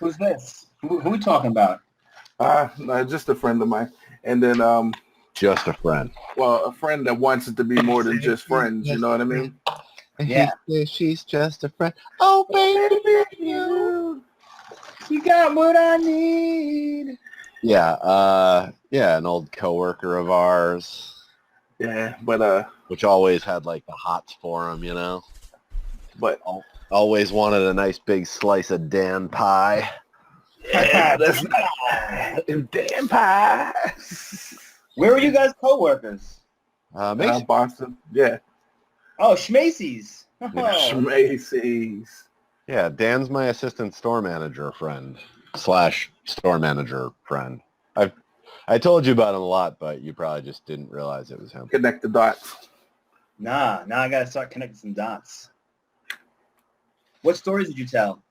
Who's this? Who we talking about? No, just a friend of mine. And then, Just a friend. well, a friend that wants it to be more than just friends. You know what I mean? Yeah. She's just a friend. Oh, baby, you got what I need. Yeah, an old coworker of ours. Yeah, but which always had like the hots for him, you know. But always wanted a nice big slice of Dan pie. Yeah, that's Dan pie. Where were you guys coworkers? Boston. Yeah. Oh, Schmacy's. Schmacy's. Yeah, Dan's my assistant store manager friend / store manager friend. I told you about him a lot, but you probably just didn't realize it was him. Connect the dots. Nah, now I gotta start connecting some dots. What stories did you tell?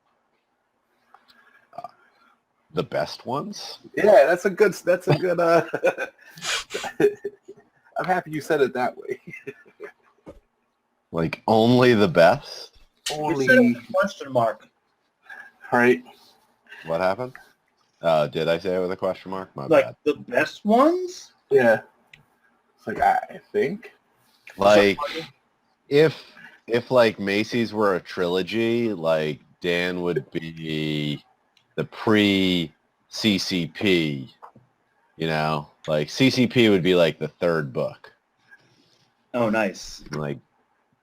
The best ones? Yeah, that's a good. I'm happy you said it that way. Like only the best? Only. You said it with a question mark. Right. What happened? Did I say it with a question mark? My like bad. The best ones? Yeah. It's like I think. Like if like Macy's were a trilogy, like Dan would be the pre-CCP, you know? Like CCP would be like the third book. Oh, nice. Like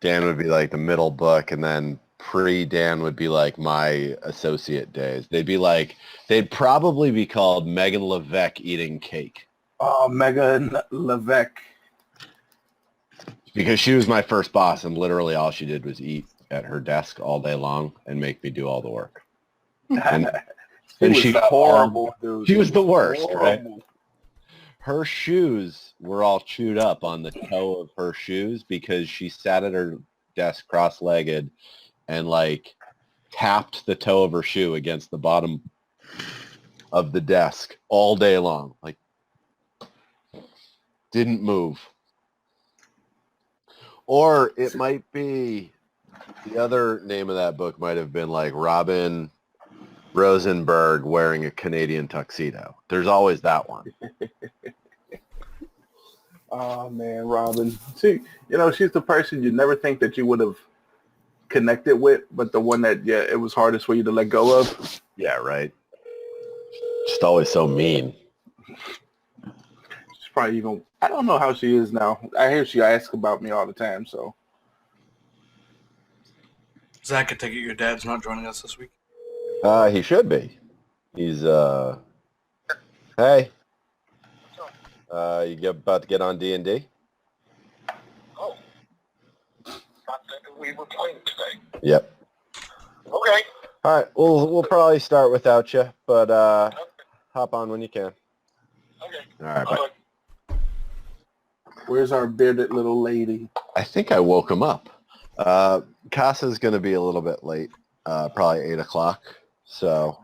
Dan would be like the middle book, and then pre-Dan would be like my associate days. They'd probably be called Megan Levesque eating cake. Oh, Megan Levesque. Because she was my first boss, and literally all she did was eat at her desk all day long and make me do all the work. And she was horrible, dude. She was the worst, horrible. right? Her shoes were all chewed up on the toe of her shoes because she sat at her desk cross-legged and like tapped the toe of her shoe against the bottom of the desk all day long. Like didn't move. Or it might be, the other name of that book might have been like Robin Rosenberg wearing a Canadian tuxedo. There's always that one. Oh, man, Robin. See, she's the person you never think that you would have connected with, but the one that, it was hardest for you to let go of. Yeah, right. Just always so mean. She's probably even, I don't know how she is now. I hear she asks about me all the time, so. Zach, I take it your dad's not joining us this week? He should be. He's, hey. You about to get on D&D? Oh. We were playing today. Yep. Okay. All right. We'll probably start without you, but hop on when you can. Okay. All right. Bye. Where's our bearded little lady? I think I woke him up. Casa's going to be a little bit late, probably 8 o'clock. So.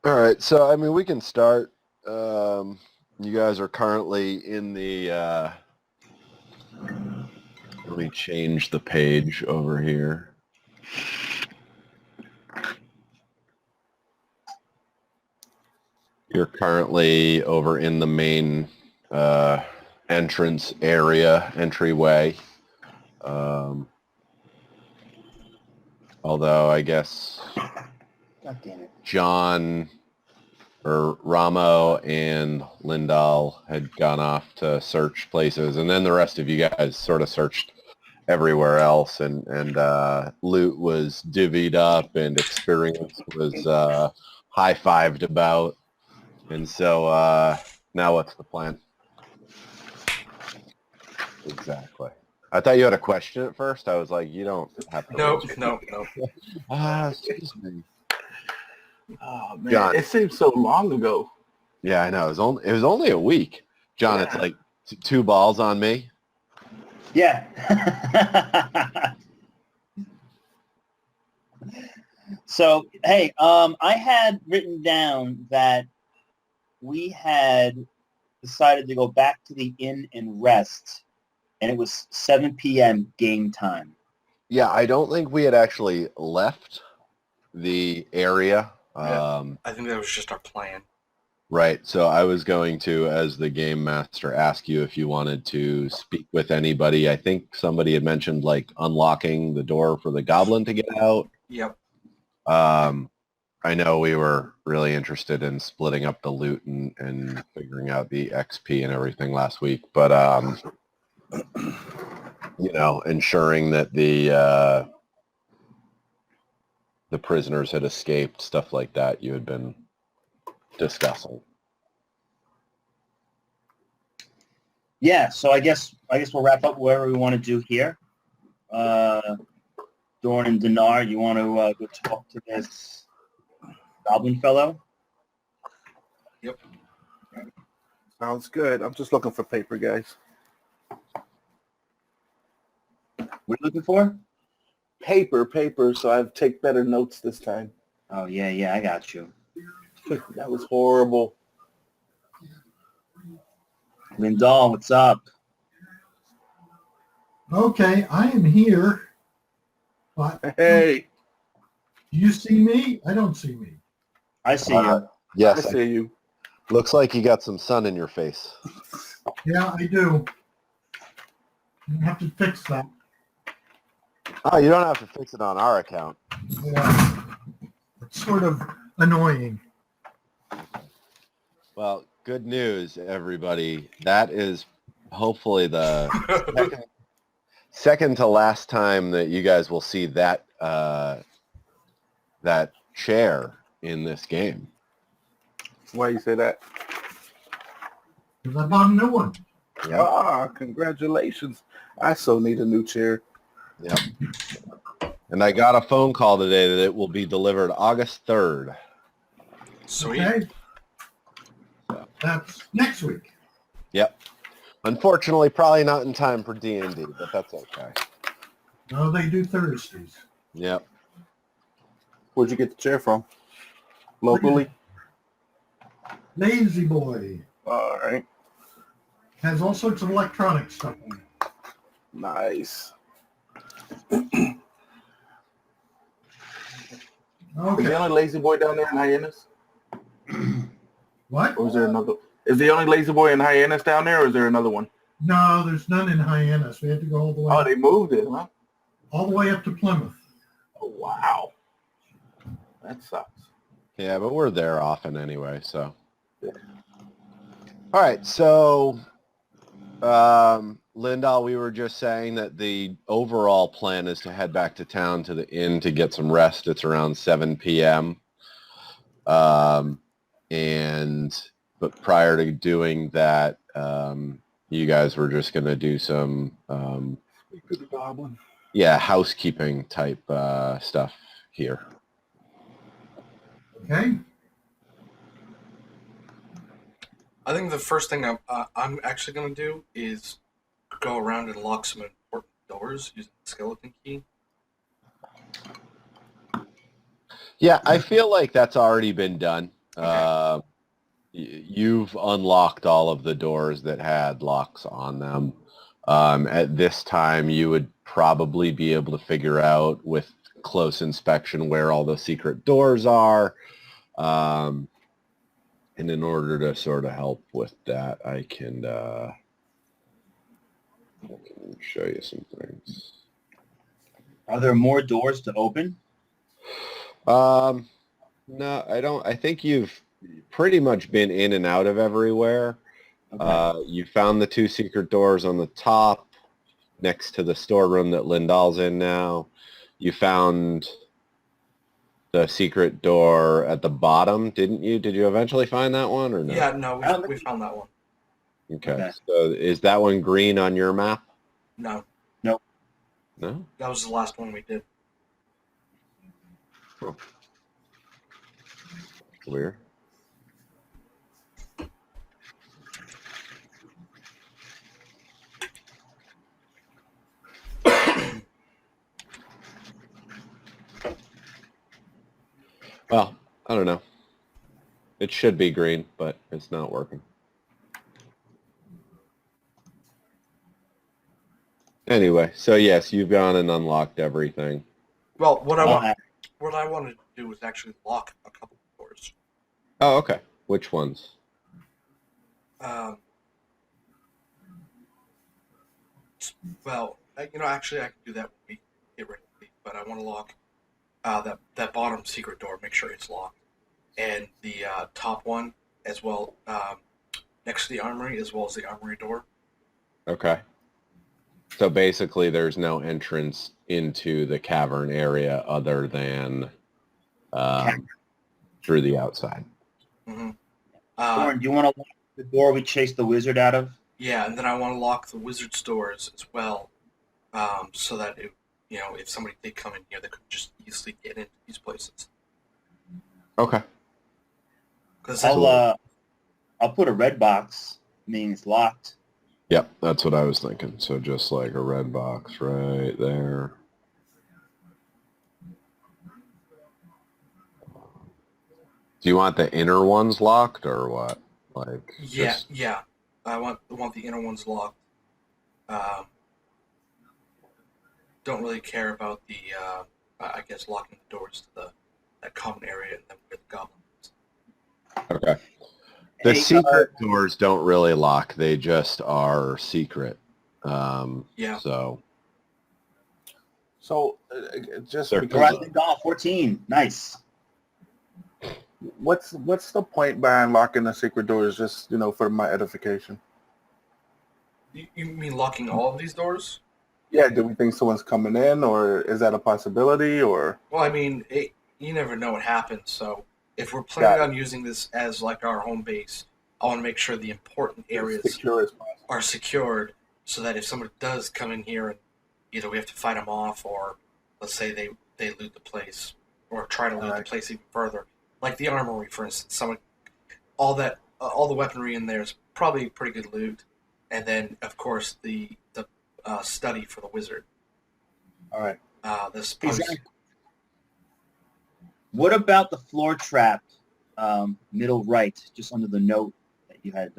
All right. So, I mean, we can start. You guys are currently in the, let me change the page over here. You're currently over in the main entrance area, entryway. Although I guess God damn it. John or Ramo and Lindahl had gone off to search places, and then the rest of you guys sort of searched everywhere else, and loot was divvied up and experience was high-fived about. And so now what's the plan? Exactly. I thought you had a question at first. I was like, you don't have to. No. Excuse me. Oh, man. John. It seems so long ago. Yeah, I know. It was only a week. John, It's like 2 balls on me. Yeah. So, hey, I had written down that we had decided to go back to the inn and rest, and it was 7 p.m. game time. Yeah, I don't think we had actually left the area. Yeah. I think that was just our plan. Right. So I was going to, as the game master, ask you if you wanted to speak with anybody. I think somebody had mentioned like unlocking the door for the goblin to get out. Yep. I know we were really interested in splitting up the loot and figuring out the XP and everything last week, but ensuring that the prisoners had escaped, stuff like that, you had been discussing. Yeah, so I guess we'll wrap up wherever we want to do here. Dorn and Dinar, you want to go talk to this goblin fellow? Yep. Sounds good. I'm just looking for paper, guys. What are you looking for? Paper, so I take better notes this time. Oh, yeah, I got you. That was horrible. Lindal, what's up? Okay, I am here, but Hey, do you see me? I don't see me. I see you. I Yes, see you. looks like you got some sun in your face. Yeah, I do. I have to fix that. Oh, you don't have to fix it on our account. Yeah. It's sort of annoying. Well, good news, everybody. That is hopefully the second to last time that you guys will see that that chair in this game. Why you say that? Because I bought a new one. Yeah. Ah, congratulations. I so need a new chair. Yep. And I got a phone call today that it will be delivered August 3rd. Sweet. Okay. That's next week. Yep. Unfortunately, probably not in time for D&D, but that's okay. No, they do Thursdays. Yep. Where'd you get the chair from? Locally? Lazy Boy All right. has all sorts of electronic stuff in it. Nice. Is Okay. the only lazy boy down there in Hyannis? What? Or is there another? Is the only lazy boy in Hyannis down there, or is there another one? No, there's none in Hyannis. We had to go all the way Oh, they moved it, huh? all the way up to Plymouth. Oh, wow. That sucks. Yeah, but we're there often anyway, so. All right, so Lindahl, we were just saying that the overall plan is to head back to town to the inn to get some rest. It's around 7 p.m. But prior to doing that, you guys were just going to do some Speak to the goblin. housekeeping type stuff here. Okay. I think the first thing I'm actually going to do is go around and lock some important doors using the skeleton key. Yeah, I feel like that's already been done. Okay. You've unlocked all of the doors that had locks on them. At this time, you would probably be able to figure out with close inspection where all the secret doors are. And in order to sort of help with that, I can show you some things. Are there more doors to open? No, I don't. I think you've pretty much been in and out of everywhere. Okay. You found the two secret doors on the top next to the storeroom that Lindahl's in now. You found the secret door at the bottom, didn't you? Did you eventually find that one or no? Yeah, no, we found that one. Okay. So is that one green on your map? No, Nope. No? that was the last one we did. Weird. Well, I don't know. It should be green, but it's not working. Anyway, so yes, you've gone and unlocked everything. Well, what I I'll want, add- what I wanted to do was actually lock a couple of doors. Oh, okay. Which ones? Well, actually, I can do that when we get ready to leave. But I want to lock that bottom secret door. Make sure it's locked, and the top one as well, next to the armory, as well as the armory door. Okay. So basically, there's no entrance into the cavern area other than through the outside. Mm-hmm. Thorn, do you want to lock the door we chased the wizard out of? Yeah, and then I want to lock the wizard's doors as well, so that if somebody did come in here, they could just easily get into these places. Okay. Because I'll put a red box, meaning it's locked. Yep, that's what I was thinking. So just like a red box right there. Do you want the inner ones locked or what? Like yeah, I want the inner ones locked. Don't really care about the I guess locking the doors to that common area and then where the goblins. Okay. The Hey, secret doors don't really lock. They just are secret. Yeah. So So just They're because, Horizon Dawn 14. Nice. what's the point by unlocking the secret doors? Just for my edification. You mean locking all of these doors? Yeah. Do we think someone's coming in, or is that a possibility? Or Well, I mean, you never know what happens. So if we're planning on using this as like our home base, I want to make sure the important areas secure as possible? are secured, so that if somebody does come in here and either we have to fight them off, or let's say they loot the place or try to loot the place even further, like the armory, for instance. All the weaponry in there is probably pretty good loot, and then of course the study for the wizard. All right. This What about the floor trap, middle right, just under the note that you had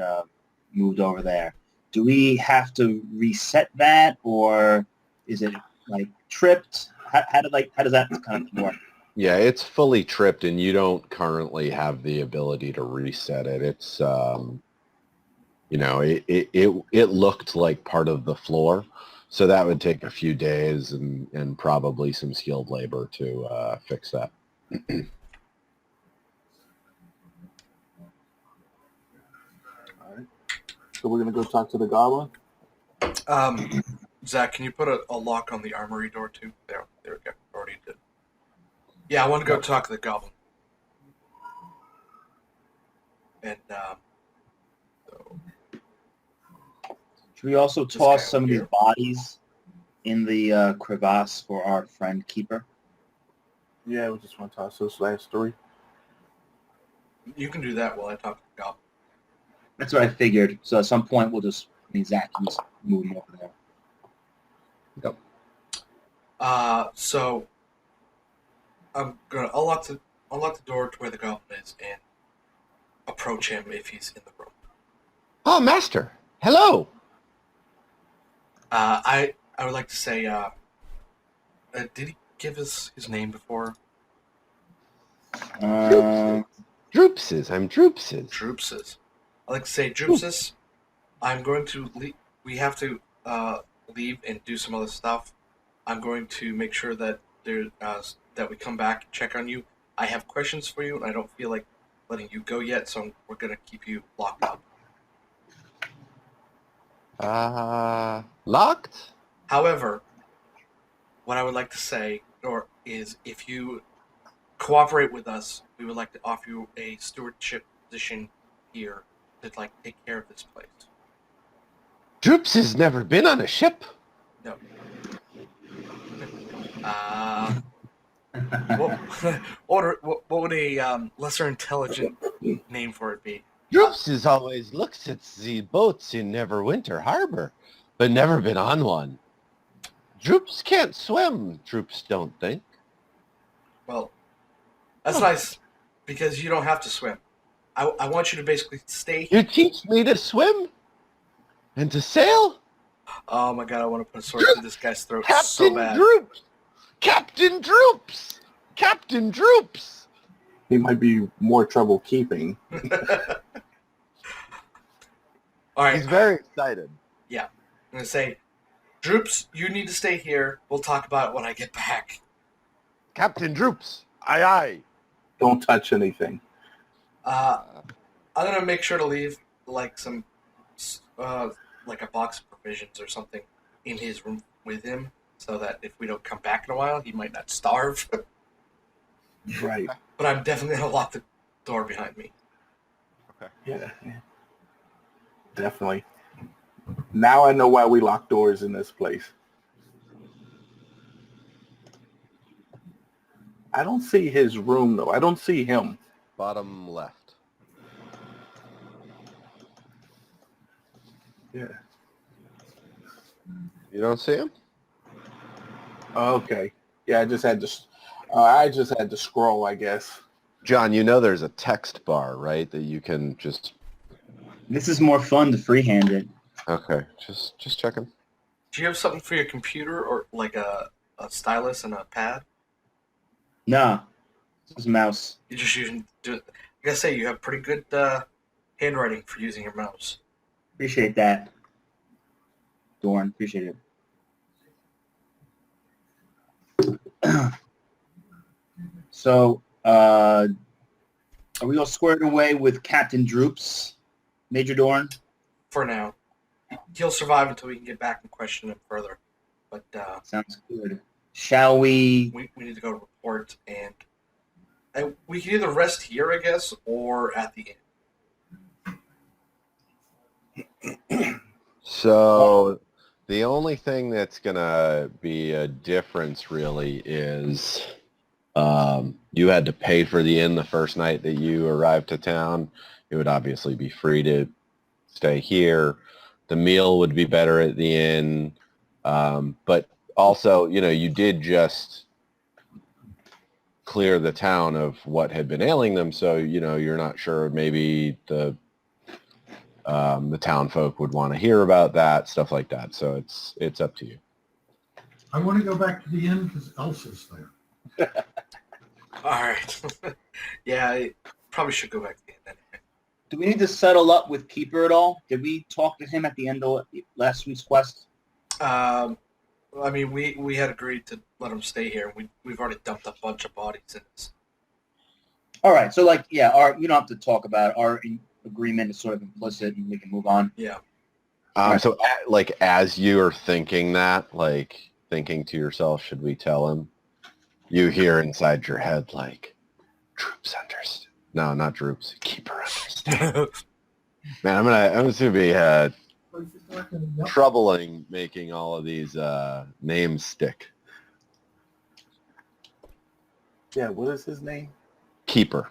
moved over there? Do we have to reset that, or is it like tripped? How does that kind of work? yeah, it's fully tripped, and you don't currently have the ability to reset it. It's it looked like part of the floor, so that would take a few days and probably some skilled labor to fix that. All right. So we're gonna go talk to the goblin. Zach, can you put a lock on the armory door too? There we go. Already did. Yeah, I want to go talk to the goblin. And so Should we also This toss guy some of over these bodies in the crevasse for our friend Keeper? Yeah, we just want to toss those last three. you can do that while I talk to the goblin. That's what I figured. So at some point Zach can just move him over there. Yep. So I'm gonna unlock the door to where the goblin is and approach him if he's in the room. Oh, master! Hello. I would like to say, did he give us his name before? Droopses. I'm Droopses. Droopses. I'd like to say, Droopses, I'm going to leave. We have to leave and do some other stuff. I'm going to make sure that that we come back and check on you. I have questions for you, and I don't feel like letting you go yet, so we're going to keep you locked up. Locked? However, what I would like to say is if you cooperate with us, we would like to offer you a stewardship position here to take care of this place. Droops has never been on a ship. No. What would a lesser intelligent name for it be? Droops has always looks at the boats in Neverwinter Harbor, but never been on one. Droops can't swim, Droops don't think. Well, that's nice, because you don't have to swim. I want you to basically stay here. You teach me to swim? And to sail? Oh my god, I want to put a sword through this guy's throat so Captain bad. Droops! Captain Droops! Captain Droops! He might be more trouble keeping. All right, He's very excited. I'm gonna say, Droops, you need to stay here. We'll talk about it when I get back. Captain Droops! Aye aye! Don't touch anything. I'm gonna make sure to leave like some, like a box of provisions or something in his room with him, so that if we don't come back in a while, he might not starve. Right. But I'm definitely gonna lock the door behind me. Yeah. Definitely. Now I know why we lock doors in this place. I don't see his room, though. I don't see him. Bottom left. Yeah. You don't see him? Okay. Yeah, I just had to scroll, I guess. John, you know there's a text bar, right? That you can just... This is more fun to freehand it. Okay, just checking. Do you have something for your computer, or like a stylus and a pad? Nah, it's a mouse. You just using? I gotta say, you have pretty good handwriting for using your mouse. Appreciate that, Dorn. Appreciate it. So, are we all squared away with Captain Droops, Major Dorn? For now, he'll survive until we can get back and question him further. But Sounds good. Shall we? we need to go report, and we can either rest here, I guess, or at the inn. So the only thing that's going to be a difference really is you had to pay for the inn the first night that you arrived to town. It would obviously be free to stay here. The meal would be better at the inn. But also, you did just clear the town of what had been ailing them. So, you're not sure maybe the town folk would want to hear about that, stuff like that. So it's up to you. I want to go back to the inn because Elsa's there. All right. Yeah, I probably should go back to the inn anyway. Do we need to settle up with Keeper at all? Did we talk to him at the end of last week's quest? I mean, we had agreed to let him stay here. We've already dumped a bunch of bodies in this. All right. So, you don't have to talk about it. Our agreement is sort of implicit, and we can move on. Yeah. So, as you're thinking that, thinking to yourself, should we tell him? You hear inside your head, Droops understand. No, not Droops. Keeper understand. Man, I'm gonna be troubling making all of these names stick. Yeah, what is his name? Keeper.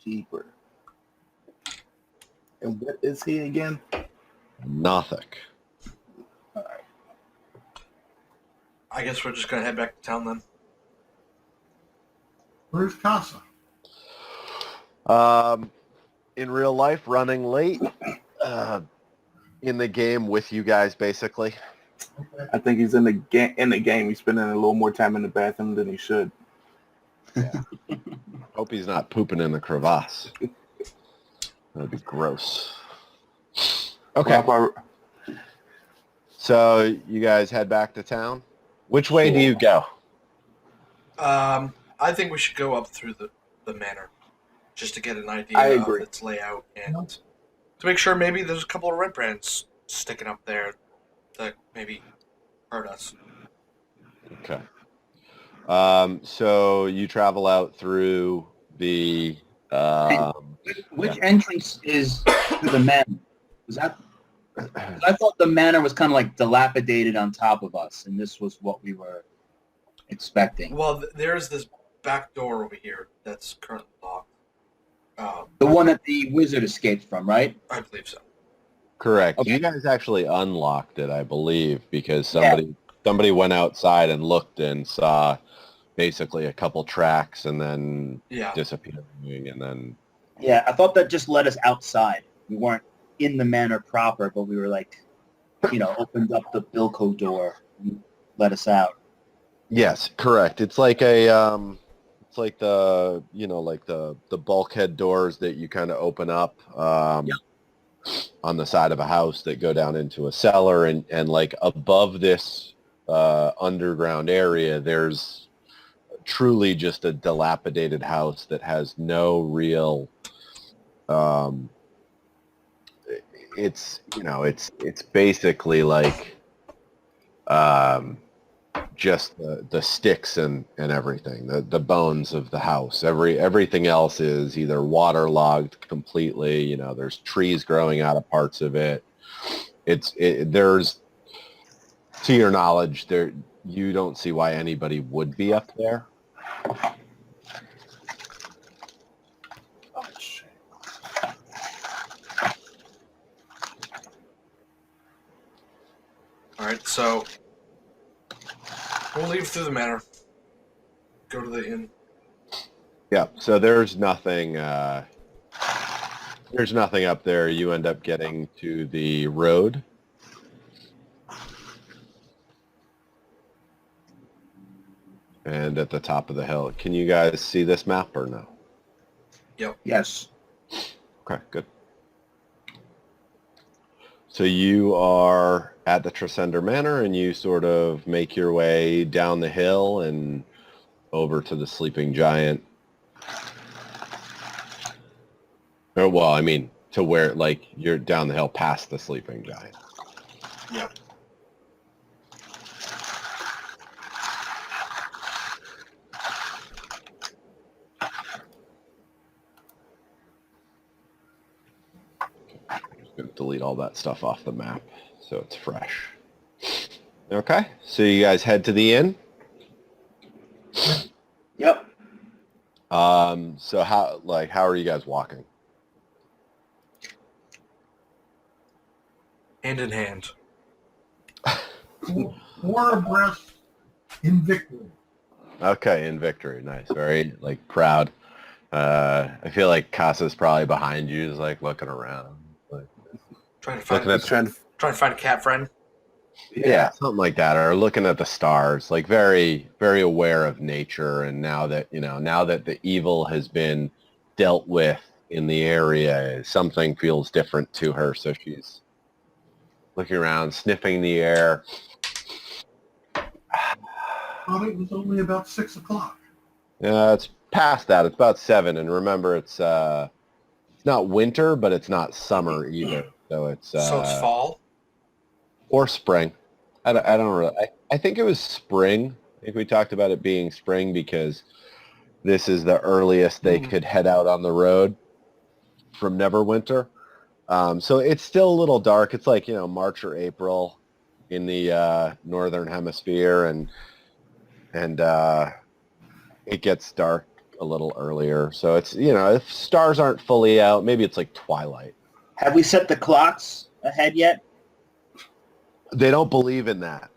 Keeper. And what is he again? Nothic. I guess we're just gonna head back to town then. Where's Casa? In real life, running late. In the game with you guys, basically. Okay. I think he's in the game. He's spending a little more time in the bathroom than he should. Yeah. Hope he's not pooping in the crevasse. That'd be gross. Okay. So you guys head back to town. Which way do you go? I think we should go up through the manor, just to get an idea I of agree. its layout and to make sure maybe there's a couple of red brands sticking up there that maybe hurt us. Okay. So you travel out through the... Which entrance is to the manor? Was that? I thought the manor was kind of dilapidated on top of us, and this was what we were expecting. Well, there's this back door over here that's currently locked. The one that the wizard escaped from, right? I believe so. Correct. Okay. You guys actually unlocked it, I believe, because somebody went outside and looked and saw basically a couple tracks and then disappearing, and then... Yeah, I thought that just led us outside. We weren't in the manor proper, but we were opened up the Bilko door and let us out. Yes, correct. It's like it's like the, like the bulkhead doors that you kind of open up on the side of a house that go down into a cellar, and like above this underground area, there's truly just a dilapidated house that has no real it's basically like just the sticks and everything, the bones of the house. Everything else is either waterlogged completely. There's trees growing out of parts of it. There's, to your knowledge, you don't see why anybody would be up there. Oh, shit. All right, so we'll leave through the manor. Go to the inn. Yeah, so there's nothing up there. You end up getting to the road. And at the top of the hill. Can you guys see this map or no? Yep. Yes. Okay, good. So you are at the Tresender Manor, and you sort of make your way down the hill and over to the Sleeping Giant. Or, well, I mean, to where, like, you're down the hill past the Sleeping Giant. Yep. I'm going to delete all that stuff off the map so it's fresh. Okay, so you guys head to the inn. Yep. So how are you guys walking? Hand in hand. Four abreast in victory. Okay, in victory. Nice. Very, proud. I feel like Casa's probably behind you, just, looking around. Trying to find Looking at trying to find a cat friend. yeah, something like that, or looking at the stars, very, very aware of nature. And now that the evil has been dealt with in the area, something feels different to her. So she's looking around, sniffing the air. Thought it was only about 6 o'clock. It's past that. It's about 7. And remember, it's not winter, but it's not summer either. So it's fall or spring. I don't really. I think it was spring. I think we talked about it being spring because this is the earliest they could head out on the road from Neverwinter. So it's still a little dark. It's March or April in the northern hemisphere, and it gets dark a little earlier. So it's if stars aren't fully out, maybe it's like twilight. Have we set the clocks ahead yet? They don't believe in that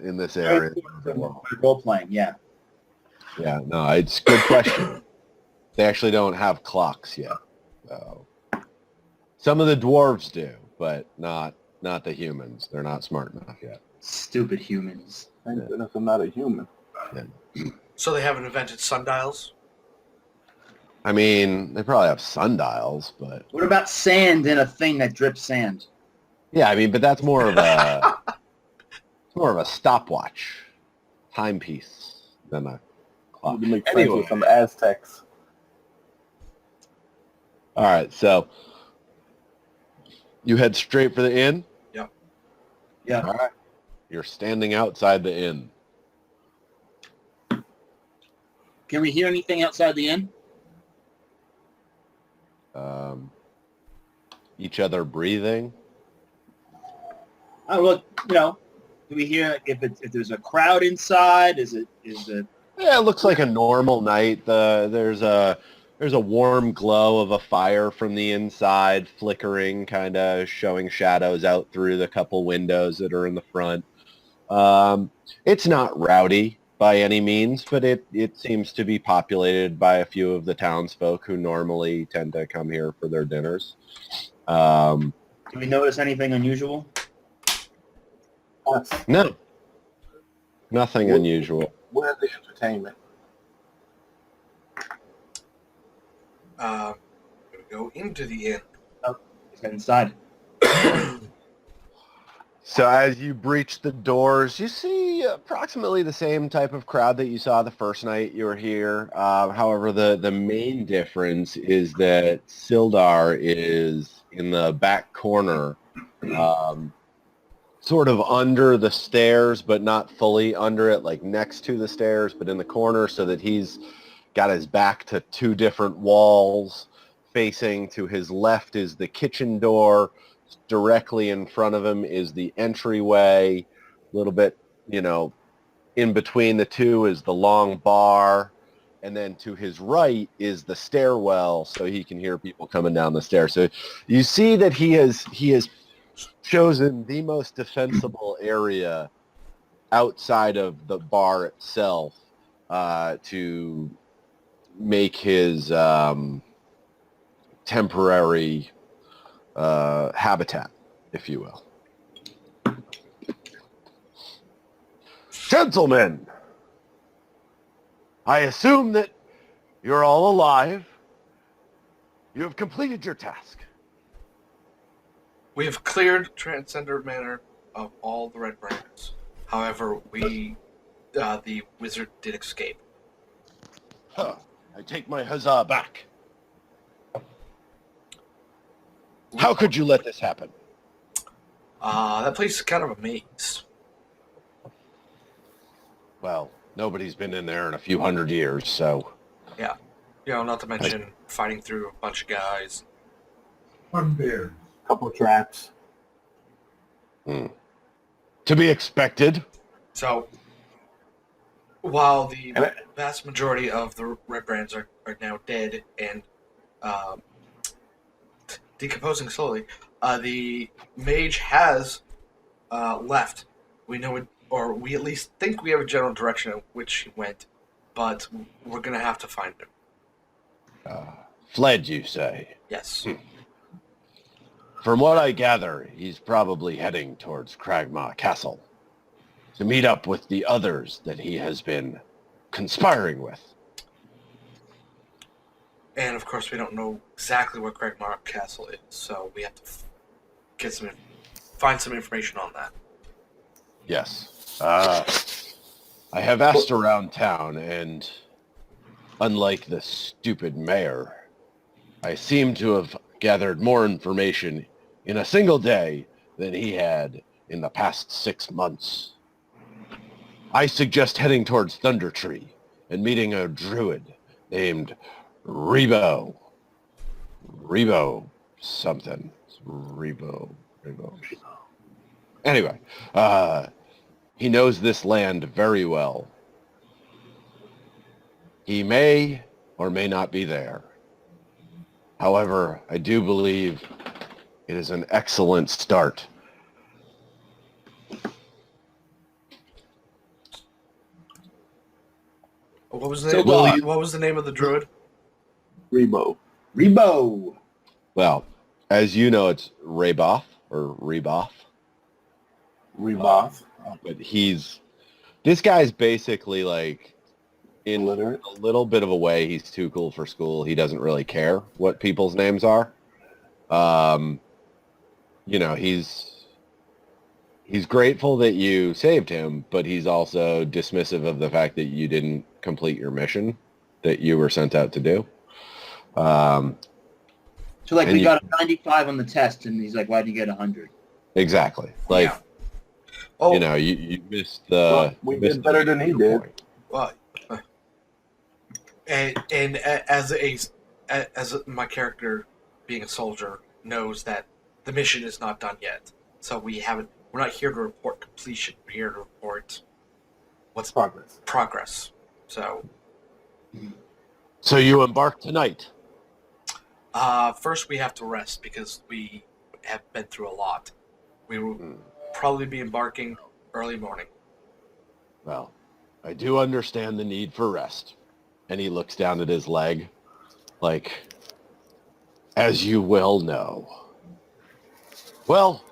in this area. Role playing, yeah. Yeah, no, it's a good question. They actually don't have clocks yet. So. Some of the dwarves do, but not the humans. They're not smart enough yet. Stupid humans. Thank goodness I'm not a human. Yeah. So they haven't invented sundials? I mean, they probably have sundials, but... What about sand in a thing that drips sand? Yeah, I mean, but that's more of a... it's more of a stopwatch timepiece than a clock. To make friends with some Aztecs. All right, so you head straight for the inn? Yep. Yeah. All right. You're standing outside the inn. Can we hear anything outside the inn? Each other breathing. Oh, look, do we hear if there's a crowd inside? Is it? Yeah, it looks like a normal night. There's a warm glow of a fire from the inside, flickering, kind of showing shadows out through the couple windows that are in the front. It's not rowdy by any means, but it seems to be populated by a few of the townsfolk who normally tend to come here for their dinners. Do we notice anything unusual? Us. No, nothing What- unusual. Where's the entertainment? We go into the inn. Let's get inside. So as you breach the doors, you see approximately the same type of crowd that you saw the first night you were here. However, the main difference is that Sildar is in the back corner, sort of under the stairs, but not fully under it, like next to the stairs, but in the corner so that he's got his back to two different walls. Facing to his left is the kitchen door. Directly in front of him is the entryway. A little bit, in between the two is the long bar. And then to his right is the stairwell, so he can hear people coming down the stairs. So you see that he has chosen the most defensible area outside of the bar itself to make his temporary habitat, if you will. Gentlemen, I assume that you're all alive. You have completed your task. We have cleared Transcender Manor of all the red brands. However, the wizard did escape. Huh. I take my huzzah back. How could you let this happen? That place is kind of a maze. Well, nobody's been in there in a few hundred years, so... Yeah. Not to mention fighting through a bunch of guys. Bugbear. Couple traps. To be expected. So, while the vast majority of the red brands are now dead and decomposing slowly, the mage has left. We know it, or we at least think we have a general direction in which he went, but we're going to have to find him. Fled, you say? Yes. From what I gather, he's probably heading towards Cragmaw Castle to meet up with the others that he has been conspiring with. And of course, we don't know exactly where Cragmaw Castle is, so we have to find some information on that. Yes. I have asked around town, and unlike the stupid mayor, I seem to have gathered more information in a single day than he had in the past 6 months. I suggest heading towards Thunder Tree and meeting a druid named Rebo. Rebo something. Rebo. Anyway, he knows this land very well. He may or may not be there. However, I do believe it is an excellent start. What was the So, name? What was the name of the druid? Rebo. Rebo. Well, as you know, it's Reboth or Reboth. Reboth. But this guy's basically like, in Illiterate. a little bit of a way, he's too cool for school. He doesn't really care what people's names are. He's grateful that you saved him, but he's also dismissive of the fact that you didn't complete your mission that you were sent out to do. So we got a 95 on the test, and he's like, "Why did you get 100?" Exactly. Like, Yeah. Oh, you missed the... Well, we did better than he did. point. well, and as my character, being a soldier, knows that the mission is not done yet. So we're not here to report completion. We're here to report what's progress. So So you embark tonight. first we have to rest because we have been through a lot. We will probably be embarking early morning. Well, I do understand the need for rest. And he looks down at his leg, like, as you well know. Well,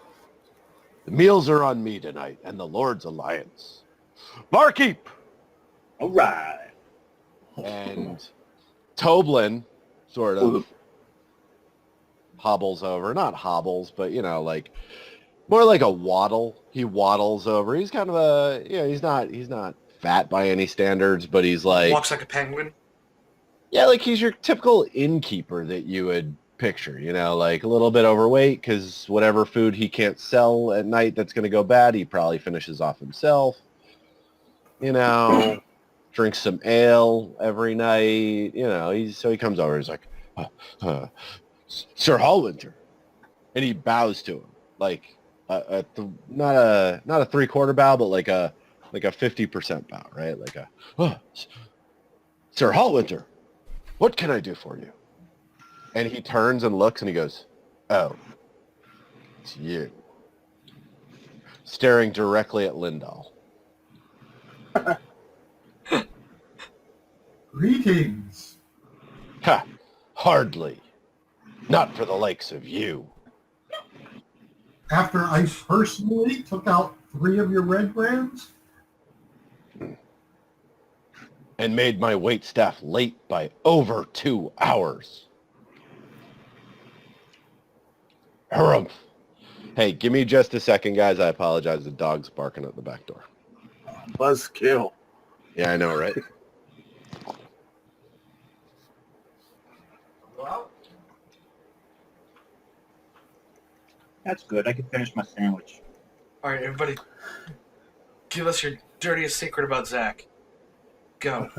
The meals are on me tonight and the Lord's Alliance. Barkeep! All right. And Toblin sort of hobbles over. Not hobbles, but, like, more like a waddle. He waddles over. He's kind of a, he's not fat by any standards, but he's like... Walks like a penguin? Yeah, like he's your typical innkeeper that you would picture, like a little bit overweight because whatever food he can't sell at night that's going to go bad, he probably finishes off himself. Drinks some ale every night. So he comes over. He's like, Sir Hallwinter, and he bows to him like not a 3/4 bow, but like a 50% bow, right? Like Sir Hallwinter, what can I do for you? And he turns and looks and he goes, oh, it's you. Staring directly at Lindahl. Greetings. Ha! Hardly. Not for the likes of you. After I personally took out 3 of your red brands? And made my waitstaff late by over 2 hours. Harumph. Hey, give me just a second, guys. I apologize. The dog's barking at the back door. Buzzkill. Yeah, I know, right? That's good. I can finish my sandwich. All right, everybody, give us your dirtiest secret about Zach. Go.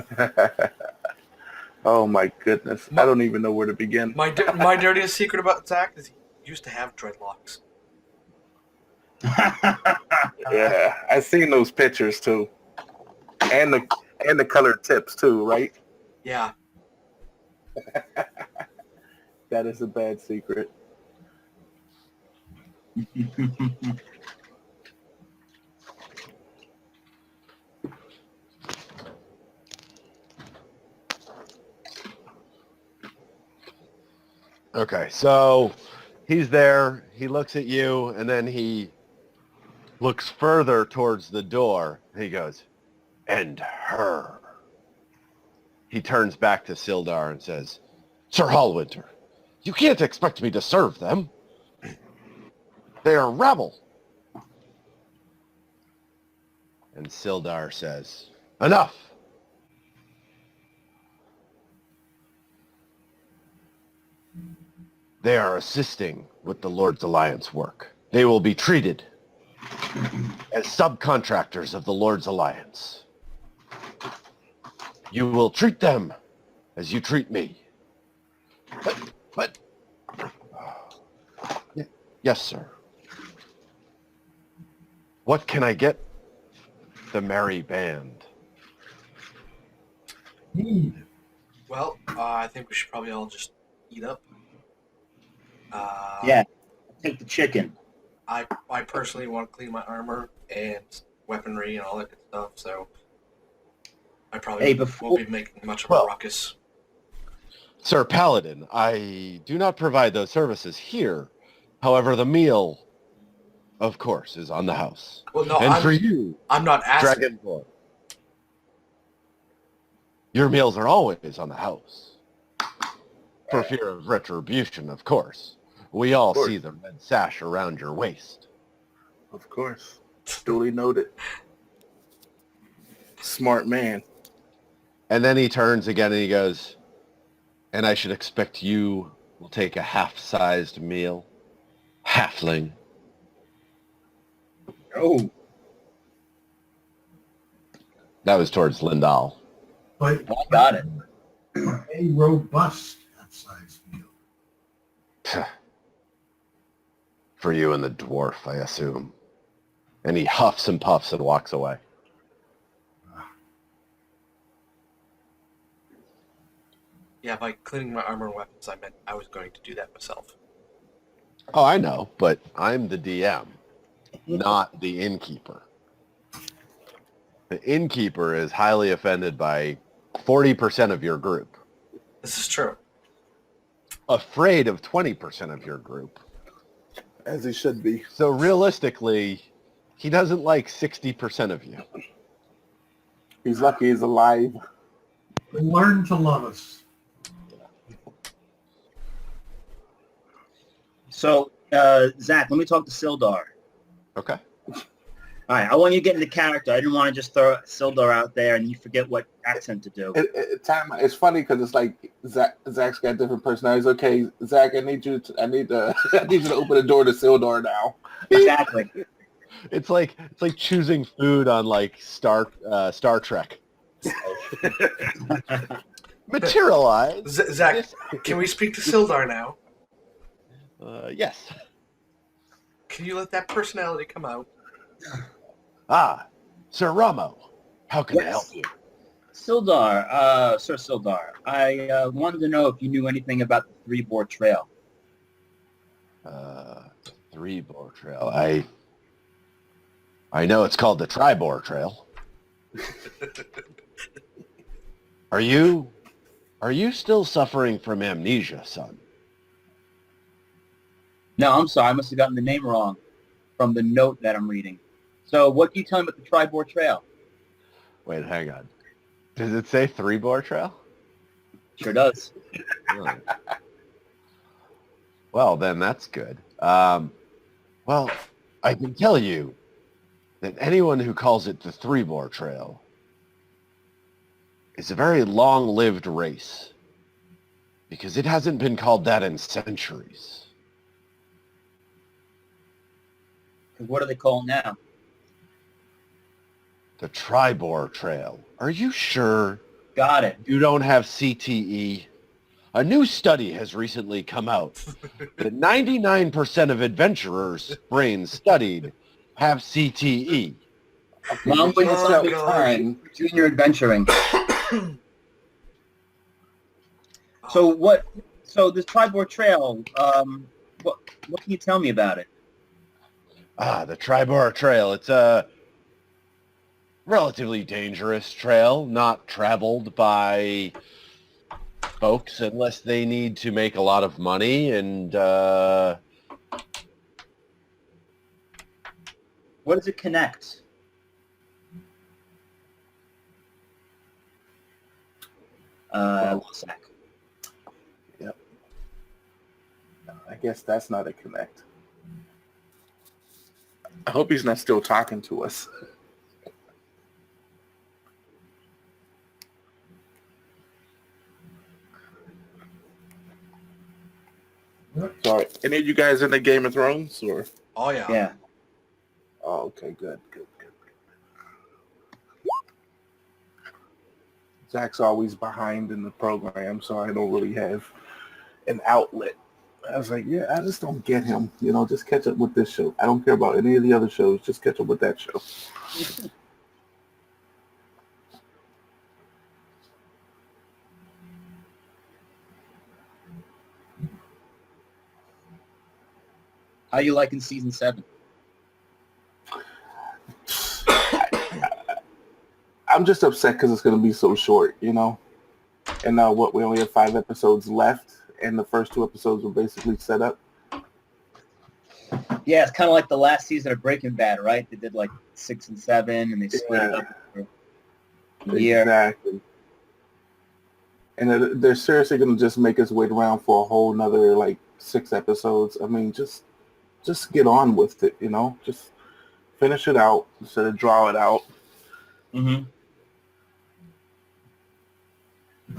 Oh my goodness. I don't even know where to begin. My dirtiest secret about Zach is he used to have dreadlocks. Yeah, I seen those pictures too. And the colored tips too, right? Yeah. That is a bad secret. Okay, so he's there. He looks at you, and then he looks further towards the door. He goes, and her. He turns back to Sildar and says, Sir Hallwinter, you can't expect me to serve them. They are rabble. And Sildar says, enough. They are assisting with the Lord's Alliance work. They will be treated as subcontractors of the Lord's Alliance. You will treat them as you treat me. But yes, sir. What can I get the merry band? Need. Well, I think we should probably all just eat up. Yeah, take the chicken. I personally want to clean my armor and weaponry and all that good stuff, so I probably won't be making much of a ruckus. Sir Paladin, I do not provide those services here. However, the meal, of course, is on the house. Well, no, and for you, I'm not asking. Dragonborn, your meals are always on the house. For fear of retribution, of course. We all see the red sash around your waist. Of course. Duly noted. Smart man. And then he turns again and he goes, and I should expect you will take a half-sized meal. Halfling. Oh. That was towards Lindahl. But I got it. a robust half-size meal. For you and the dwarf, I assume. And he huffs and puffs and walks away. Yeah, by cleaning my armor and weapons, I meant I was going to do that myself. Oh, I know, but I'm the DM, not the innkeeper. The innkeeper is highly offended by 40% of your group. This is true. Afraid of 20% of your group. As he should be. So realistically, he doesn't like 60% of you. He's lucky he's alive. Learn to love us. So, Zach, let me talk to Sildar. Okay. All right, I want you to get into character. I didn't want to just throw Sildar out there and you forget what accent to do. It's funny because it's like Zach's got different personalities. Okay, Zach, I need you to open the door to Sildar now. Exactly. It's like choosing food on like Star Trek. Materialize. Zach, can we speak to Sildar now? Yes. Can you let that personality come out? Ah, Sir Ramo, how can I help you? Sildar, Sir Sildar, I wanted to know if you knew anything about the Three-Boar Trail. Three-Boar Trail. I know it's called the Tri-Boar Trail. Are you still suffering from amnesia, son? No, I'm sorry. I must have gotten the name wrong from the note that I'm reading. So what can you tell me about the Tri-Boar Trail? Wait, hang on. Does it say Three-Boar Trail? Sure does. Oh. Well, then that's good. Well, I can tell you that anyone who calls it the Three-Boar Trail is a very long-lived race because it hasn't been called that in centuries. What do they call it now? The Tri-Boar Trail. Are you sure Got it. you don't have CTE? A new study has recently come out that 99% of adventurers' brains studied have CTE. Long way to something time. junior adventuring. So this Tri-Boar Trail, what can you tell me about it? The Tri-Boar Trail. It's a relatively dangerous trail, not traveled by folks unless they need to make a lot of money and What does it connect? Zach. Yep. I guess that's not a connect. I hope he's not still talking to us. Sorry. Any of you guys in the Game of Thrones or? Oh, yeah. Yeah. Oh, okay, good. Zach's always behind in the program, so I don't really have an outlet. I was like, yeah, I just don't get him. Just catch up with this show. I don't care about any of the other shows. Just catch up with that show. How you liking season 7? I'm just upset because it's going to be so short, And now we only have 5 episodes left, and the first 2 episodes were basically set up. Yeah, it's kind of like the last season of Breaking Bad, right? They did like 6 and 7, and they split it up for a year. Exactly. And they're seriously going to just make us wait around for a whole nother 6 episodes. I mean, just get on with it, Just finish it out instead of draw it out. Mm-hmm.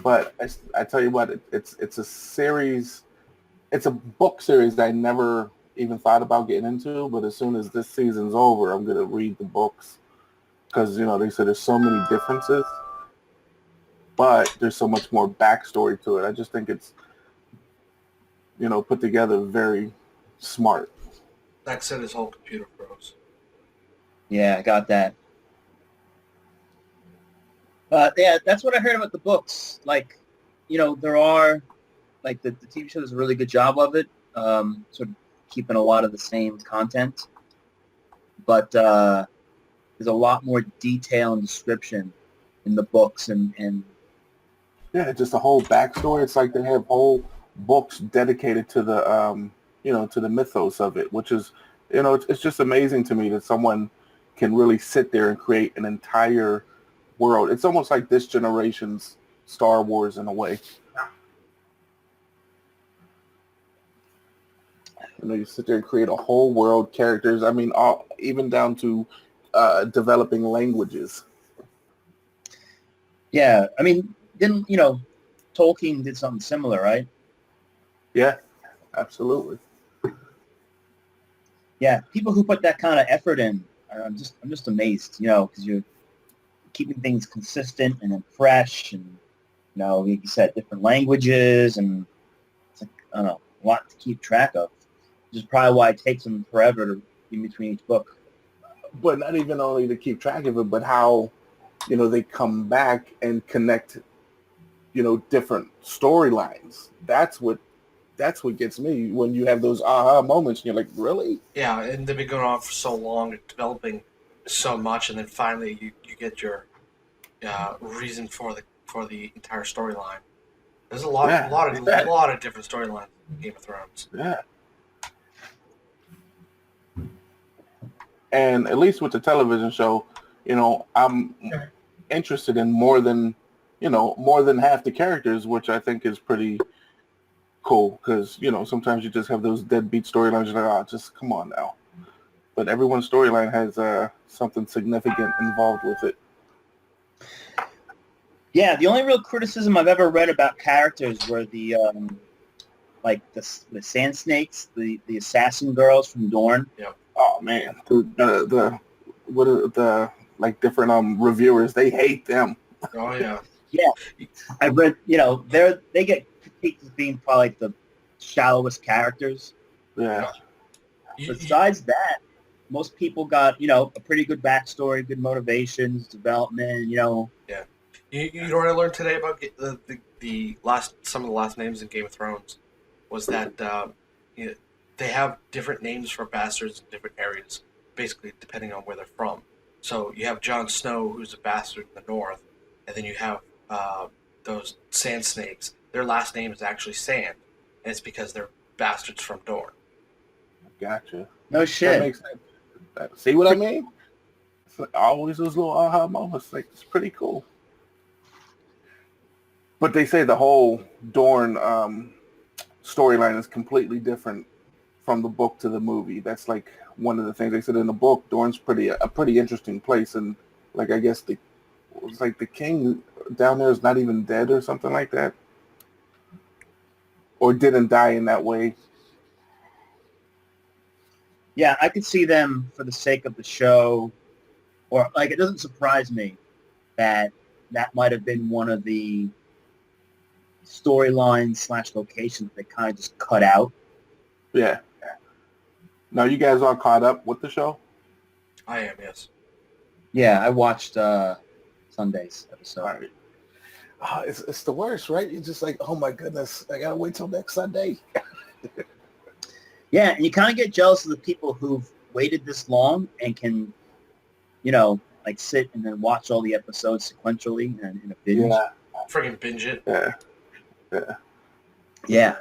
But I tell you what, it's a series. It's a book series that I never even thought about getting into. But as soon as this season's over, I'm going to read the books because they said there's so many differences, but there's so much more backstory to it. I just think it's put together very smart. That said, his whole computer froze. Yeah, I got that. Yeah, that's what I heard about the books. There are, the TV show does a really good job of it, sort of keeping a lot of the same content. But there's a lot more detail and description in the books and yeah, just a whole backstory. It's like they have whole books dedicated to the to the mythos of it, which is, it's just amazing to me that someone can really sit there and create an entire world. It's almost like this generation's Star Wars in a way. You sit there and create a whole world, characters. I mean, even down to developing languages. Yeah, I mean, didn't Tolkien did something similar, right? Yeah, absolutely. Yeah, people who put that kind of effort in, I'm just amazed, because you're keeping things consistent and then fresh, and like you said, different languages, and it's like, I don't know, a lot to keep track of. Which is probably why it takes them forever in between each book. But not even only to keep track of it, but how they come back and connect different storylines. That's what gets me, when you have those aha moments and you're like, really? Yeah, and they've been going on for so long, developing so much, and then finally you get your reason for the entire storyline. There's a lot of different storylines in Game of Thrones. Yeah. And at least with the television show, I'm interested in more than half the characters, which I think is pretty cool, because sometimes you just have those deadbeat storylines. You're like, just come on now. But everyone's storyline has something significant involved with it. Yeah, the only real criticism I've ever read about characters were the sand snakes, the assassin girls from Dorne. Yeah. Oh man, the different reviewers, they hate them. Oh yeah. Yeah, I've read. They get critiqued as being probably the shallowest characters. Yeah. Besides that, most people got a pretty good backstory, good motivations, development. Yeah. You know what I learned today about some of the last names in Game of Thrones was that they have different names for bastards in different areas, basically depending on where they're from. So you have Jon Snow, who's a bastard in the north, and then you have those sand snakes. Their last name is actually Sand, and it's because they're bastards from Dorne. Gotcha. No shit. That makes sense. See what I mean? It's like always those little aha moments. Like, it's pretty cool. But they say the whole Dorne storyline is completely different from the book to the movie. That's like one of the things they said in the book. Dorne's a pretty interesting place, and like I guess the king down there is not even dead or something like that, or didn't die in that way. Yeah, I could see them for the sake of the show, or it doesn't surprise me that might have been one of the storylines / locations they kind of just cut out. Yeah. Now you guys all caught up with the show? I am, yes. Yeah, I watched Sunday's episode. All right. It's the worst, right? You're just like, oh my goodness, I gotta wait till next Sunday. Yeah, and you kind of get jealous of the people who've waited this long and can, sit and then watch all the episodes sequentially and in a binge. Yeah. Friggin' binge it. Yeah. Yeah.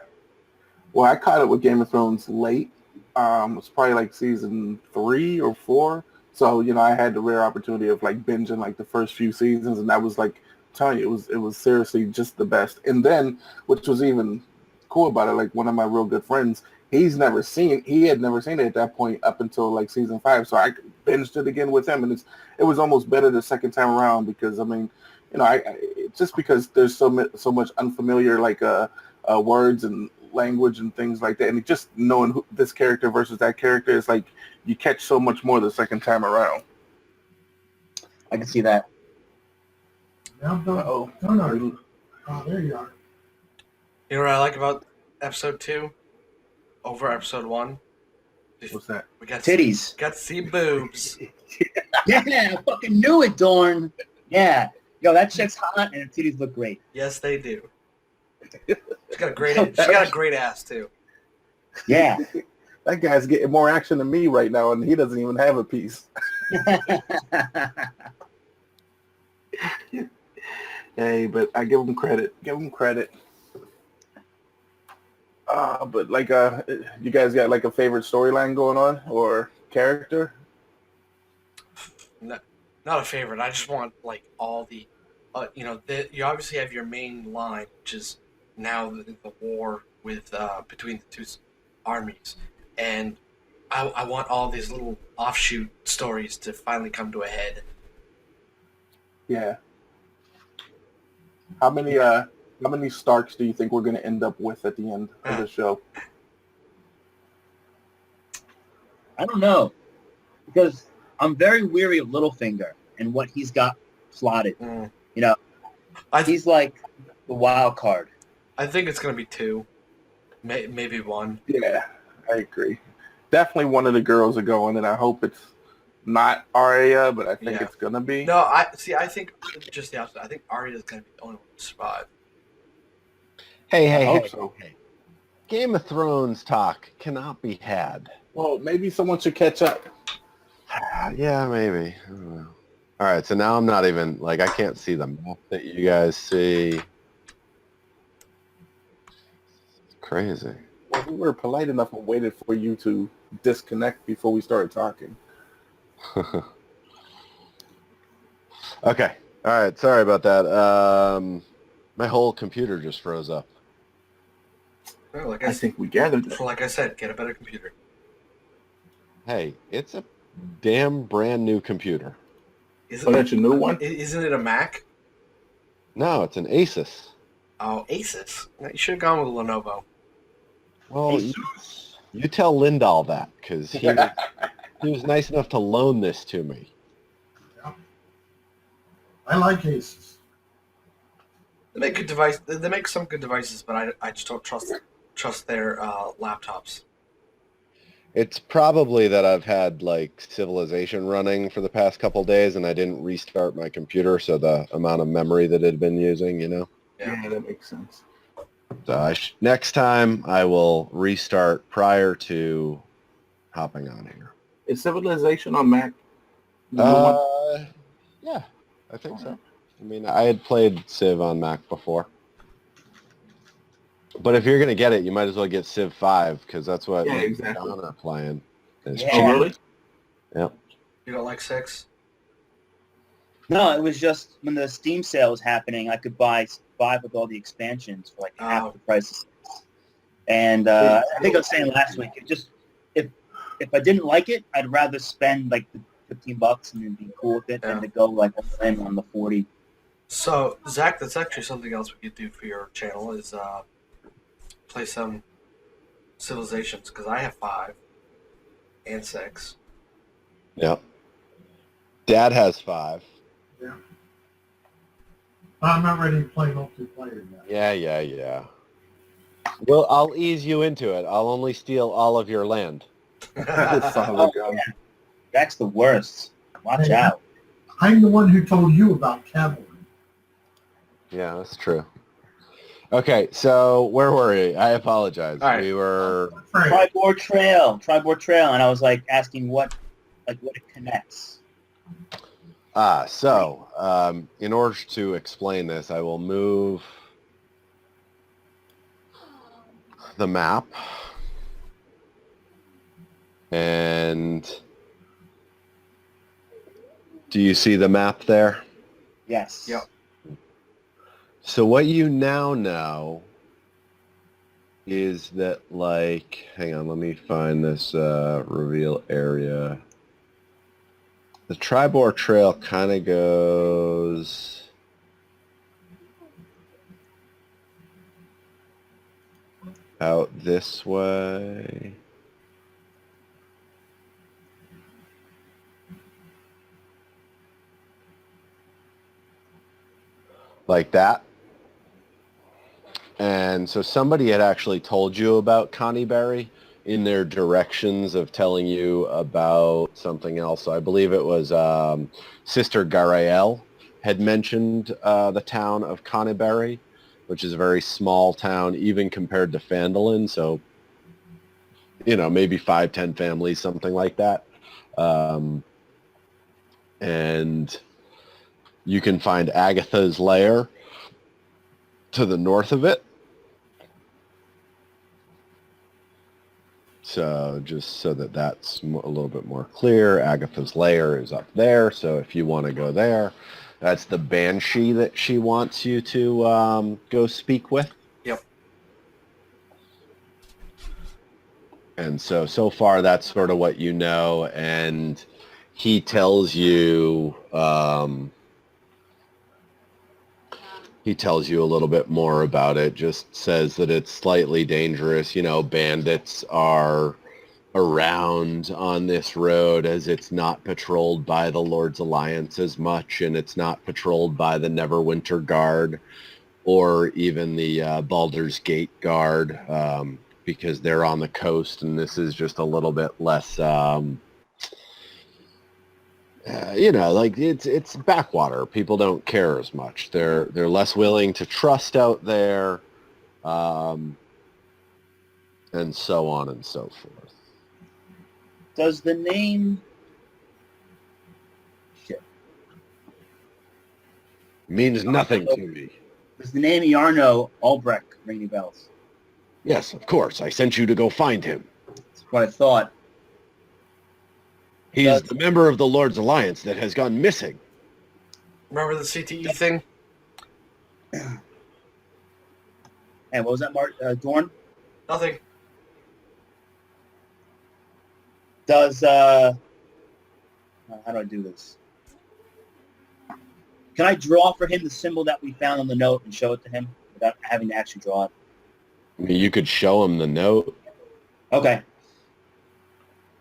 Well, I caught up with Game of Thrones late. It's probably like season 3 or 4. So, I had the rare opportunity of binging the first few seasons, and that was I'm telling you, it was seriously just the best. And then, which was even cool about it, one of my real good friends, he had never seen it at that point up until season 5. So I binged it again with him, and it was almost better the second time around, because I just because there's so much unfamiliar words and language and things like that, and just knowing this character versus that character is you catch so much more the second time around. I can see that. Uh-oh. No. Oh, there you are. You know what I like about episode 2 over episode 1? What's that? We got Titties. Got to see boobs. Yeah, I fucking knew it, Dorn. Yeah. Yo, that chick's hot and her titties look great. Yes, they do. She got a great ass too. Yeah. That guy's getting more action than me right now, and he doesn't even have a piece. Hey, but I give him credit. But like, you guys got like a favorite storyline going on or character? No, not a favorite. I just want like all the, you obviously have your main line, which is now the war with between the two armies, and I want all these little offshoot stories to finally come to a head. Yeah. How many Starks do you think we're going to end up with at the end of the show? I don't know, because I'm very weary of Littlefinger and what he's got plotted. Mm. You know, he's like the wild card. I think it's going to be 2, maybe 1. Yeah, I agree. Definitely one of the girls are going, and I hope it's not Arya, but I think it's going to be. No, I think just the opposite. I think Arya is going to be the only one to survive. Hey, So. Game of Thrones talk cannot be had. Well, maybe someone should catch up. Yeah, maybe. I don't know. All right, so now I'm not even, like, I can't see the map that you guys see. It's crazy. Well, we were polite enough and waited for you to disconnect before we started talking. Okay. All right, sorry about that. My whole computer just froze up. Well, I think we gathered that. Like I said, get a better computer. Hey, it's a damn brand new computer. That's a new one? Isn't it a Mac? No, it's an Asus. Oh, Asus. You should have gone with a Lenovo. Well, you tell Lindahl that, because he was nice enough to loan this to me. Yeah. I like Aces. They make good device. They make some good devices, but I just don't trust their laptops. It's probably that I've had like Civilization running for the past couple days, and I didn't restart my computer, so the amount of memory that it had been using, you know. Yeah, that makes sense. So next time I will restart prior to hopping on here. Is Civilization on Mac? Yeah, I think so. I mean, I had played Civ on Mac before. But if you're going to get it, you might as well get Civ 5, because that's what exactly. John are playing. Yeah. Oh, really? Yep. You don't like 6? No, it was just when the Steam sale was happening, I could buy 5 with all the expansions for like half the price of 6. And I think I was saying last week, if I didn't like it, I'd rather spend like the $15 and then be cool with it than to go like on the 40. So, Zach, that's actually something else we could do for your channel is play some Civilizations, because I have 5 and 6. Yep. Dad has 5. Yeah. I'm not ready to play multiplayer yet. Yeah. Well, I'll ease you into it. I'll only steal all of your land. That's the worst. Watch out. I'm the one who told you about cavalry. Yeah, that's true. Okay, so where were we? I apologize. All right. We were Tribord Trail, and I was like asking what it connects. So in order to explain this, I will move the map, and do you see the map there? Yes. Yep. So what you now know is that, like, hang on, let me find this reveal area. The Tribord Trail kind of goes out this way. Like that. And so somebody had actually told you about Connieberry in their directions of telling you about something else. So I believe it was Sister Garael had mentioned the town of Connieberry, which is a very small town, even compared to Phandalin. So, you know, maybe 5-10 families, something like that. And you can find Agatha's lair to the north of it. So just so that that's a little bit more clear, Agatha's lair is up there. So if you want to go there, that's the banshee that she wants you to go speak with. Yep. And so far that's sort of what you know. And he tells you, a little bit more about it, just says that it's slightly dangerous. You know, bandits are around on this road as it's not patrolled by the Lord's Alliance as much, and it's not patrolled by the Neverwinter Guard or even the Baldur's Gate Guard, because they're on the coast, and this is just a little bit less, like it's backwater. People don't care as much. They're less willing to trust out there, and so on and so forth. Does the name... Shit. Means nothing to me. Does the name Yarno Albrecht ring any bells? Yes, of course. I sent you to go find him. That's what I thought. He's the member of the Lord's Alliance that has gone missing. Remember the CTE thing? And what was that, Mark? Dorn? Nothing. Does, how do I do this? Can I draw for him the symbol that we found on the note and show it to him without having to actually draw it? I mean, you could show him the note. Okay.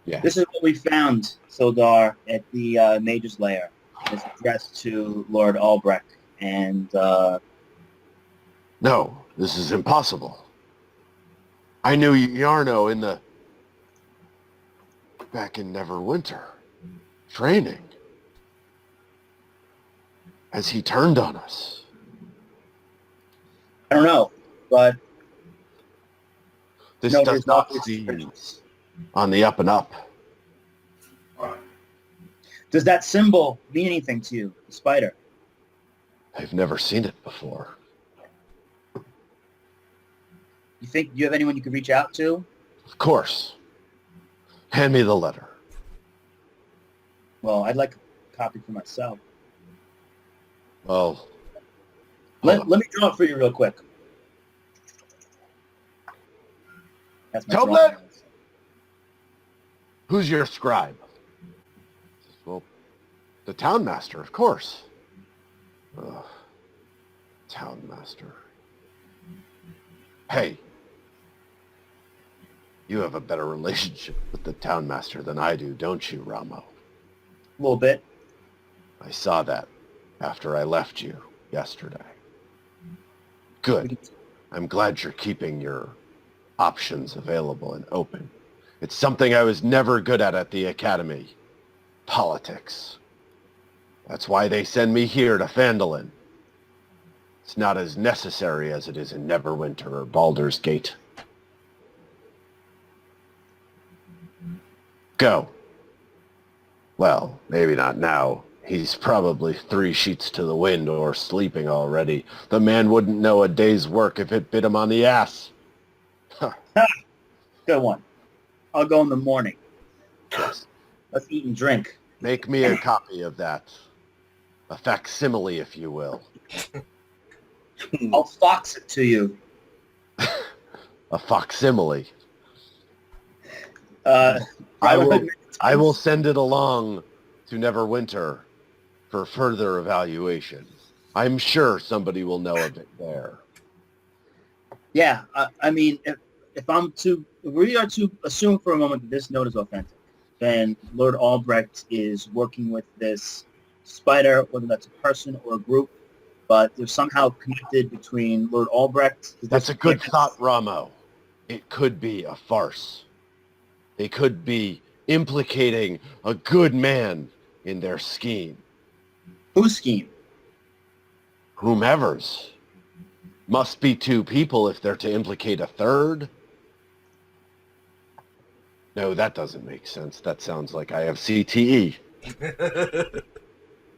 Yeah. This is what we found, Sildar, at the Mage's Lair. It's addressed to Lord Albrecht, and... No, this is impossible. I knew Yarno back in Neverwinter, training, as he turned on us. I don't know, but... This No, does there's not not- seem on the up and up. Does that symbol mean anything to you, the spider? I've never seen it before. You think you have anyone you could reach out to? Of course. Hand me the letter. Well, I'd like a copy for myself. Well, Let me draw it for you real quick. That's my Toblet! drawing. who's your scribe? Well, the town master, of course. Ugh, town master. Hey, you have a better relationship with the town master than I do, don't you, Ramo? A little bit. I saw that after I left you yesterday. Good. I'm glad you're keeping your options available and open. It's something I was never good at the academy. Politics. That's why they send me here to Phandalin. It's not as necessary as it is in Neverwinter or Baldur's Gate. Go. Well, maybe not now. He's probably 3 sheets to the wind or sleeping already. The man wouldn't know a day's work if it bit him on the ass. Good one. I'll go in the morning. Yes. Let's eat and drink. Make me a copy of that. A facsimile, if you will. I'll fox it to you. A facsimile. I I will send it along to Neverwinter for further evaluation. I'm sure somebody will know of it there. Yeah, I mean, if we are to assume for a moment that this note is authentic, then Lord Albrecht is working with this spider, whether that's a person or a group, but they're somehow connected between Lord Albrecht. That's a good thought, Ramo. It could be a farce. They could be implicating a good man in their scheme. Whose scheme? Whomever's. Must be 2 people if they're to implicate a third. No, that doesn't make sense. That sounds like I have CTE.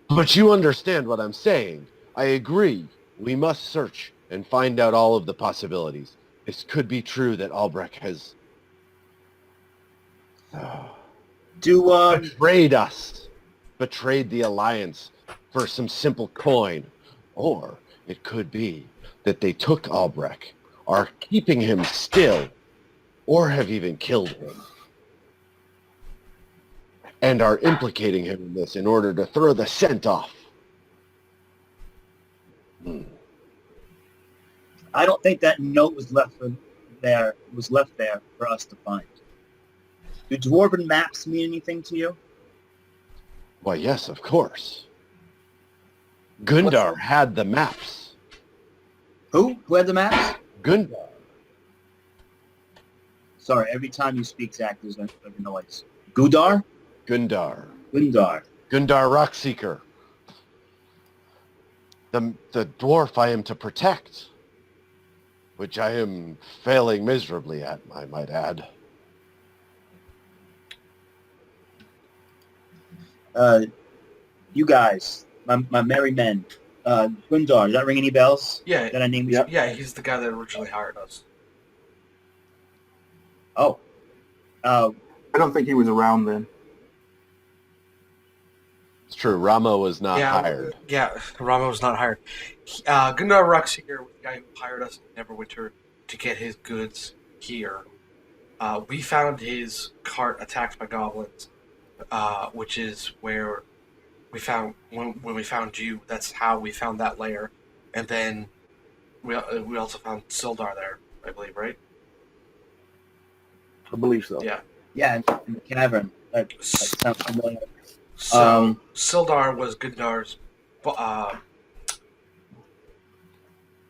But you understand what I'm saying. I agree. We must search and find out all of the possibilities. It could be true that Albrecht has Betrayed us. Betrayed the Alliance for some simple coin. Or it could be that they took Albrecht, are keeping him still, or have even killed him, and are implicating him in this in order to throw the scent off. I don't think that note was left there for us to find. Do dwarven maps mean anything to you? Why, yes, of course. Gundar had the maps. Who? Who had the maps? Gundar. Sorry, every time you speak, Zach, there's a noise. Gundar? Gundar. Gundar. Gundar Rockseeker. The dwarf I am to protect, which I am failing miserably at, I might add. You guys, my merry men. Gundar, does that ring any bells? Yeah. That I named? Yep. Yeah, he's the guy that originally hired us. Oh. I don't think he was around then. It's true, Ramo was not hired. Yeah, Ramo was not hired. Gundar Rockseeker was the guy who hired us in Neverwinter to get his goods here. We found his cart attacked by goblins, which is where we found when we found you. That's how we found that lair, and then we also found Sildar there, I believe, right? I believe so. Yeah. Yeah, in the cavern. That sounds familiar. So Sildar was Gundar's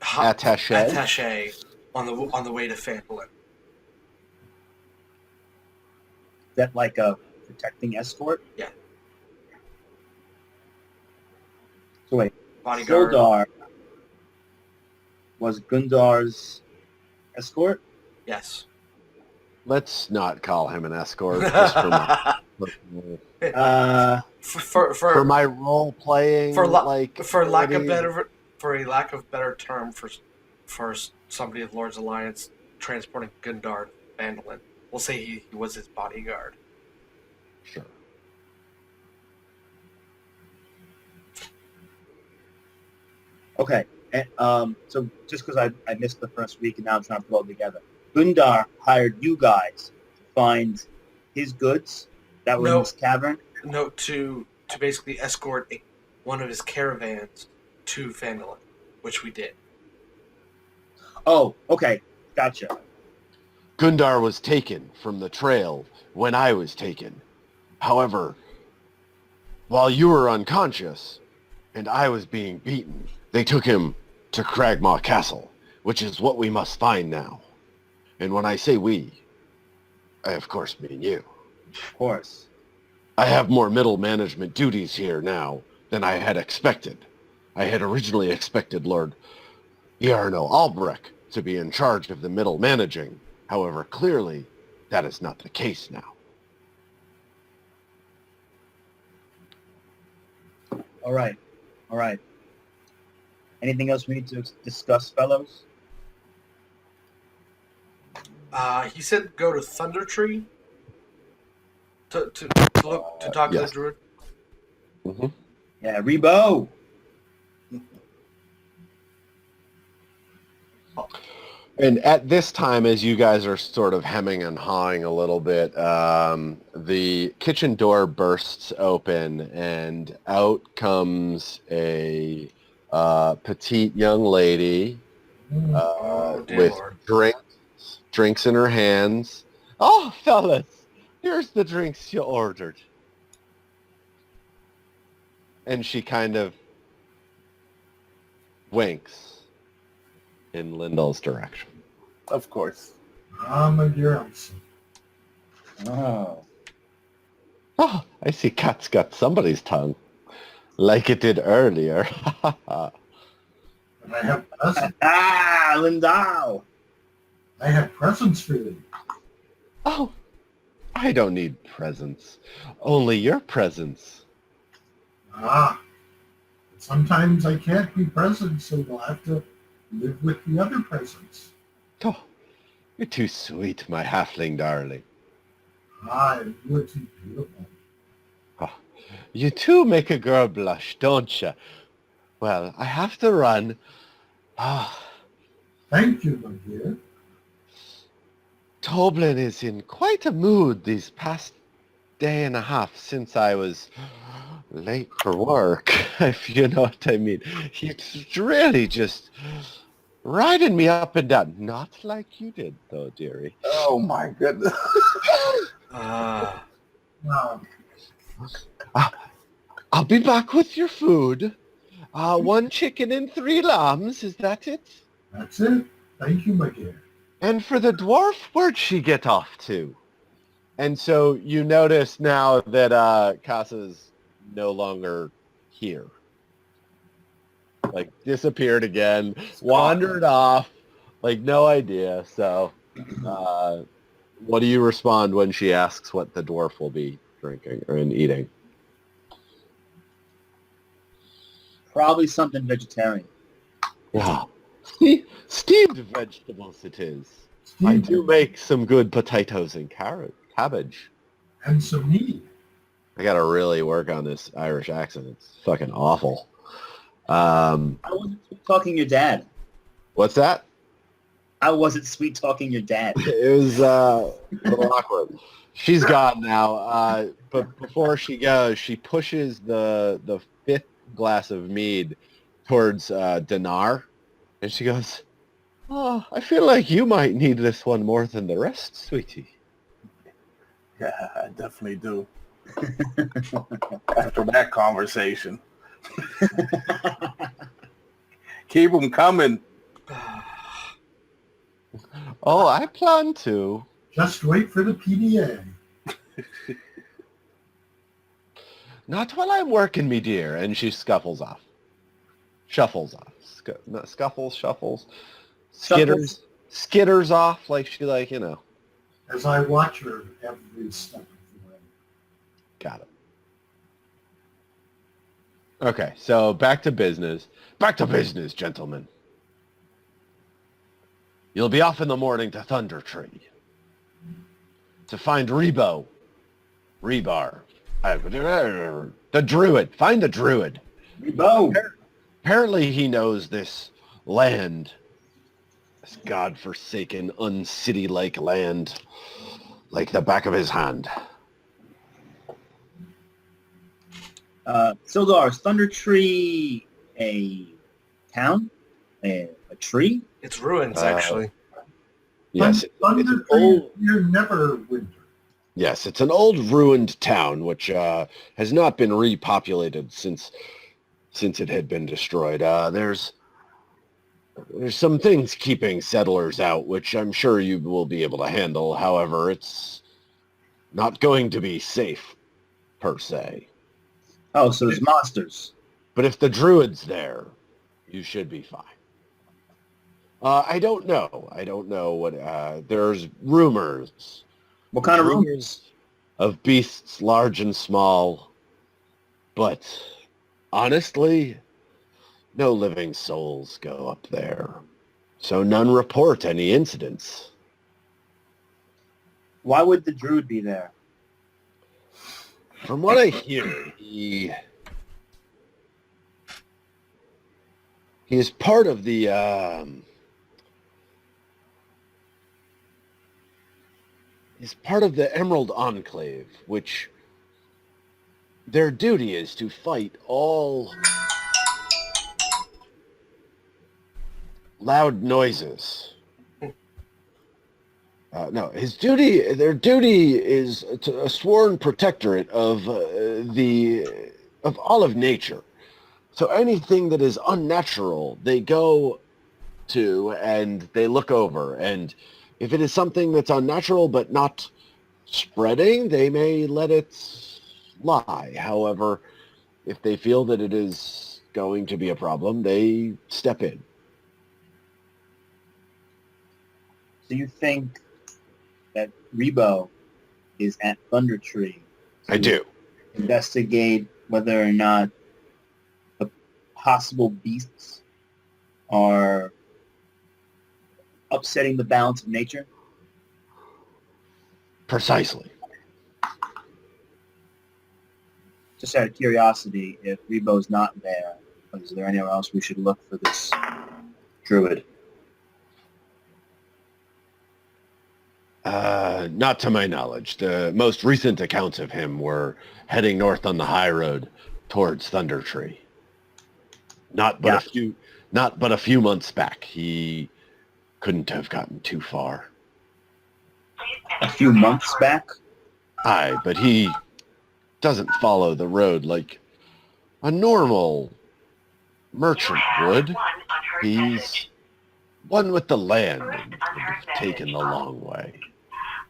attaché on the way to Phandalin. That like a protecting escort? Yeah. So wait, Bodyguard. Sildar was Gundar's escort? Yes. Let's not call him an escort, just for my for my role playing. for a lack ability. of better term for somebody of Lord's Alliance transporting Gundar to Phandalin. We'll say he was his bodyguard. Sure. Okay. And, so just because I missed the first week and now it's not flowing together. Gundar hired you guys to find his goods that were in this cavern? No, to basically escort one of his caravans to Phandalin, which we did. Oh, okay. Gotcha. Gundar was taken from the trail when I was taken. However, while you were unconscious and I was being beaten, they took him to Cragmaw Castle, which is what we must find now. And when I say we, I of course mean you. Of course. I have more middle management duties here now than I had expected. I had originally expected Lord Jarno Albrecht to be in charge of the middle managing. However, clearly, that is not the case now. All right. Anything else we need to discuss, fellows? He said go to Thunder Tree to talk to yes. the druid. Mm-hmm. Yeah, Rebo. And at this time, as you guys are sort of hemming and hawing a little bit, the kitchen door bursts open, and out comes a petite young lady with drinks in her hands. Oh, fellas, here's the drinks you ordered. And she kind of winks in Lindell's direction. Of course. My dear Elsie. Oh. Oh, I see cat's got somebody's tongue. Like it did earlier. And I have presents. Lindau. I have presents for you. Oh, I don't need presents. Only your presence. Sometimes I can't be present, so we'll have to live with the other presents. Oh, you're too sweet, my halfling darling. Ah, you are too beautiful. You too make a girl blush, don't you? Well, I have to run. Ah, Thank you, my dear. Toblin is in quite a mood these past day and a half since I was late for work, if you know what I mean. He's really just riding me up and down. Not like you did, though, dearie. Oh my goodness. Ah, Wow. I'll be back with your food. 1 chicken and 3 lambs, is that it? That's it. Thank you, my dear. And for the dwarf, where'd she get off to? And so you notice now that Casa's no longer here. Like, disappeared again, wandered off, like, no idea. So what do you respond when she asks what the dwarf will be drinking or eating? Probably something vegetarian. Yeah. Steamed vegetables it is. I do make some good potatoes and cabbage. And some meat. I gotta really work on this Irish accent. It's fucking awful. How was it sweet talking your dad? What's that? How was it sweet talking your dad? It was a little awkward. She's gone now. But before she goes, she pushes the 5th glass of mead towards Dinar, and she goes, "Oh, I feel like you might need this one more than the rest, sweetie." Yeah, I definitely do. After that conversation. Keep them coming. Oh, I plan to. Just wait for the PDA. Not while I'm working, me dear. And she scuffles off. Shuffles off. Not scuffles, shuffles. Skitters off like she As I watch her every step of the way. Got it. Okay, so back to business. Back to business, gentlemen. You'll be off in the morning to Thunder Tree to find Rebar. The Druid. Find the Druid. Rebo! Apparently he knows this land, this godforsaken, uncity-like land, like the back of his hand. Sildar, is Thunder Tree a town? A tree? it's ruins, actually. Yes, Thunder it's old. You're never winter. Yes, it's an old ruined town which has not been repopulated since it had been destroyed. There's some things keeping settlers out, which I'm sure you will be able to handle. However, it's not going to be safe, per se. Oh, so there's monsters. But if the druid's there, you should be fine. I don't know. I don't know what... there's rumors. What kind of rumors? Of beasts large and small. But honestly, no living souls go up there. So none report any incidents. Why would the druid be there? From what I hear, he is part of the Emerald Enclave, which their duty is to fight all loud noises. No, their duty is a sworn protectorate of all of nature. So anything that is unnatural, they go to and they look over. And if it is something that's unnatural but not spreading, they may let it lie. However, if they feel that it is going to be a problem, they step in. So you think that Rebo is at Thunder Tree? I do. Investigate whether or not the possible beasts are upsetting the balance of nature? Precisely. Just out of curiosity, if Rebo's not there, is there anywhere else we should look for this druid? Not to my knowledge. The most recent accounts of him were heading north on the high road towards Thunder Tree. Not but a few months back. He couldn't have gotten too far. A few months back? Aye, but he doesn't follow the road like a normal merchant would. He's one with the land and would have taken the long way.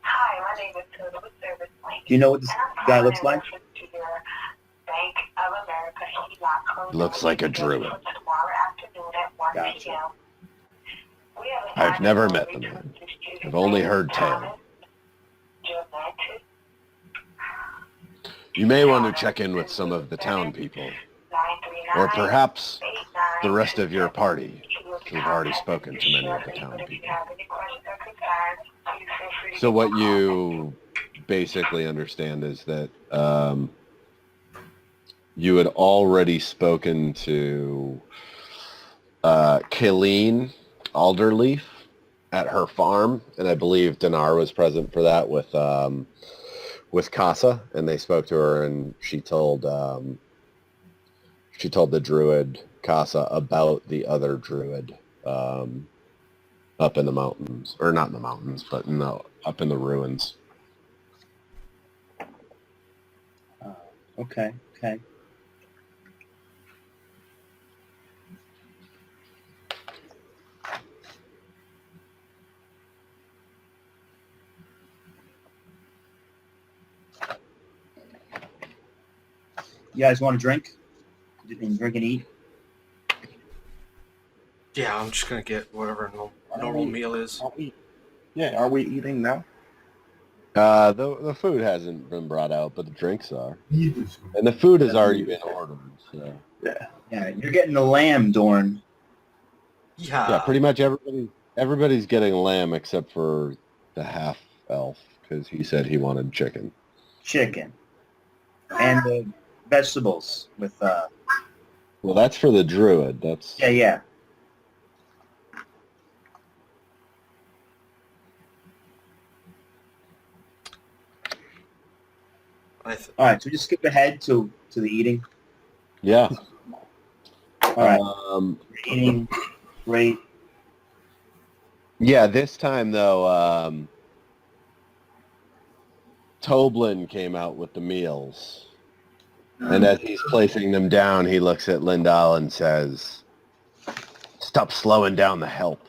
Hi, my name is Total Service Link. Do you know what this guy looks like? Bank of America. He's not closed. Looks like a druid. Tomorrow afternoon at 1 Gotcha. p.m. We have a I've never met the man. I've only heard tale. You may want to check in with some of the town people, or perhaps the rest of your party, who've already spoken to many of the town people. So what you basically understand is that you had already spoken to Kayleen Alderleaf at her farm, and I believe Dinar was present for that with Casa, and they spoke to her, and she told the druid Casa about the other druid up in the mountains, or not in the mountains, but up in the ruins. Okay. You guys want to drink? Drink and eat? Yeah, I'm just gonna get whatever normal meal is. Are we eating now? The food hasn't been brought out, but the drinks are. Jesus. And the food has already been ordered, so... Yeah, you're getting the lamb, Dorn. Yeah, pretty much everybody's getting lamb except for the half-elf, because he said he wanted chicken. Chicken. And the vegetables with... Well, that's for the druid. That's... Yeah. All right, so we just skip ahead to the eating. Yeah. All right. Eating, great. Yeah, this time, though, Toblin came out with the meals. And as he's placing them down, he looks at Lindal and says, "Stop slowing down the help."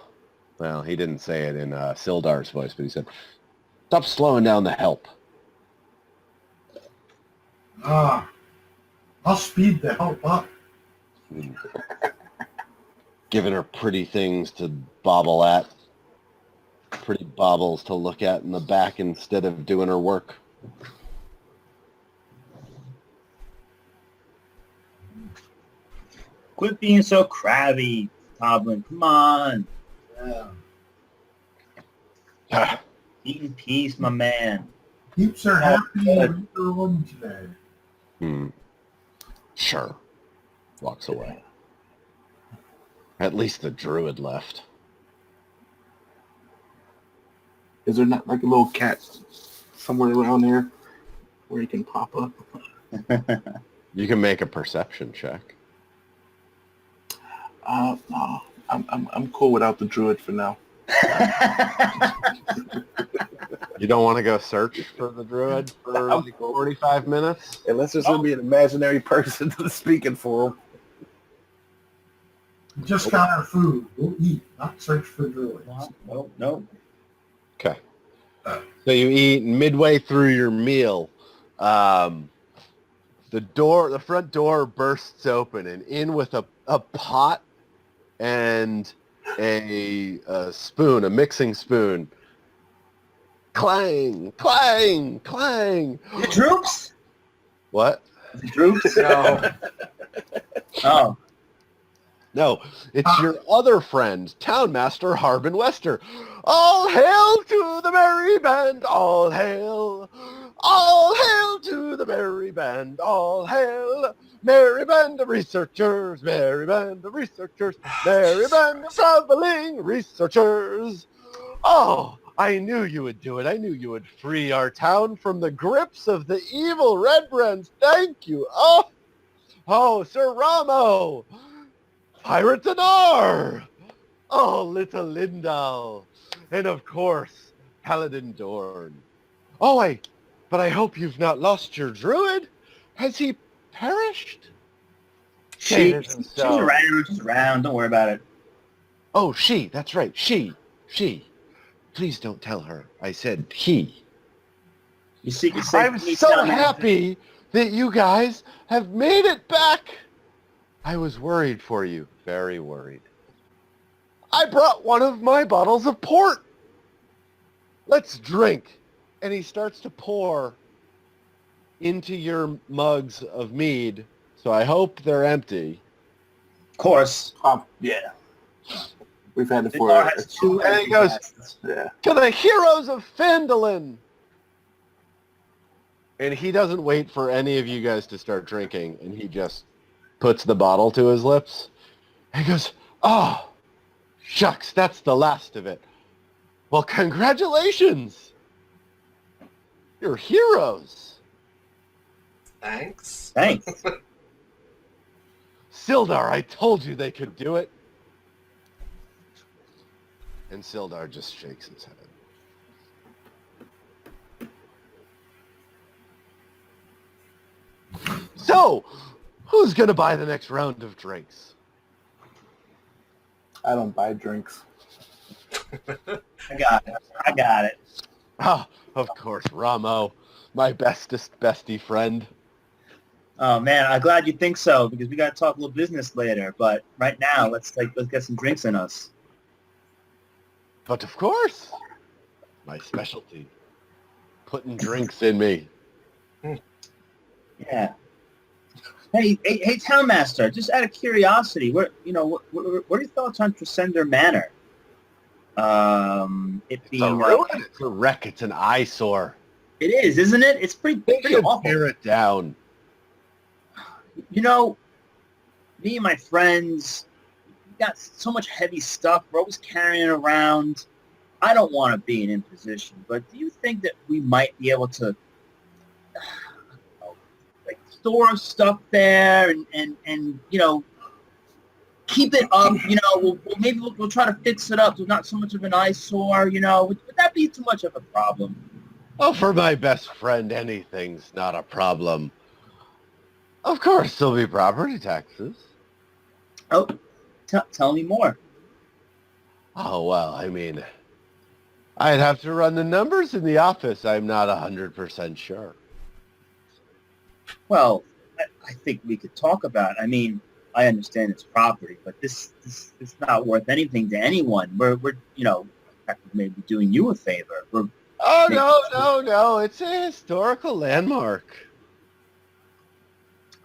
Well, he didn't say it in Sildar's voice, but he said, "Stop slowing down the help." I'll speed the help up. Giving her pretty things to bobble at. Pretty baubles to look at in the back instead of doing her work. Quit being so crabby, Toblin. Come on. Yeah. Eat in peace, my man. Keeps her happy and everyone today. Sure. Walks away. At least the druid left. Is there not like a little cat somewhere around here where he can pop up? You can make a perception check. No, I'm cool without the druid for now. You don't want to go search for the druid for like 45 minutes? Unless there's going to be an imaginary person speaking for him. We just got our food. We'll eat, not search for druids. No. Okay. So you eat midway through your meal. The front door bursts open, and in with a pot and a spoon, a mixing spoon. Clang, clang, clang. The troops? What? The troops? No. Oh. No, it's your other friend, Townmaster Harbin Wester. All hail to the merry band, all hail. All hail to the merry band, all hail, merry band of researchers, merry band of researchers, merry band of traveling researchers. Oh, I knew you would do it. I knew you would free our town from the grips of the evil Red Brands. Thank you. Oh, Sir Ramo, Pirate Dinar. Oh, little Lindal. And of course, Paladin Dorn. Oh, but I hope you've not lost your druid. Has he perished? Say it isn't She's so. around. She's around. Don't worry about it. Oh, she. That's right. She. Please don't tell her. I said he. You secret safe. I'm so happy that you guys have made it back. I was worried for you. Very worried. I brought one of my bottles of port. Let's drink. And he starts to pour into your mugs of mead. So I hope they're empty. Of course. Yeah. We've had it The for bar has two And he empty goes, glasses. yeah. to the heroes of Phandalin. And he doesn't wait for any of you guys to start drinking. And he just puts the bottle to his lips. And he goes, oh, shucks, that's the last of it. Well, congratulations. You're heroes. Thanks. Thanks. Sildar, I told you they could do it. And Sildar just shakes his head. So, who's going to buy the next round of drinks? I don't buy drinks. I got it. Ah, of course, Ramo, my bestest bestie friend. Oh man, I'm glad you think so because we got to talk a little business later. But right now, let's get some drinks in us. But of course, my specialty, putting drinks in me. Yeah. Hey, Townmaster. Just out of curiosity, what are your thoughts on Tresender Manor? It It's a being ruin, it's a wreck, it's an eyesore. it is, isn't it? It's pretty awful. Tear it down. You know, me and my friends, we got so much heavy stuff. We're always carrying it around. I don't want to be an imposition, but do you think that we might be able to like store stuff there and keep it up? We'll try to fix it up so not so much of an eyesore. Would that be too much of a problem? Oh, for my best friend, anything's not a problem. Of course, there'll be property taxes. Oh, tell me more. Oh, well, I mean, I'd have to run the numbers in the office. I'm not 100% sure. Well, I think we could talk about it. I mean, I understand it's property, but this is not worth anything to anyone. We're maybe doing you a favor. Oh, no. It's a historical landmark.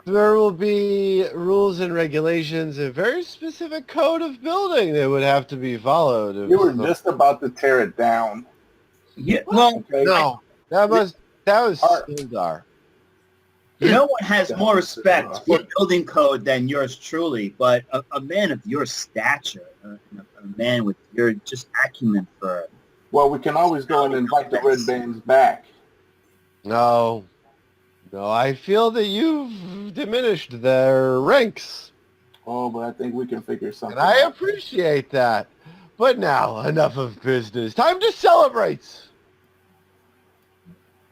There will be rules and regulations, a very specific code of building that would have to be followed. You were just about to tear it down. Yeah, well, Okay? No, that was Art. Sildar. no one has more respect for building code than yours truly, but a man of your stature, a man with your just acumen for... Well, we can always go and invite the Red Bands back. No, I feel that you've diminished their ranks, Oh, but I think we can figure something and I out. appreciate that. But now, enough of business. Time to celebrate.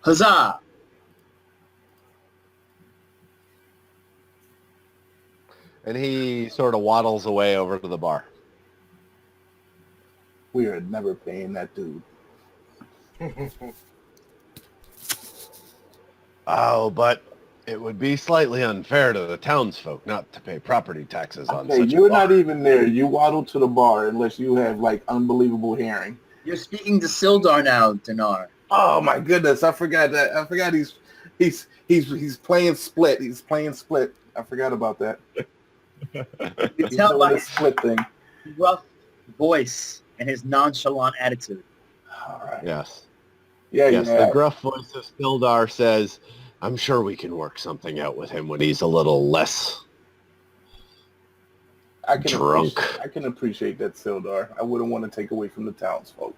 Huzzah! And he sort of waddles away over to the bar. We are never paying that dude. Oh, but it would be slightly unfair to the townsfolk not to pay property taxes on Okay, such a you're bar. not even there. You waddle to the bar unless you have like unbelievable hearing. You're speaking to Sildar now, Dinar. Oh my goodness, I forgot that. I forgot he's playing split. He's playing split. I forgot about that. You He's tell doing by this split thing. his rough voice and his nonchalant attitude. All right. Yes. Yeah, Yes, the yeah. gruff voice of Sildar says, I'm sure we can work something out with him when he's a little less drunk. I can appreciate that, Sildar. I wouldn't want to take away from the townsfolk.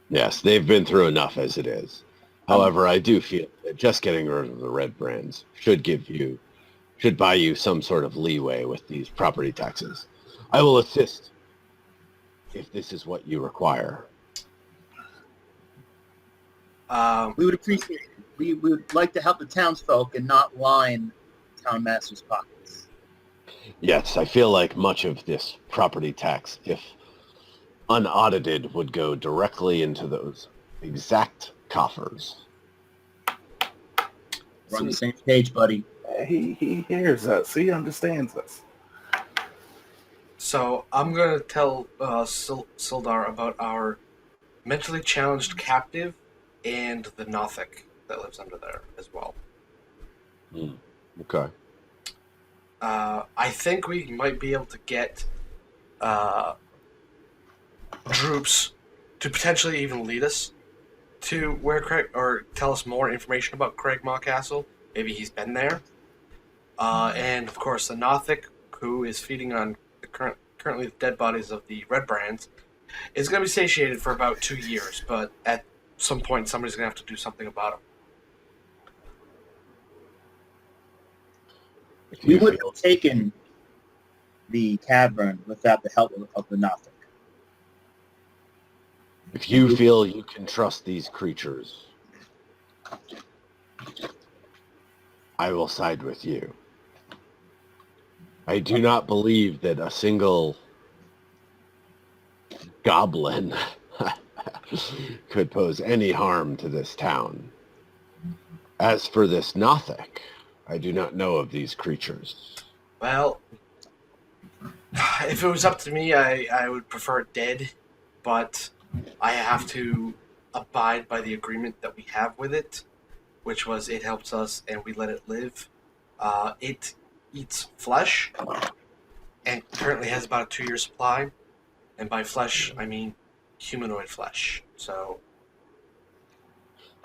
Yes, they've been through enough as it is. However, I do feel that just getting rid of the red brands should buy you some sort of leeway with these property taxes. I will assist if this is what you require. We would appreciate it. We would like to help the townsfolk and not line town master's pockets. Yes, I feel like much of this property tax, if unaudited, would go directly into those exact coffers. We're on the same page, buddy. He hears us. He understands us. So I'm going to tell Sildar about our mentally challenged captive and the Nothic that lives under there as well. Okay. I think we might be able to get Droops to potentially even lead us to where Craig, or tell us more information about Craigmaw Castle. Maybe he's been there. And of course, the Nothic, who is feeding on the currently the dead bodies of the Red Brands, is going to be satiated for about 2 years. But at some point, somebody's going to have to do something about him. We would have taken the cavern without the help of the Nothic. If you feel you can trust these creatures, I will side with you. I do not believe that a single goblin could pose any harm to this town. As for this Nothic, I do not know of these creatures. Well, if it was up to me, I would prefer it dead, but I have to abide by the agreement that we have with it, which was it helps us and we let it live. It eats flesh and currently has about a 2-year supply. And by flesh, I mean humanoid flesh. So,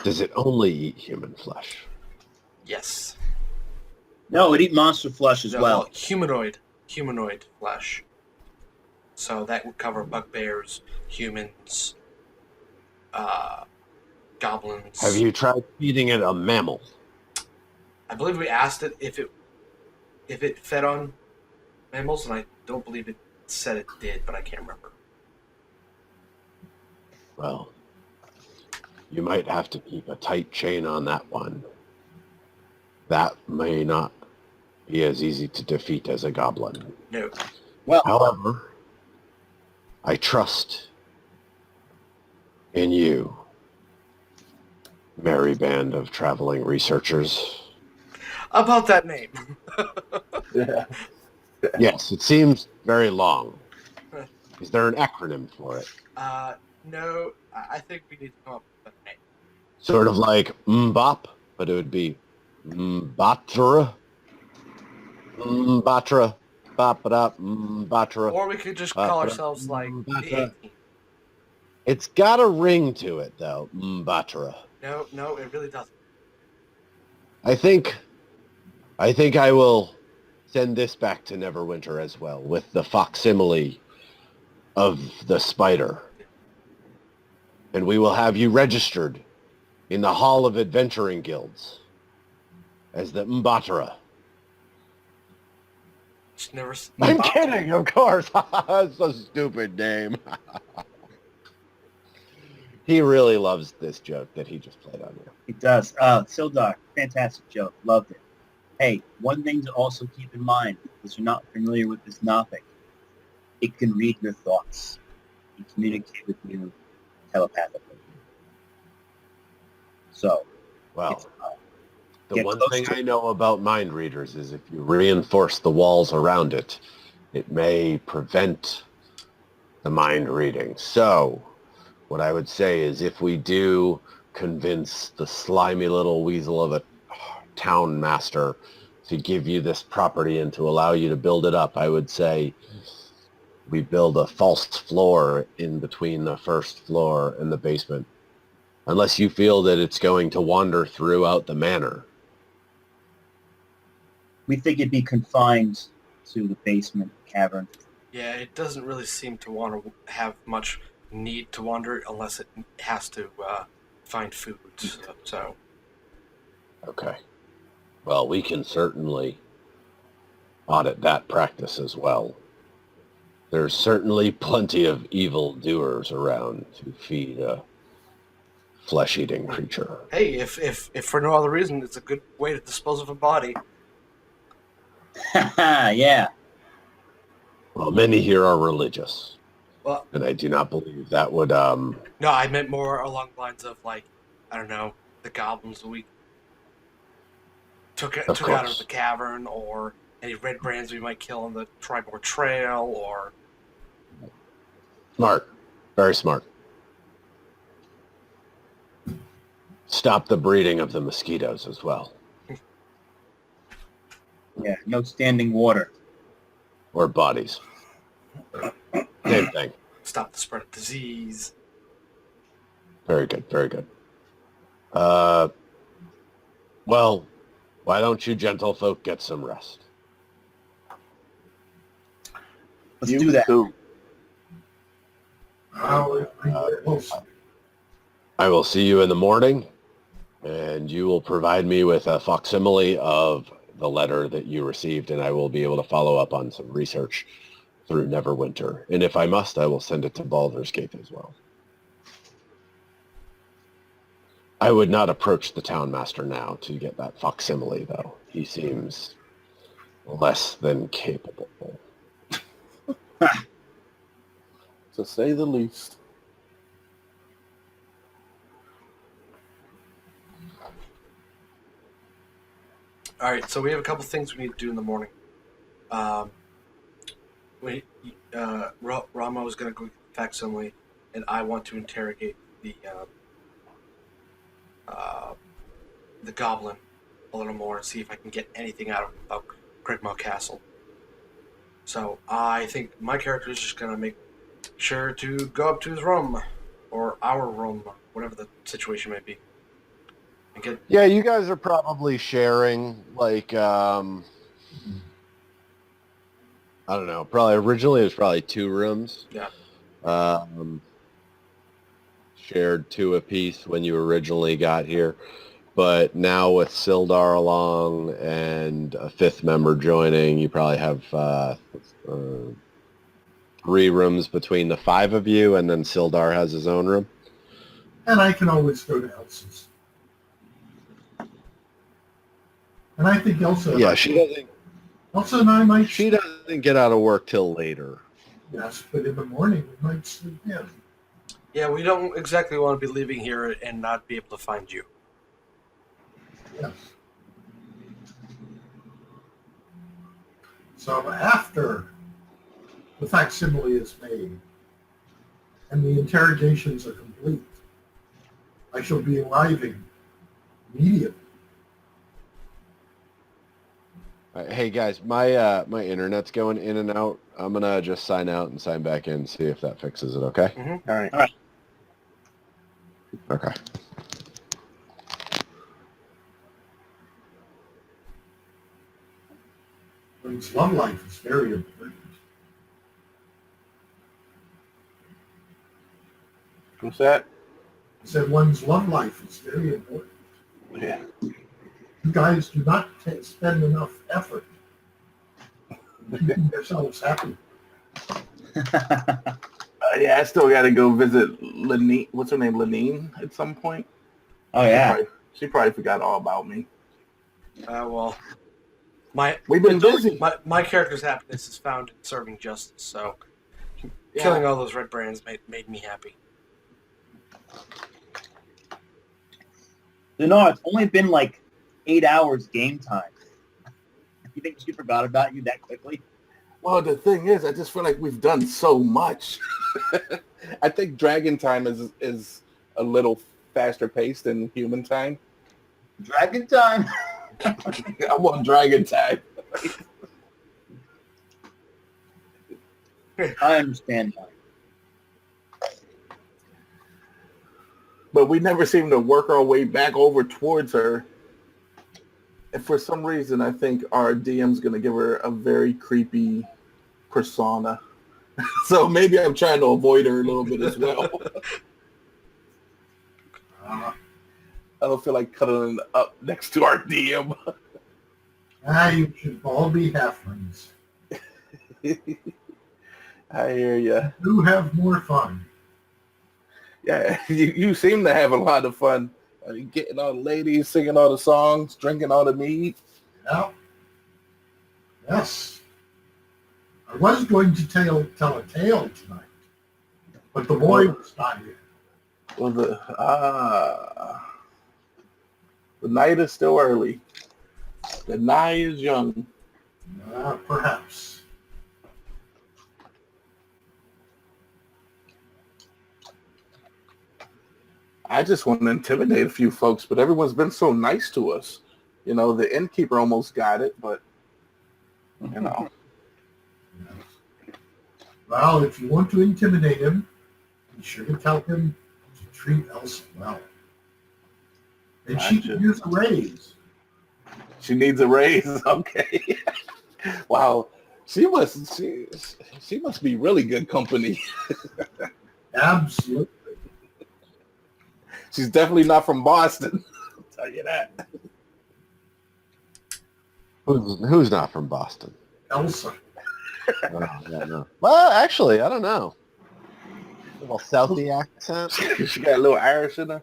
Does it only eat human flesh? yes. No, it eat monster flesh as No, well. humanoid flesh. So that would cover bugbears, humans, goblins. Have you tried feeding it a mammal? I believe we asked it if it fed on mammals, and I don't believe it said it did, but I can't remember. Well, you might have to keep a tight chain on that one. That may not be as easy to defeat as a goblin. No. Well, However, I trust in you, merry band of traveling researchers. About that name. Yeah. Yes, it seems very long. Is there an acronym for it? No, I think we need to come up with a name. Sort of like Mbop, but it would be Mbatra. Mbatra. Bop-a-da, Mbatra. Or we could just call ourselves like the A-Team. It's got a ring to it, though. Mbatra. No, it really doesn't. I think I will send this back to Neverwinter as well, with the facsimile of the spider. And we will have you registered in the Hall of Adventuring Guilds as the Mbatra. Just never. I'm kidding, of course. That's a stupid name. He really loves this joke that he just played on you. He does. Sildar, fantastic joke. Loved it. Hey, one thing to also keep in mind, because you're not familiar with this Nothic, it can read your thoughts. It can communicate with you telepathically. So, Well, the get one close thing to I know about mind readers is if you reinforce the walls around it, it may prevent the mind reading. So, what I would say is if we do convince the slimy little weasel of a town master to give you this property and to allow you to build it up, I would say we build a false floor in between the first floor and the basement. Unless you feel that it's going to wander throughout the manor. We think it'd be confined to the basement cavern. Yeah, it doesn't really seem to want to have much need to wander unless it has to find food. So, Okay. Well, we can certainly audit that practice as well. There's certainly plenty of evildoers around to feed a flesh-eating creature. hey, if for no other reason, it's a good way to dispose of a body. Yeah. Well, many here are religious, Well, and I do not believe that would, no, I meant more along the lines of like, I don't know, the goblins that we took out of the course. cavern, or any red brands we might kill on the Tribord Trail, or Smart. Very smart. Stop the breeding of the mosquitoes as well. Yeah. No standing water. Or bodies. Same thing. stop the spread of disease. Very good, very good. Well, why don't you gentlefolk get some rest? Let's do that. Too. I will see you in the morning, and you will provide me with a facsimile of the letter that you received, and I will be able to follow up on some research through Neverwinter. And if I must, I will send it to Baldur's Gate as well. I would not approach the town master now to get that facsimile, though. He seems less than capable. To say the least. All right, so we have a couple things we need to do in the morning. Ramo is going to go get the facsimile, and I want to interrogate the goblin a little more and see if I can get anything out of him about Grigmore Castle. So I think my character is just going to make sure to go up to his room, or our room, whatever the situation may be. And get, Yeah, you guys are probably sharing, like, I don't know, probably originally it was probably 2 rooms. yeah. Shared 2 apiece when you originally got here. But now with Sildar along and a 5th member joining, you probably have 3 rooms between the 5 of you, and then Sildar has his own room. And I can always go to Elsa's. And I think Elsa. Yeah, Elsa and I might. She doesn't get out of work till later. Yes, but in the morning we might sleep in. Yeah, we don't exactly want to be leaving here and not be able to find you. Yes. So after the facsimile is made and the interrogations are complete, I shall be arriving immediately. Hey guys, my my internet's going in and out. I'm gonna just sign out and sign back in, see if that fixes it. Okay. Mm-hmm. All right. Okay. One's love life is very important. What's that? I said one's love life is very important. Yeah. You guys do not spend enough effort keeping yourselves happy. Yeah, I still got to go visit Lenine. What's her name? Lenine at some point. Oh yeah. She probably forgot all about me. Well, We've been busy. My character's happiness is found in serving justice, so Yeah. killing all those red brands made me happy. No, it's only been like 8 hours game time. You think she forgot about you that quickly? Well, the thing is, I just feel like we've done so much. I think dragon time is a little faster paced than human time. Dragon time. I want dragon time. I understand that. but we never seem to work our way back over towards her. And for some reason, I think our DM's going to give her a very creepy persona. So maybe I'm trying to avoid her a little bit as well. I don't feel like cuddling up next to our DM. You should all be halflings. I hear you. Do have more fun. Yeah, you seem to have a lot of fun. Getting all the ladies, singing all the songs, drinking all the mead. Yeah. Yes. I was going to tell a tale tonight, but the boy was not here. Well, the night is still early. The night is young. Perhaps. I just want to intimidate a few folks, but everyone's been so nice to us. You know, the innkeeper almost got it, but, you know. Well, if you want to intimidate him, be sure to tell him to treat Elsa well. And she can use a raise. She needs a raise. Okay. Wow. She must be really good company. Absolutely. She's definitely not from Boston. I'll tell you that. Who's not from Boston? Elsa. Oh, yeah, no. Well, actually, I don't know. A little Southie accent. She got a little Irish in her.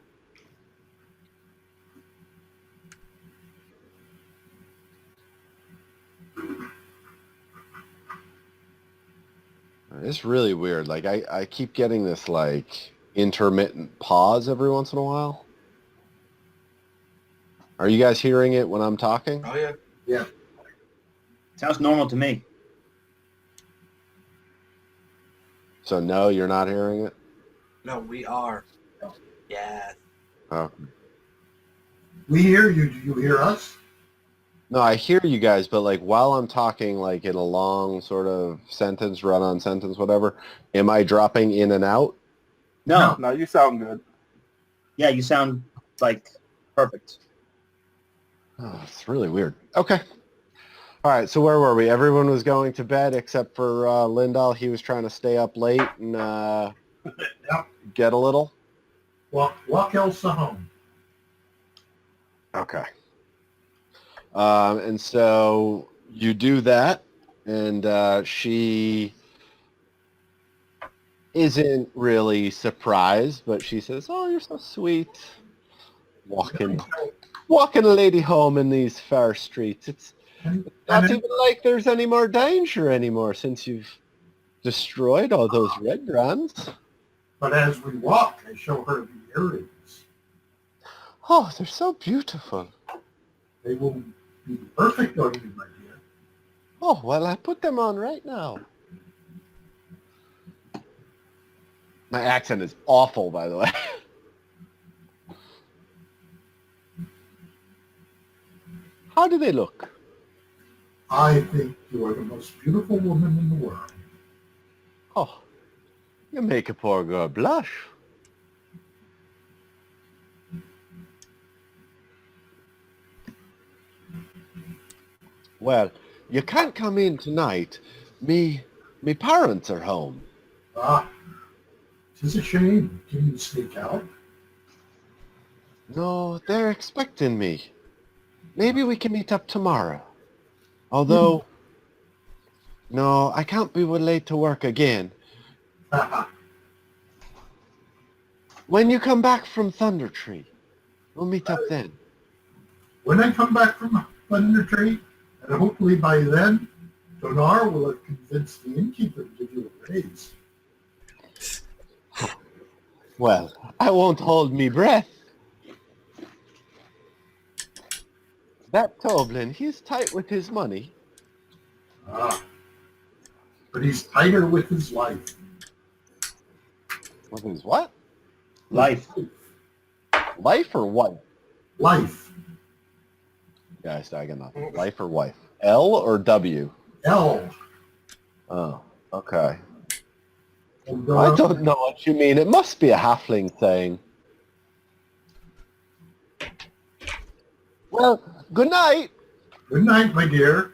It's really weird. Like, I keep getting this, like, intermittent pause every once in a while. Are you guys hearing it when I'm talking? Oh, yeah. Yeah. Sounds normal to me. So, no, you're not hearing it? No, we are. Yeah. Oh. We hear you. Do you hear us? No, I hear you guys, but, like, while I'm talking, like, in a long sort of sentence, run-on sentence, whatever, am I dropping in and out? No. No, you sound good. Yeah, you sound like perfect. Oh, it's really weird. Okay. All right, so where were we? Everyone was going to bed except for Lindahl. He was trying to stay up late and get a little. Walk Elsa home. Okay. And so you do that, and she isn't really surprised, but she says, "Oh, you're so sweet. Walking a lady home in these far streets. It's not even like there's any more danger anymore since you've destroyed all those red brands." But as we walk, I show her the earrings. Oh, they're so beautiful. They will be perfect on you, my dear. Oh, well, I put them on right now. My accent is awful, by the way. How do they look? I think you are the most beautiful woman in the world. Oh, you make a poor girl blush. Well, you can't come in tonight. Me parents are home. Ah, 'tis a shame. Can you sneak out? No, they're expecting me. Maybe we can meet up tomorrow. Although, no, I can't be late to work again. When you come back from Thunder Tree, we'll meet up then. When I come back from Thunder Tree, and hopefully by then, Donar will have convinced the innkeeper to give you a raise. Well, I won't hold me breath. That Toblin, he's tight with his money. Ah, but he's tighter with his life. With his what? Life. Life or wife? Life. Guys, I got nothing. Life or wife? L or W? L. Oh, okay. And, I don't know what you mean. It must be a halfling thing. Well, good night. Good night, my dear.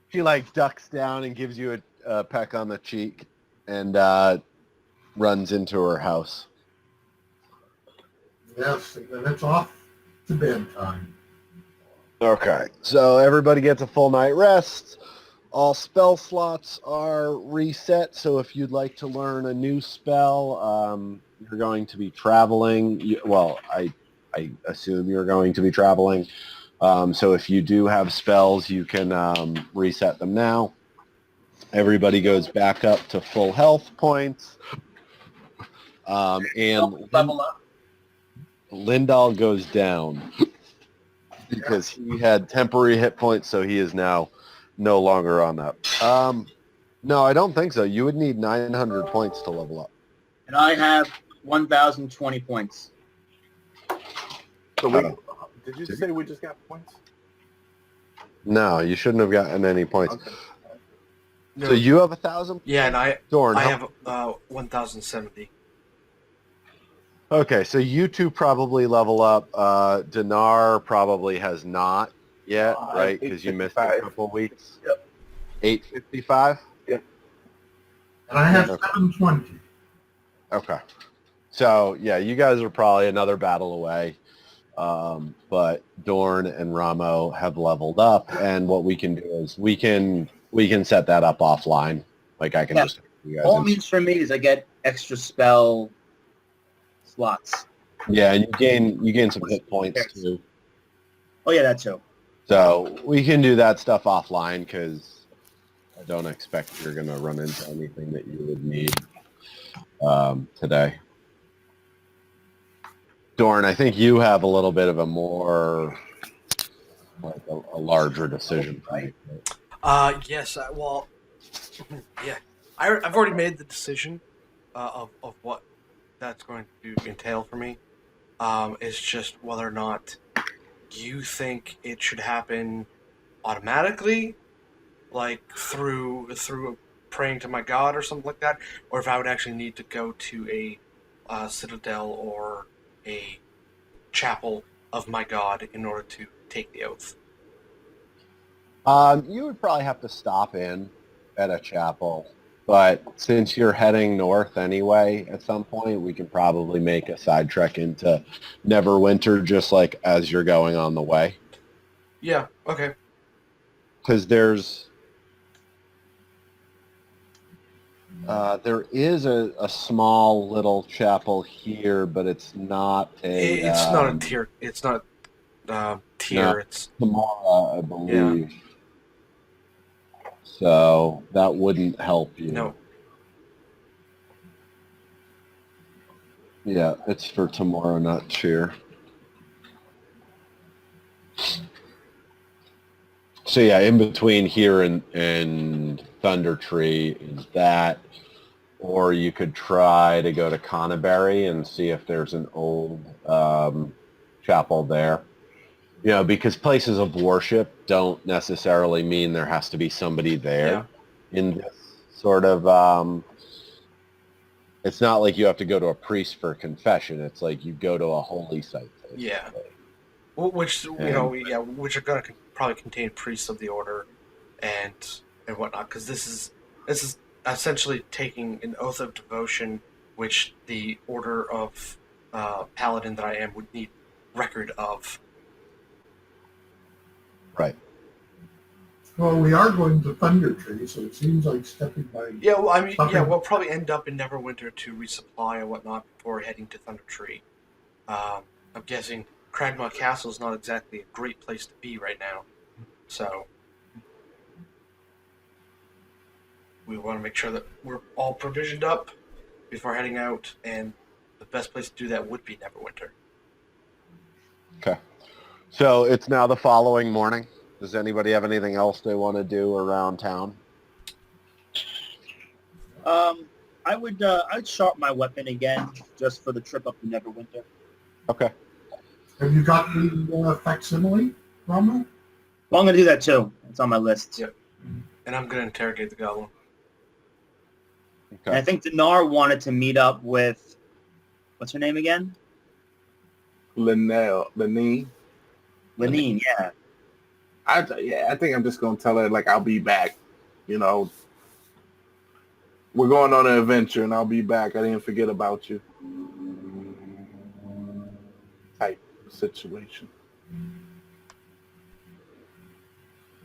She ducks down and gives you a peck on the cheek and runs into her house. Yes, and then it's off to bedtime. Okay, so everybody gets a full night rest. All spell slots are reset, so if you'd like to learn a new spell, you're going to be traveling. I assume you're going to be traveling. So if you do have spells, you can reset them now. Everybody goes back up to full health points. And Level up. Lindahl goes down because he had temporary hit points, so he is now no longer on that. No, I don't think so. You would need 900 points to level up. And I have 1,020 points. So did you say we just got points? No, you shouldn't have gotten any points. Okay. No. So you have 1,000? Yeah, and Dorn, I have 1,070. Okay, so you two probably level up. Dinar probably has not yet, right? Because you missed a couple weeks. Yep. 855? Yep. And I have Okay. 720. Okay. So, yeah, you guys are probably another battle away. But Dorn and Ramo have leveled up, and what we can do is we can set that up offline. I can Yeah. just... You guys All it in. means for me is I get extra spell slots. Yeah, and you gain some hit points, too. Oh, yeah, that too. So we can do that stuff offline because I don't expect you're going to run into anything that you would need today. Dorn, I think you have a little bit of a more, a larger decision. Right. Yes. Well, yeah. I've already made the decision of what that's going to entail for me. It's just whether or not you think it should happen automatically, through praying to my god or something like that, or if I would actually need to go to a citadel or a chapel of my god in order to take the oath. You would probably have to stop in at a chapel, but since you're heading north anyway, at some point, we can probably make a side trek into Neverwinter just as you're going on the way. Yeah. Okay. Because there is a small little chapel here, but it's not a... It's not a tier. It's not tier. No. It's Tamara, I believe. Yeah. So that wouldn't help you. no. Yeah, it's for tomorrow, not cheer. So yeah, in between here and Thunder Tree is that, or you could try to go to Conneberry and see if there's an old chapel there. Because places of worship don't necessarily mean there has to be somebody there in this sort of... it's not like you have to go to a priest for confession. It's like you go to a holy site. Basically. Yeah. Which which are going to probably contain priests of the order and whatnot, because this is essentially taking an oath of devotion, which the order of paladin that I am would need record of. Right. Well, we are going to Thunder Tree, so it seems like stepping by... Yeah, well, I mean, we'll probably end up in Neverwinter to resupply and whatnot before heading to Thunder Tree. I'm guessing Cragmaw Castle is not exactly a great place to be right now, so we want to make sure that we're all provisioned up before heading out, and the best place to do that would be Neverwinter. Okay. So it's now the following morning. Does anybody have anything else they want to do around town? I'd sharpen my weapon again just for the trip up to Neverwinter. Okay. Have you got the facsimile, Ramo? Well, I'm going to do that too. It's on my list. Yep. And I'm going to interrogate the goblin. Okay. And I think Dinar wanted to meet up with... What's her name again? Linnell. Lenine, yeah. I think I'm just gonna tell her like I'll be back. You know, we're going on an adventure, and I'll be back. I didn't forget about you. Type situation.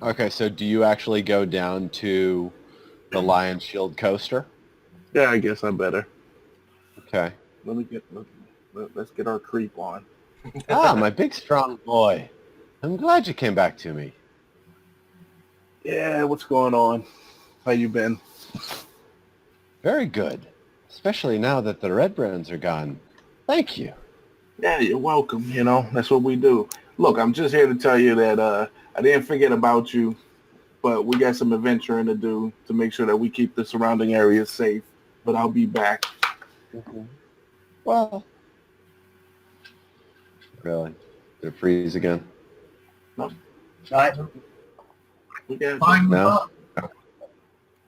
Okay, so do you actually go down to the Lion Shield coaster? Yeah, I guess I better. Okay. Let's get our creep on. Ah, my big strong boy. I'm glad you came back to me. Yeah, what's going on? How you been? Very good. Especially now that the Red Brands are gone. Thank you. Yeah, you're welcome. You know, that's what we do. Look, I'm just here to tell you that I didn't forget about you, but we got some adventuring to do to make sure that we keep the surrounding areas safe. But I'll be back. Well, really? Did it freeze again? No, I, we got Fine with No? us.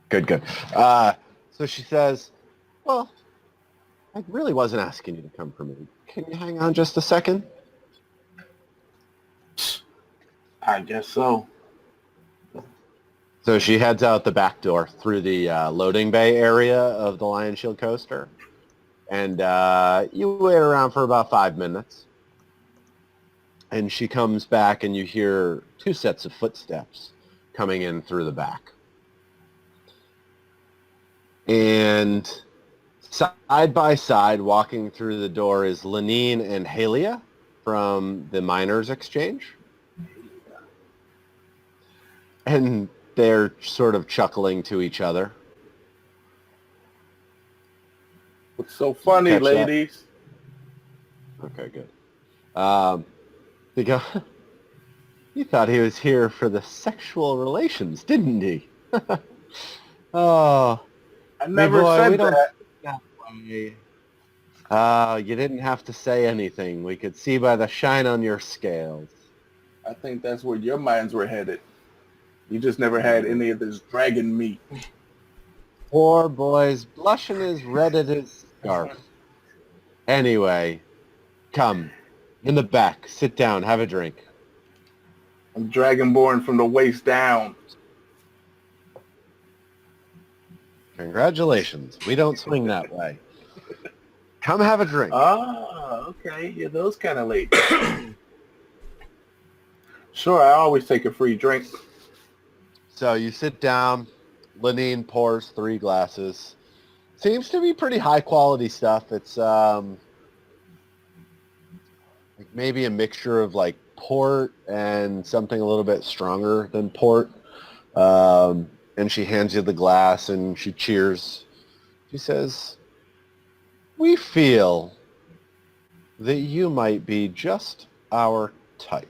Good. So she says, well, I really wasn't asking you to come for me. Can you hang on just a second? I guess so. So she heads out the back door through the loading bay area of the Lion Shield coaster. And you wait around for about 5 minutes. And she comes back and you hear 2 sets of footsteps coming in through the back. And side by side, walking through the door is Lenine and Halia from the Miners Exchange. And they're sort of chuckling to each other. What's so funny, Catch that? ladies? Okay, good. They go, you thought he was here for the sexual relations, didn't he? Oh, I never boy, said we don't that. think that way. You didn't have to say anything. We could see by the shine on your scales. I think that's where your minds were headed. You just never had any of this dragon meat. Poor boy's blushing as red as his scarf. Anyway, come. In the back. Sit down. Have a drink. I'm dragonborn from the waist down. Congratulations. We don't swing that way. Come have a drink. Ah, okay. You're those kind of ladies. Sure, I always take a free drink. So you sit down. Lenine pours 3 glasses. Seems to be pretty high quality stuff. It's like maybe a mixture of like port and something a little bit stronger than port. And she hands you the glass and she cheers. She says, we feel that you might be just our type.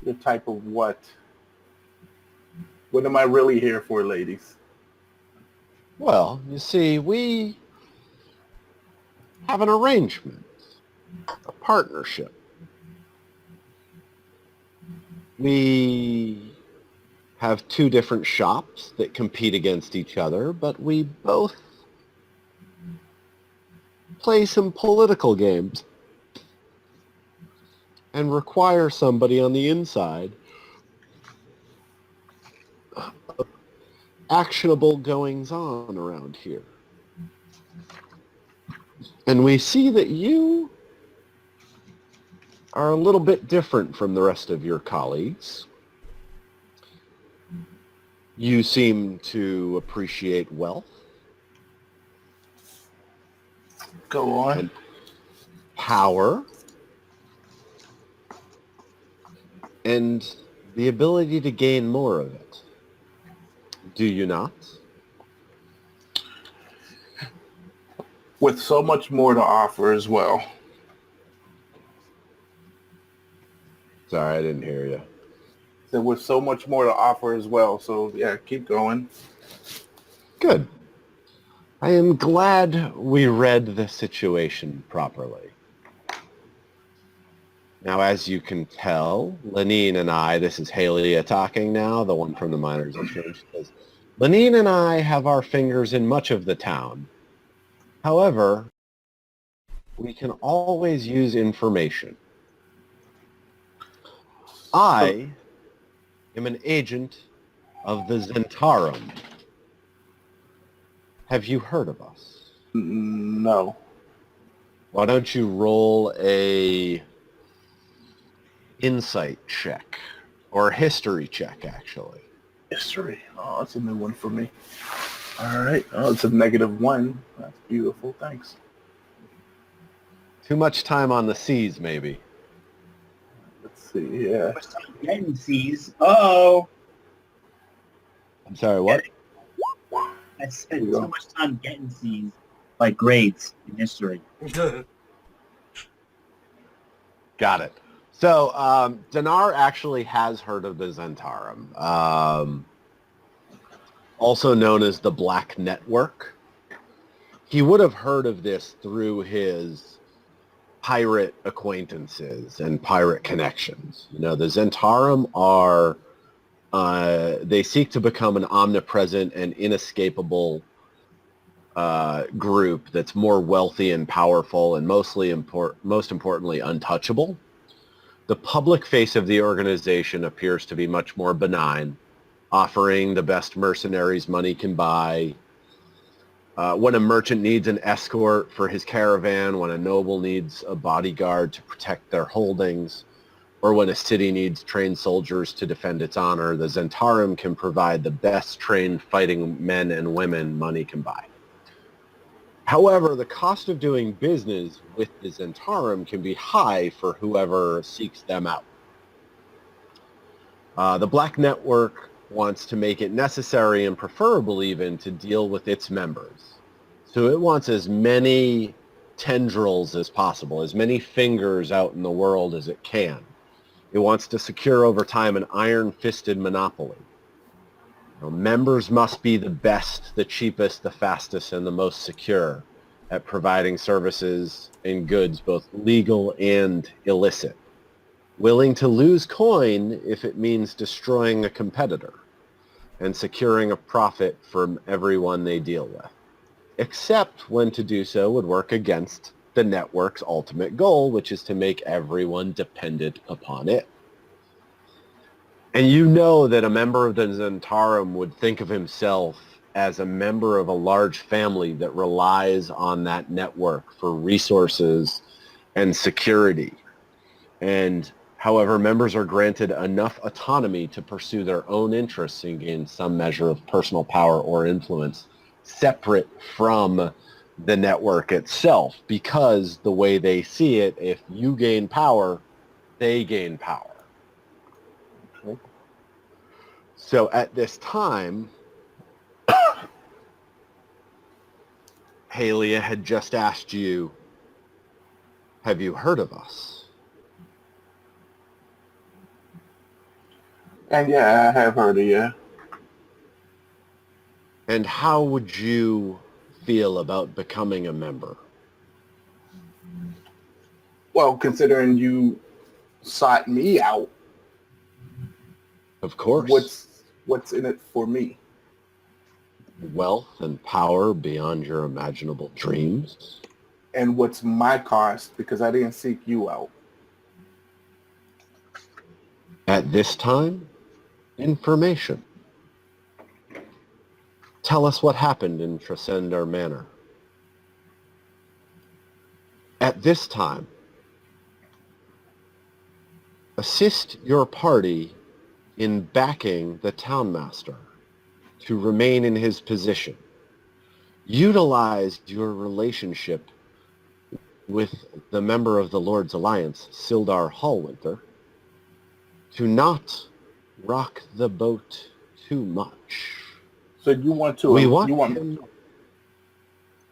Your type of what? What am I really here for, ladies? Well, you see, we have an arrangement, a partnership. We have 2 different shops that compete against each other, but we both play some political games and require somebody on the inside actionable goings-on around here. And we see that you are a little bit different from the rest of your colleagues. You seem to appreciate wealth. Go on. And power. And the ability to gain more of it. Do you not? With so much more to offer as well. Sorry, I didn't hear you. So with so much more to offer as well. So yeah, keep going. Good. I am glad we read the situation properly. Now, as you can tell, Lenine and I, this is Halia talking now, the one from the Miners Exchange, says, Lenine and I have our fingers in much of the town. However, we can always use information. I am an agent of the Zentarum. Have you heard of us? No. Why don't you roll a insight check, or a history check, actually. History. Oh, that's a new one for me. All right. Oh, it's a -1. That's beautiful. Thanks. Too much time on the seas, maybe. Let's see. Yeah. Much time getting C's. Uh-oh. I'm sorry, what? I spent too much time getting C's, like grades in history. Got it. So, Dinar actually has heard of the Zentarum, also known as the Black Network. He would have heard of this through his pirate acquaintances and pirate connections. You know, the Zentarum are, they seek to become an omnipresent and inescapable group that's more wealthy and powerful and most importantly untouchable. The public face of the organization appears to be much more benign, offering the best mercenaries money can buy. When a merchant needs an escort for his caravan, when a noble needs a bodyguard to protect their holdings, or when a city needs trained soldiers to defend its honor, the Zentarum can provide the best trained fighting men and women money can buy. However, the cost of doing business with the Zentarum can be high for whoever seeks them out. The Black Network wants to make it necessary and preferable even to deal with its members. So it wants as many tendrils as possible, as many fingers out in the world as it can. It wants to secure over time an iron-fisted monopoly. Members must be the best, the cheapest, the fastest, and the most secure at providing services and goods, both legal and illicit. Willing to lose coin if it means destroying a competitor and securing a profit from everyone they deal with, except when to do so would work against the network's ultimate goal, which is to make everyone dependent upon it. And you know that a member of the Zentarum would think of himself as a member of a large family that relies on that network for resources and security. And however, members are granted enough autonomy to pursue their own interests and gain some measure of personal power or influence separate from the network itself, because the way they see it, if you gain power, they gain power. So at this time, Halia had just asked you, have you heard of us? And yeah, I have heard of you. And how would you feel about becoming a member? Well, considering you sought me out, Of course. What's in it for me? Wealth and power beyond your imaginable dreams. And what's my cost? Because I didn't seek you out. At this time, information. Tell us what happened in Tresender Manor. At this time, assist your party in backing the townmaster to remain in his position. Utilize your relationship with the member of the Lord's Alliance, Sildar Hallwinter, to not rock the boat too much. So you want to? We want you want him,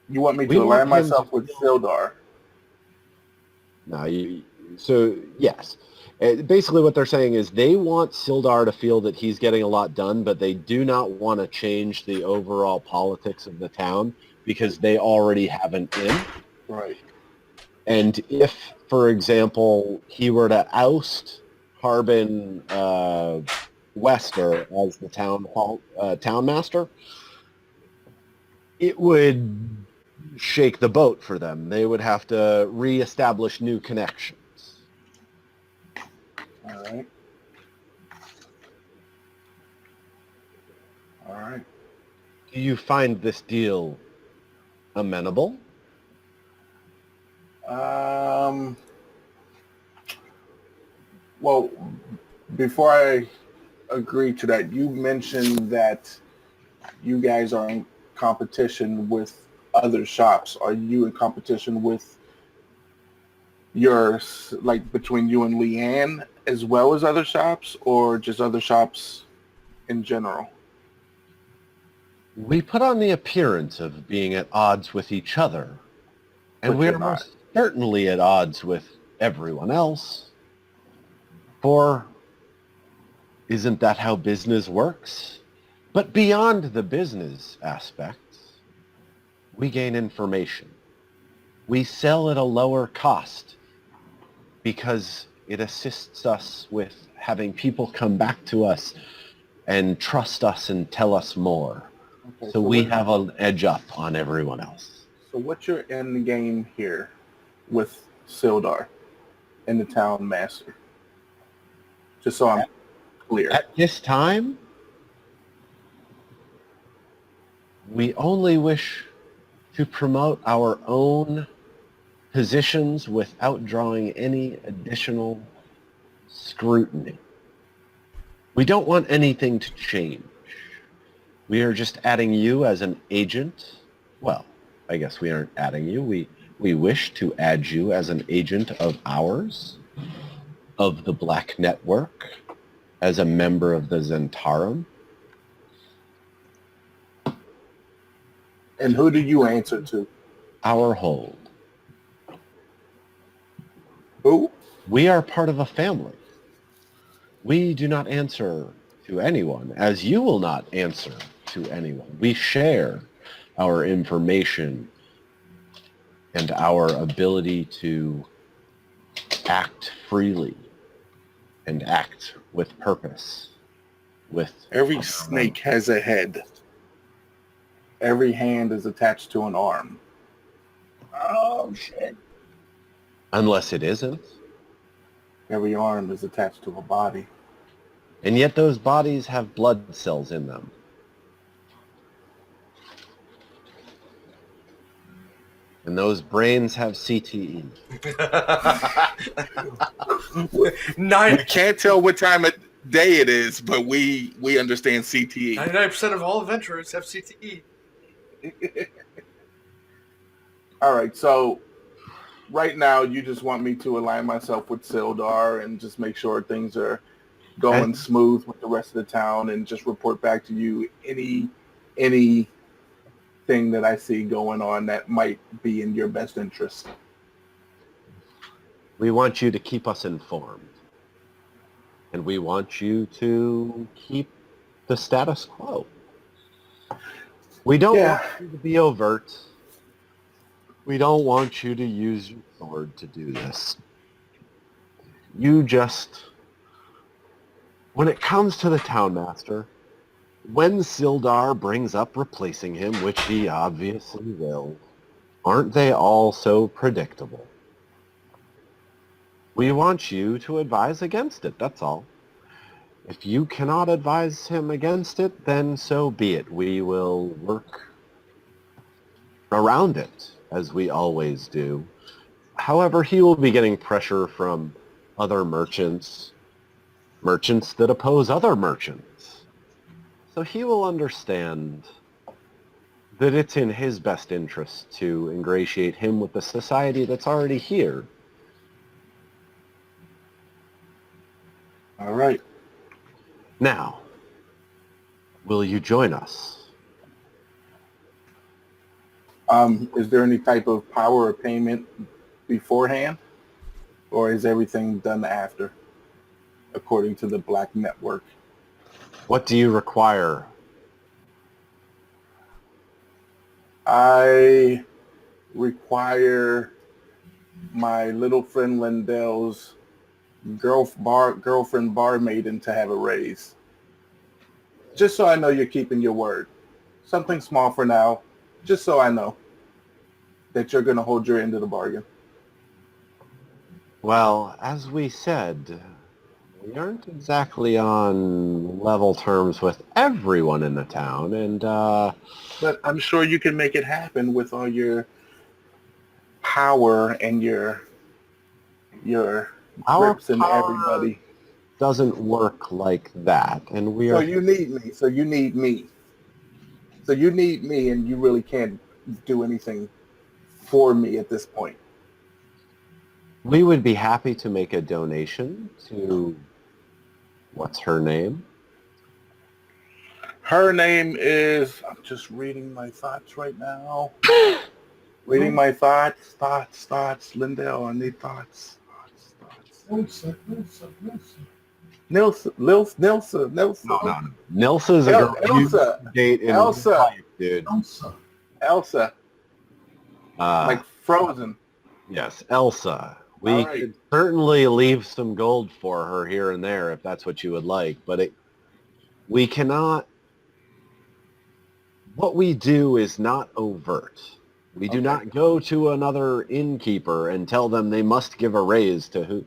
you want me we to want align him myself to with feel- Sildar? So yes. Basically what they're saying is they want Sildar to feel that he's getting a lot done, but they do not want to change the overall politics of the town because they already have an in. Right. And if, for example, he were to oust Harbin Wester as the townmaster, it would shake the boat for them. They would have to reestablish new connections. All right. All right. Do you find this deal amenable? Well, before I agree to that, you mentioned that you guys are in competition with other shops. Are you in competition with yours, like between you and Leanne, as well as other shops, or just other shops in general? We put on the appearance of being at odds with each other, and But we you're are not. most certainly at odds with everyone else. For isn't that how business works? But beyond the business aspects, we gain information. We sell at a lower cost because it assists us with having people come back to us and trust us and tell us more. Okay, So we have an edge up on everyone else. so what's your end game here with Sildar and the Town Master? Just so I'm clear. At this time, we only wish to promote our own positions without drawing any additional scrutiny. We don't want anything to change. We are just adding you as an agent. Well, I guess we aren't adding you. We wish to add you as an agent of ours, of the Black Network, as a member of the Zentarum. And who do you answer to? Our hold. Who? We are part of a family. We do not answer to anyone, as you will not answer to anyone. We share our information and our ability to act freely and act with purpose. With Every snake has a head. Every hand is attached to an arm. Oh, shit. Unless it isn't. Every arm is attached to a body. And yet those bodies have blood cells in them. And those brains have CTE. We can't tell what time of day it is, but we understand CTE. 99% of all adventurers have CTE. All right, so right now you just want me to align myself with Sildar and just make sure things are going smooth with the rest of the town and just report back to you anything that I see going on that might be in your best interest. We want you to keep us informed. And we want you to keep the status quo. We don't want you to be overt. We don't want you to use your sword to do this. You just, when it comes to the town master, when Sildar brings up replacing him, which he obviously will, aren't they all so predictable? We want you to advise against it, that's all. If you cannot advise him against it, then so be it. We will work around it, as we always do. However, he will be getting pressure from other merchants that oppose other merchants. So he will understand that it's in his best interest to ingratiate him with the society that's already here. All right. Now, will you join us? Is there any type of power or payment beforehand, or is everything done after, according to the Black Network? What do you require? I require my little friend Lindell's girlfriend barmaiden to have a raise. Just so I know you're keeping your word. Something small for now, just so I know that you're going to hold your end of the bargain. Well, as we said, We aren't exactly on level terms with everyone in the town, and But I'm sure you can make it happen with all your power and your our grips and power everybody. doesn't work like that, and we So are. you need me. So you need me. So you need me, and you really can't do anything for me at this point. We would be happy to make a donation to what's her name? Her name is. I'm just reading my thoughts right now. Reading my thoughts. Lindell, I need thoughts. Nilsa. No. Nilsa's a girl you date in real life, dude. Elsa. Like Frozen. Yes, Elsa. We All right. could certainly leave some gold for her here and there if that's what you would like, but we cannot. What we do is not overt. We do not go to another innkeeper and tell them they must give a raise to who,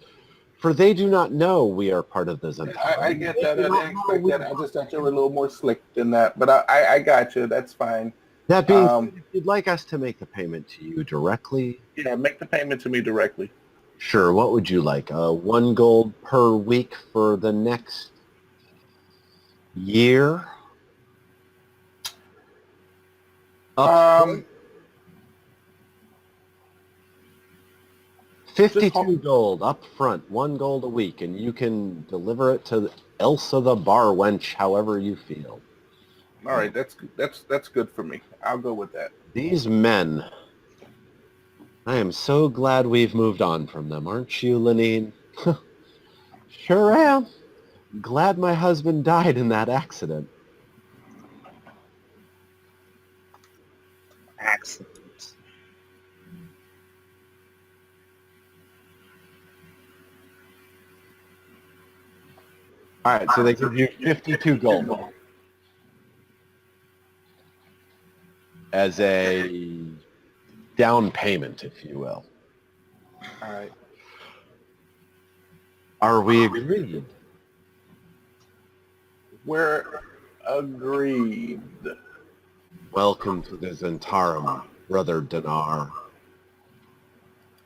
for they do not know we are part of the Zentara. I get They that. do I not didn't know expect we that. I just thought you were a little more slick than that. But I got you. That's fine. That being said, if you'd like us to make the payment to you directly, Yeah, make the payment to me directly. sure. What would you like? 1 gold per week for the next year? Up 52 gold up front, 1 gold a week, and you can deliver it to Elsa the bar wench however you feel. All right, that's good for me. I'll go with that. These men, I am so glad we've moved on from them, aren't you, Lenine? Sure am. Glad my husband died in that accident. Accident. All right, so they give you 52 gold as a down payment, if you will. All right. Are we agreed? We're agreed. Welcome to the Zentarum, Brother Dinar.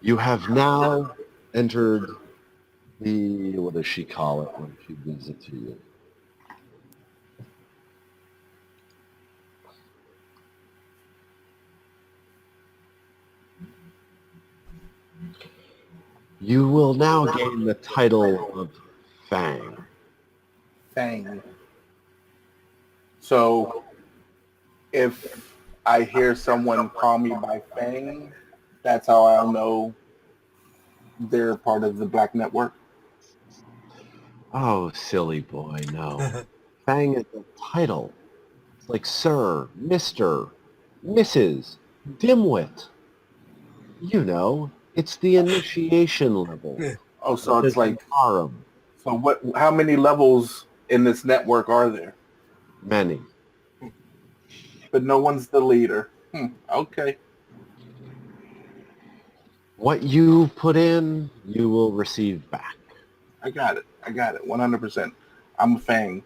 You have now entered the, what does she call it when she gives it to you? You will now gain the title of Fang. Fang. So if I hear someone call me by Fang, that's how I'll know they're part of the Black Network. Oh, silly boy, no. Fang is a title. It's like Sir, Mr., Mrs., Dimwit. You know, it's the initiation level. Oh, so it's like, Zentarum. so what? How many levels in this network are there? Many. But no one's the leader. Okay. What you put in, you will receive back. I got it. 100%. I'm a Fang.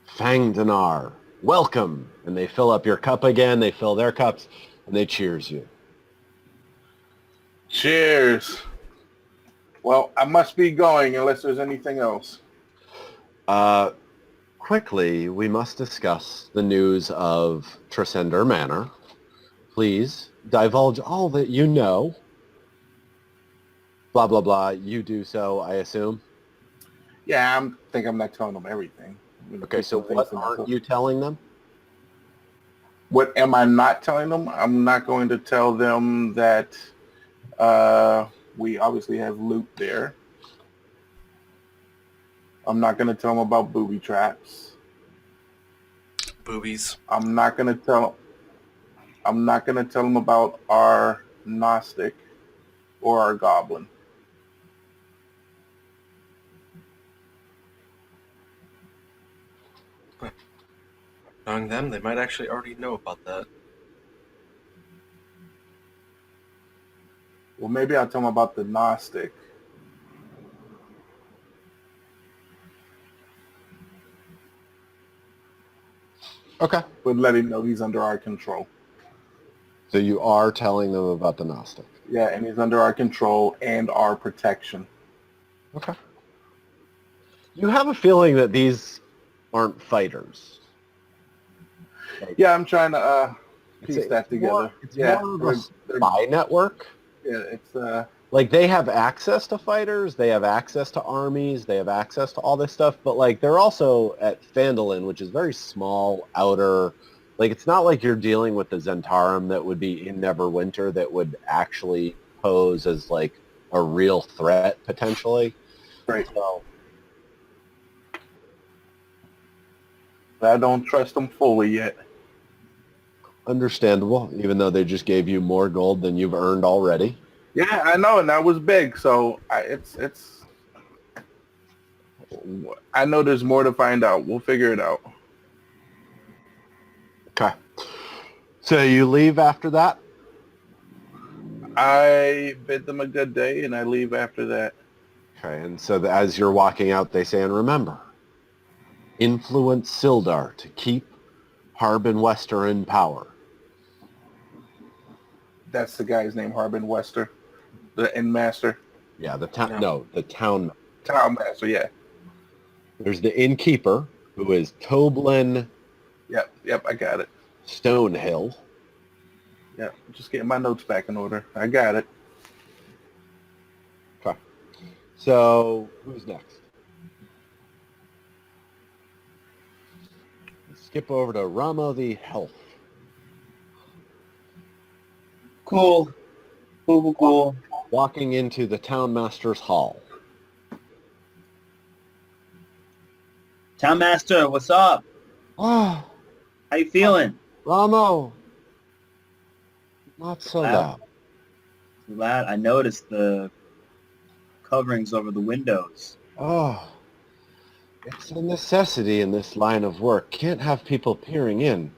Fang Dinar, welcome. And they fill up your cup again, they fill their cups, and they cheers you. Cheers. Well, I must be going unless there's anything else. Quickly, we must discuss the news of Tresender Manor. Please divulge all that you know. Blah, blah, blah. You do so, I assume. Yeah, I think I'm not telling them everything. Okay, so what aren't you telling them? What am I not telling them? I'm not going to tell them that we obviously have loot there. I'm not going to tell them about booby traps. Boobies. I'm not going to tell them about our Gnostic or our Goblin. Knowing them, they might actually already know about that. Well, maybe I'll tell him about the Gnostic. Okay. But let him know he's under our control. So you are telling them about the Gnostic. Yeah, and he's under our control and our protection. Okay. You have a feeling that these aren't fighters. Yeah, I'm trying to piece that together. It's Yeah, more of a spy network. yeah, it's Like, they have access to fighters, they have access to armies, they have access to all this stuff, but, like, they're also at Phandalin, which is very small, outer... Like, it's not like you're dealing with the Zentarum that would be in Neverwinter that would actually pose as, like, a real threat, potentially. right. So, I don't trust them fully yet. understandable, even though they just gave you more gold than you've earned already. Yeah, I know, and that was big. So it's. I know there's more to find out. We'll figure it out. Okay. So you leave after that? I bid them a good day, and I leave after that. Okay, and so as you're walking out, they say, and remember, influence Sildar to keep Harbin Wester in power. That's the guy's name, Harbin Wester, the Innmaster. Yeah, the town. No, the town. Town Master, yeah. There's the innkeeper, who is Toblin Yep, I got it. Stonehill. Yep, just getting my notes back in order. I got it. Okay. So who's next? Skip over to Ramo the Health. Cool. Cool. Walking into the townmaster's hall. Townmaster, what's up? Oh, How you feeling? Ramo. Not so Wow. loud. Too loud. I noticed the coverings over the windows. Oh, it's a necessity in this line of work. Can't have people peering in.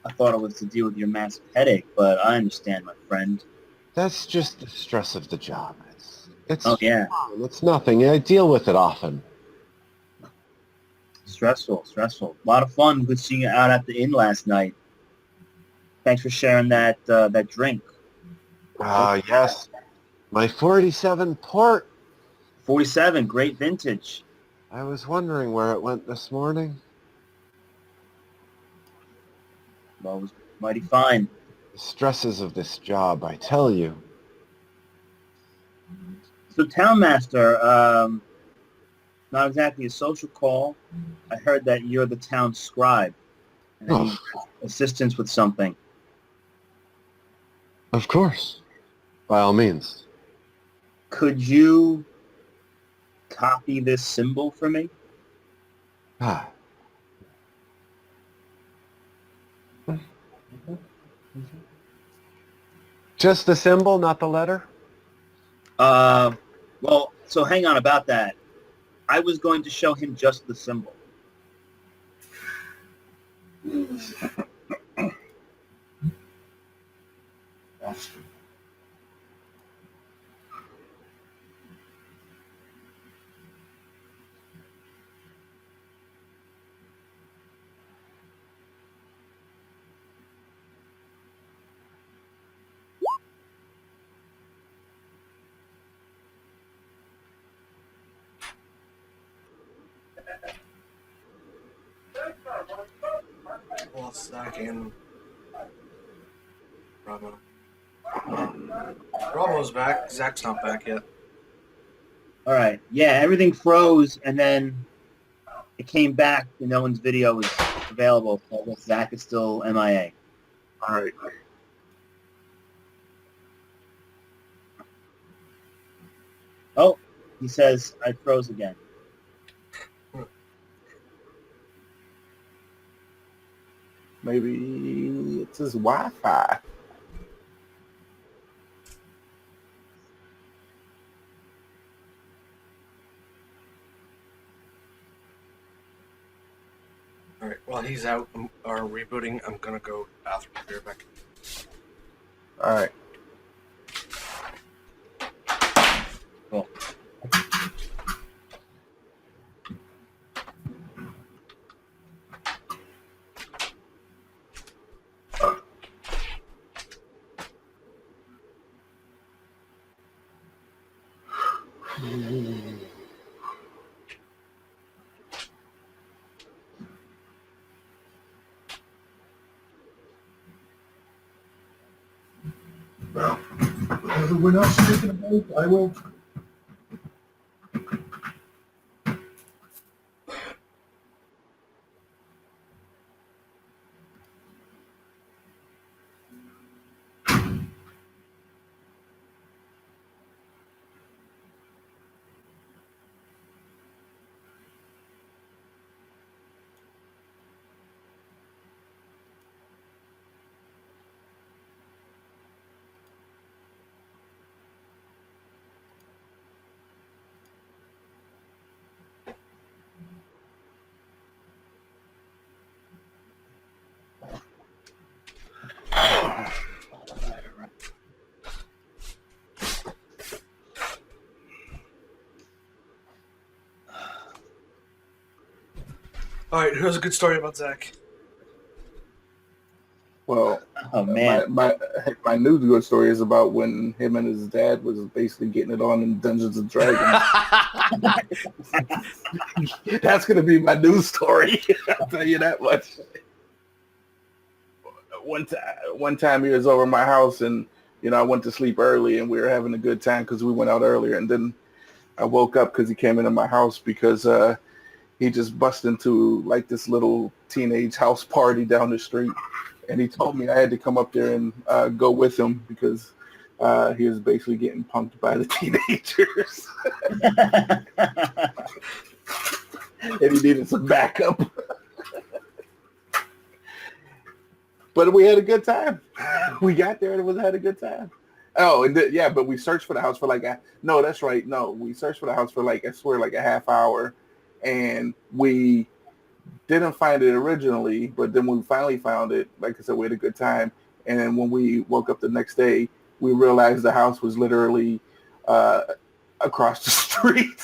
I thought it was to deal with your massive headache, but I understand, my friend. That's just the stress of the job. It's Oh, yeah. fine. It's nothing. I deal with it often. Stressful. A lot of fun. Good seeing you out at the inn last night. Thanks for sharing that drink. Ah, yes. My 47 port. 47, great vintage. I was wondering where it went this morning. Well, it was mighty fine. The stresses of this job, I tell you. So, Townmaster, not exactly a social call. I heard that you're the town scribe, and I need assistance with something. Of course. By all means. Could you copy this symbol for me? Ah. Just the symbol, not the letter? Well, so hang on about that. I was going to show him just the symbol. Well, Zach and Ramo. Ramo's back. Zach's not back yet. All right. Yeah, everything froze, and then it came back, and no one's video is available. So I guess Zach is still MIA. All right. Oh, he says, I froze again. Maybe it's his Wi-Fi. All right. While he's out or rebooting, I'm gonna go to the bathroom. Be right back. All right. Well, everyone else taking a break, I will. All right, here's a good story about Zach. Well, Oh man. my news good story is about when him and his dad was basically getting it on in Dungeons and Dragons. That's gonna be my news story. I'll tell you that much. One time he was over at my house, and I went to sleep early, and we were having a good time because we went out earlier, and then I woke up because he came into my house because he just busted into like this little teenage house party down the street, and he told me I had to come up there and go with him because he was basically getting punked by the teenagers, and he needed some backup. But we had a good time. We got there and had a good time. Oh, and but we searched for the house for like no, that's right. No, we searched for the house for like, I swear, like a half hour, and we didn't find it originally, but then when we finally found it, like I said, we had a good time. And then when we woke up the next day, we realized the house was literally across the street.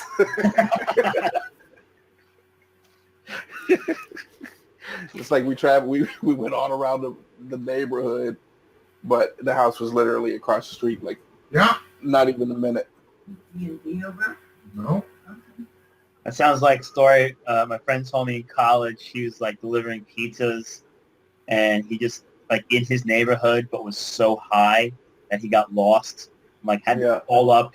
It's like we went all around the neighborhood, but the house was literally across the street, like not even a minute. No. That sounds like a story my friend told me in college. He was like delivering pizzas, and he just like in his neighborhood, but was so high that he got lost. Like had to call up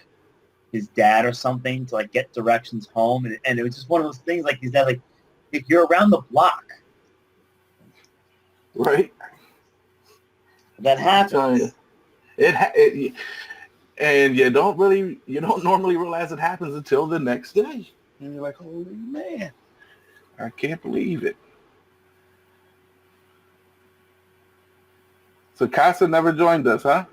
his dad or something to like get directions home, and it was just one of those things. Like his dad, like, if you're around the block, right? That happens. And you don't normally realize it happens until the next day. And you're like, holy man, I can't believe it. So Casa never joined us, huh?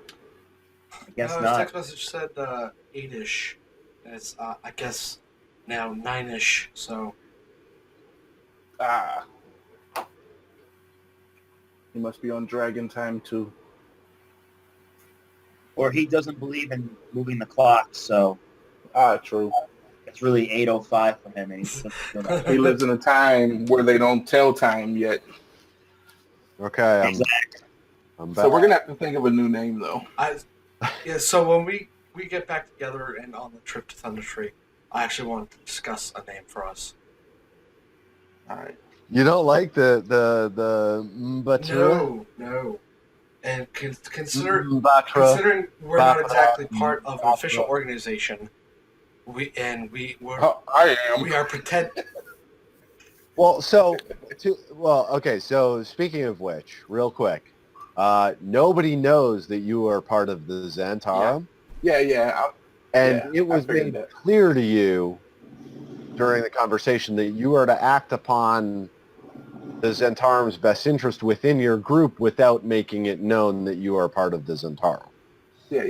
I guess His not. text message said 8-ish. And it's, I guess, now 9-ish, so... He must be on Dragon Time, too. Or he doesn't believe in moving the clock, so... True. It's really 8:05 for him, and he lives in a time where they don't tell time yet. Okay, I'm back. So we're gonna have to think of a new name, though. So when we get back together and on the trip to Thunder Tree, I actually want to discuss a name for us. All right. You don't like the Mbatura? No. And considering we're not exactly part of an official organization, we are pretend. Well, okay. So speaking of which, real quick, nobody knows that you are part of the Xantarum. Yeah. It was made clear to you during the conversation that you are to act upon the Xantarum's best interest within your group without making it known that you are part of the Xantarum. Yeah.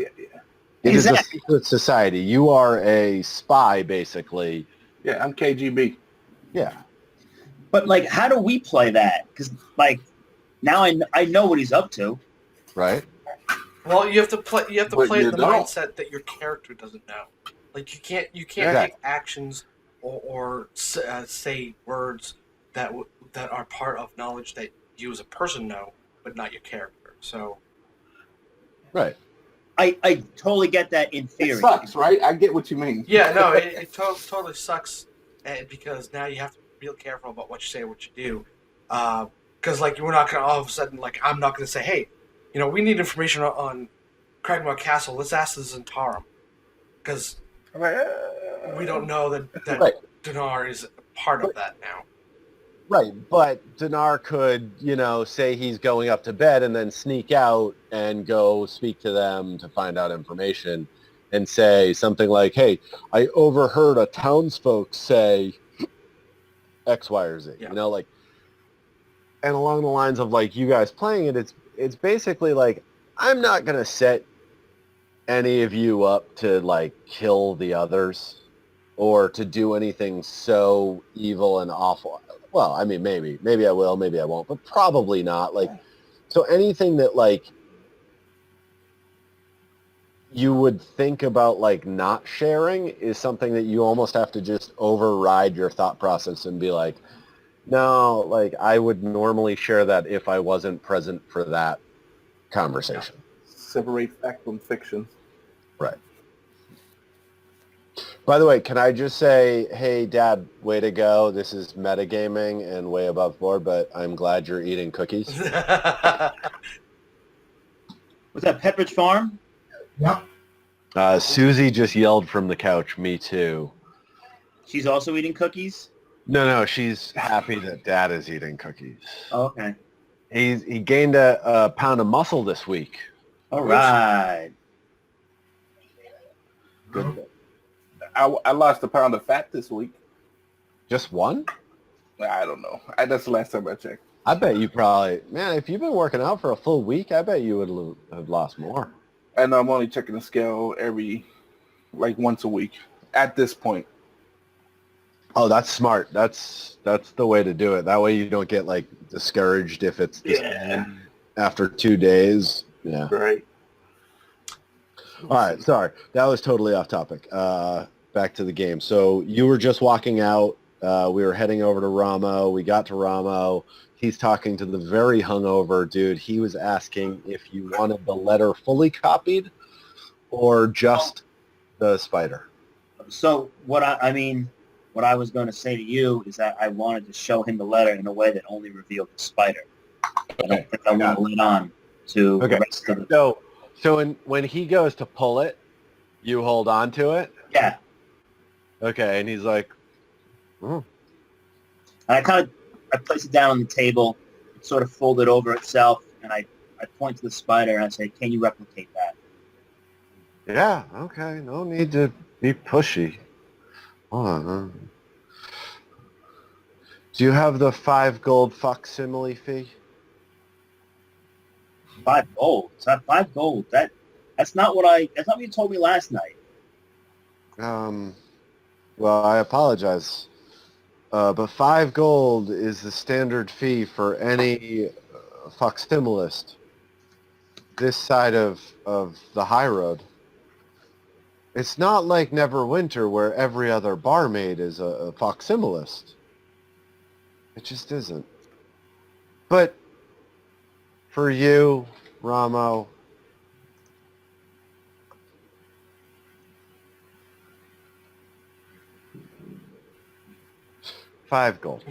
It is a secret society. You are a spy, basically. Yeah, I'm KGB. Yeah. But, like, how do we play that? Because, like, now I know what he's up to. Right. Well, you have to play in the mindset that your character doesn't know. Like, you can't take actions or say words that are part of knowledge that you as a person know, but not your character. So. Right. I totally get that in It theory. sucks, right? I get what you mean. Yeah, no, totally sucks because now you have to be real careful about what you say and what you do. Because, like, we're not going to all of a sudden, like, I'm not going to say, hey, we need information on Cragmore Castle. Let's ask the Zentarum. Because we don't know that Right. Dinar is part of that now. Right, but Dinar could, say he's going up to bed and then sneak out and go speak to them to find out information and say something like, hey, I overheard a townsfolk say X, Y, or Z. Yeah. And along the lines of, like, you guys playing it, it's basically like, I'm not going to set any of you up to, like, kill the others or to do anything so evil and awful. Well, I mean, maybe I will, maybe I won't, but probably not. Like, so anything that, like, you would think about, like, not sharing is something that you almost have to just override your thought process and be like, no, like, I would normally share that if I wasn't present for that conversation. Separate fact from fiction. Right. By the way, can I just say, hey, Dad, way to go. This is metagaming and way above board, but I'm glad you're eating cookies. Was that Pepperidge Farm? Yep. Susie just yelled from the couch, me too. She's also eating cookies? No, she's happy that Dad is eating cookies. Oh, okay. He gained a pound of muscle this week. All right. Good. I lost a pound of fat this week. Just one? I don't know. That's the last time I checked. I bet you probably, man, if you've been working out for a full week, I bet you would have lost more. And I'm only checking the scale once a week at this point. Oh, that's smart. That's the way to do it. That way you don't get, like, discouraged if it's the same after 2 days. Yeah. Right. All right. Sorry. That was totally off topic. Back to the game. So you were just walking out. We were heading over to Ramo. We got to Ramo. He's talking to the very hungover dude. He was asking if you wanted the letter fully copied or just the spider. So what I was going to say to you is that I wanted to show him the letter in a way that only revealed the spider. I don't think I want to lead on to the rest of the... So when he goes to pull it, you hold on to it? Yeah. Okay, and he's like, And I place it down on the table, it sort of folded over itself, and I point to the spider and I say, can you replicate that? yeah, okay, no need to be pushy. Hold on. Do you have the 5 gold facsimile fee? 5 gold. It's not 5 gold. That's not what you told me last night. Well, I apologize. But 5 gold is the standard fee for any facsimilist this side of the high road. It's not like Neverwinter where every other barmaid is a facsimilist. It just isn't. But for you, Ramo, $5 gold.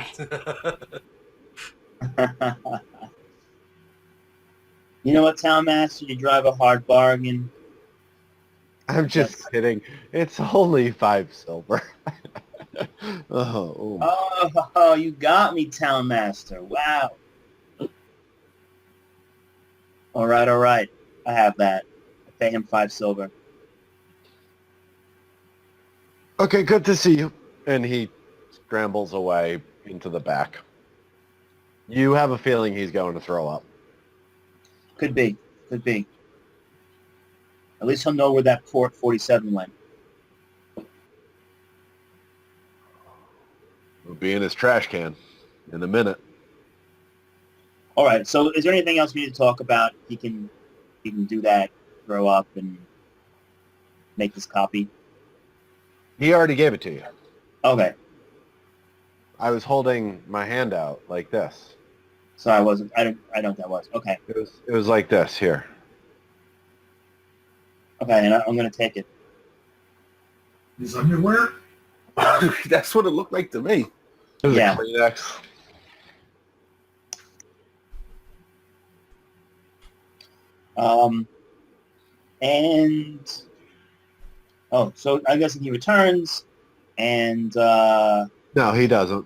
You know what, Town Master? You drive a hard bargain. I'm just kidding. It's only 5 silver. Oh, you got me, Town Master. Wow. All right. I have that. I pay him 5 silver. Okay, good to see you. And he scrambles away into the back. You have a feeling he's going to throw up. Could be. At least he'll know where that Port 47 went. He'll be in his trash can in a minute. All right. So, is there anything else we need to talk about? He can do that, throw up, and make this copy. He already gave it to you. Okay. I was holding my hand out like this. So I wasn't. I don't know what that was. Okay. It was like this here. Okay, and I'm going to take it. His underwear? That's what it looked like to me. There's Yeah. a Kleenex. And so I guess he returns, and No, he doesn't.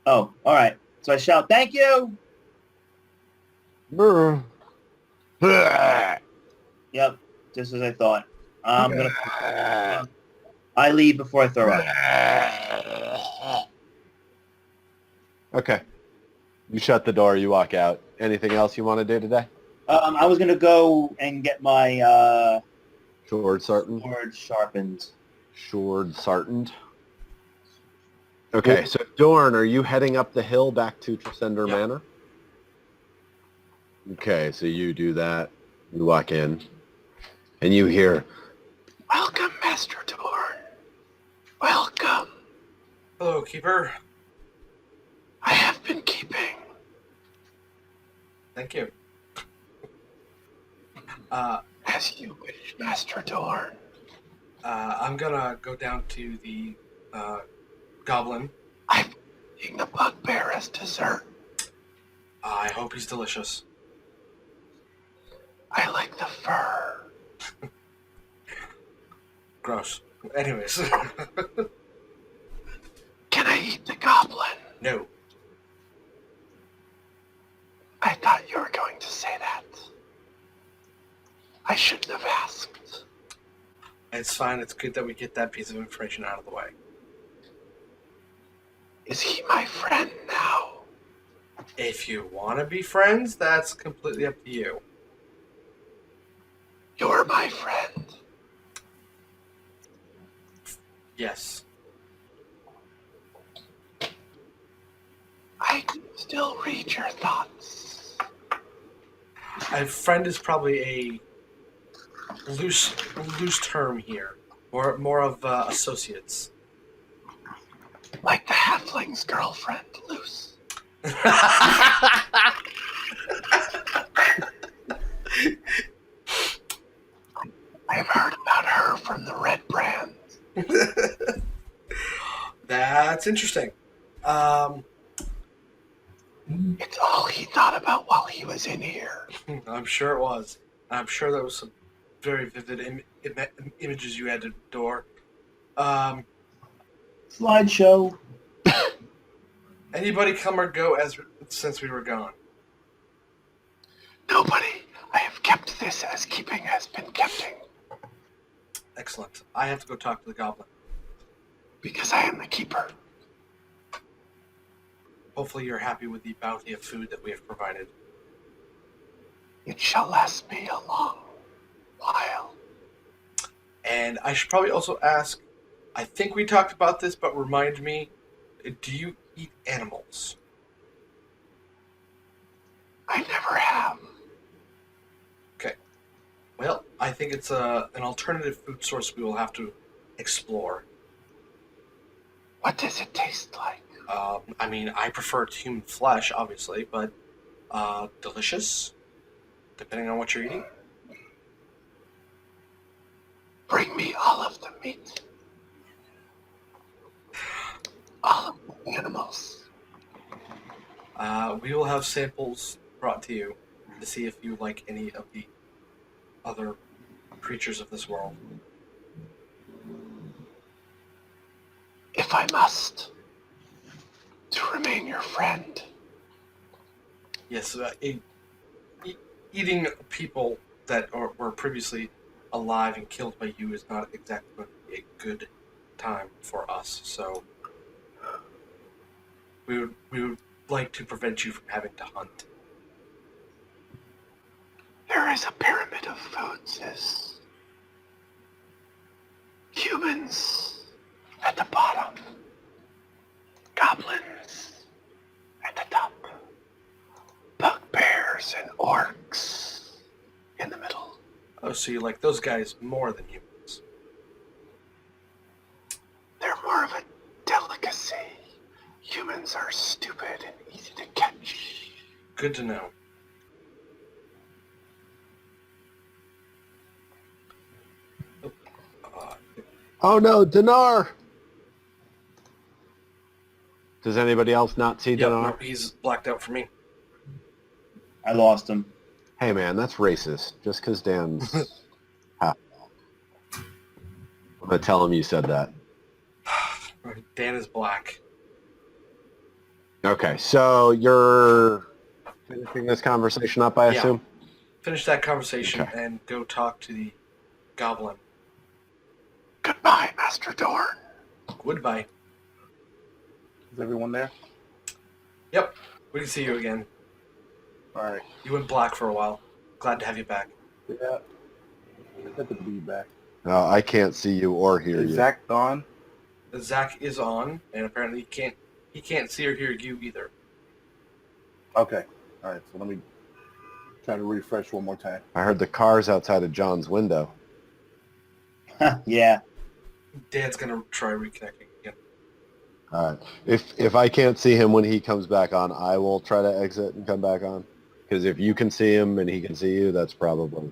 all right. So I shout, "Thank you!" Brr. Yep, just as I thought. I leave before I throw up. Okay. You shut the door, you walk out. Anything else you want to do today? I was gonna go and get my Sword sartin. sword sharpened. Sword sartined. Okay, so Dorn, are you heading up the hill back to Tresender Yep. Manor? Okay, so you do that. You walk in, and you hear, "Welcome, Master Dorn. Welcome. Hello, Keeper. I have been keeping." Thank you. As you wish, Master Dorn. I'm gonna go down to the goblin. I'm eating the bugbear as dessert. I hope he's delicious. I like the fur. Gross. Anyways. Can I eat the goblin? No. I thought you were going to say that. I shouldn't have asked. It's fine. It's good that we get that piece of information out of the way. Is he my friend now? If you want to be friends, that's completely up to you. You're my friend. Yes. I can still read your thoughts. A friend is probably a loose term here, or more of associates. Like the halfling's girlfriend, Luce. I've heard about her from the Red Brand. That's interesting. It's all he thought about while he was in here. I'm sure it was. I'm sure there was some very vivid images you had to adore. Slideshow. Anybody come or go since we were gone? Nobody. I have kept this as keeping has been keeping. Excellent. I have to go talk to the goblin. Because I am the keeper. Hopefully you're happy with the bounty of food that we have provided. It shall last me a long while. And I should probably also ask, I think we talked about this, but remind me, do you eat animals? I never have. Okay. Well, I think it's an alternative food source we will have to explore. What does it taste like? I mean, I prefer human flesh, obviously, but delicious, depending on what you're eating. Bring me all of the meat. All of the animals. We will have samples brought to you to see if you like any of the other creatures of this world. If I must. To remain your friend. Yes, eating people that were previously alive and killed by you is not exactly going to be a good time for us. So we would like to prevent you from having to hunt. There is a pyramid of foods. Is humans at the bottom. Goblins at the top. Bugbears and orcs in the middle. Oh, so you like those guys more than humans? They're more of a delicacy. Humans are stupid and easy to catch. Good to know. Oh no, Dinar! Does anybody else not see Yep, Dinar? no, he's blacked out for me. I lost him. Hey man, that's racist. Just because Dan's half. I'm gonna tell him you said that. Dan is black. Okay, so you're finishing this conversation up, I Yeah. assume? Finish that conversation Okay. and go talk to the goblin. Goodbye, Master Dorn. Goodbye. Is everyone there? Yep, we can see you again. All right. You went black for a while. Glad to have you back. Yeah. Good to be back. No, I can't see you or hear Is you. Zach gone? Zach is on, and apparently he can't see or hear you either. Okay. All right. So let me try to refresh one more time. I heard the cars outside of John's window. Yeah. Dan's gonna try reconnecting again. All right. If I can't see him when he comes back on, I will try to exit and come back on. Because if you can see him and he can see you, that's probably...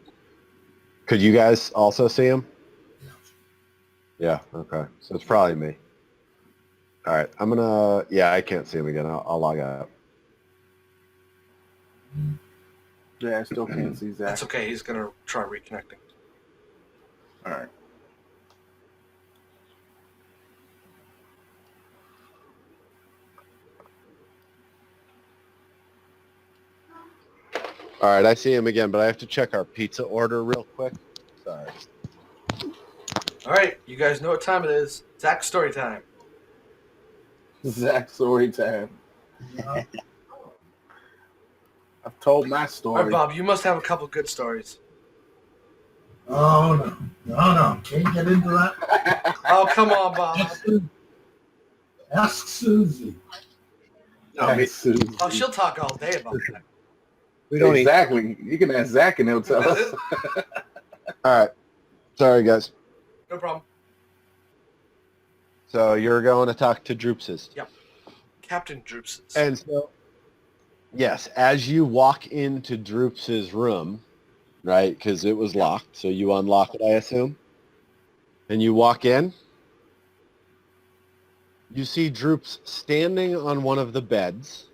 Could you guys also see him? Yeah, okay. So it's probably me. All right, I'm going to... Yeah, I can't see him again. I'll log out. Yeah, I still can't see Zach. That's okay. He's gonna try reconnecting. All right. All right, I see him again, but I have to check our pizza order real quick. Sorry. All right, you guys know what time it is. Zach's story time. Zach story time. Yeah. I've told my All right, story. Bob, you must have a couple good stories. Oh, no. Can't get into that. Oh, come on, Bob. Ask Susie. Hey, Susie. Oh, she'll talk all day about that. We don't Exactly. You can ask Zach and he'll tell us. All right. Sorry, guys. No problem. So you're going to talk to Droopses. Captain Droops. And so, yes, as you walk into Droops's room, right, because it was locked, so you unlock it, I assume, and you walk in, you see Droops standing on one of the beds,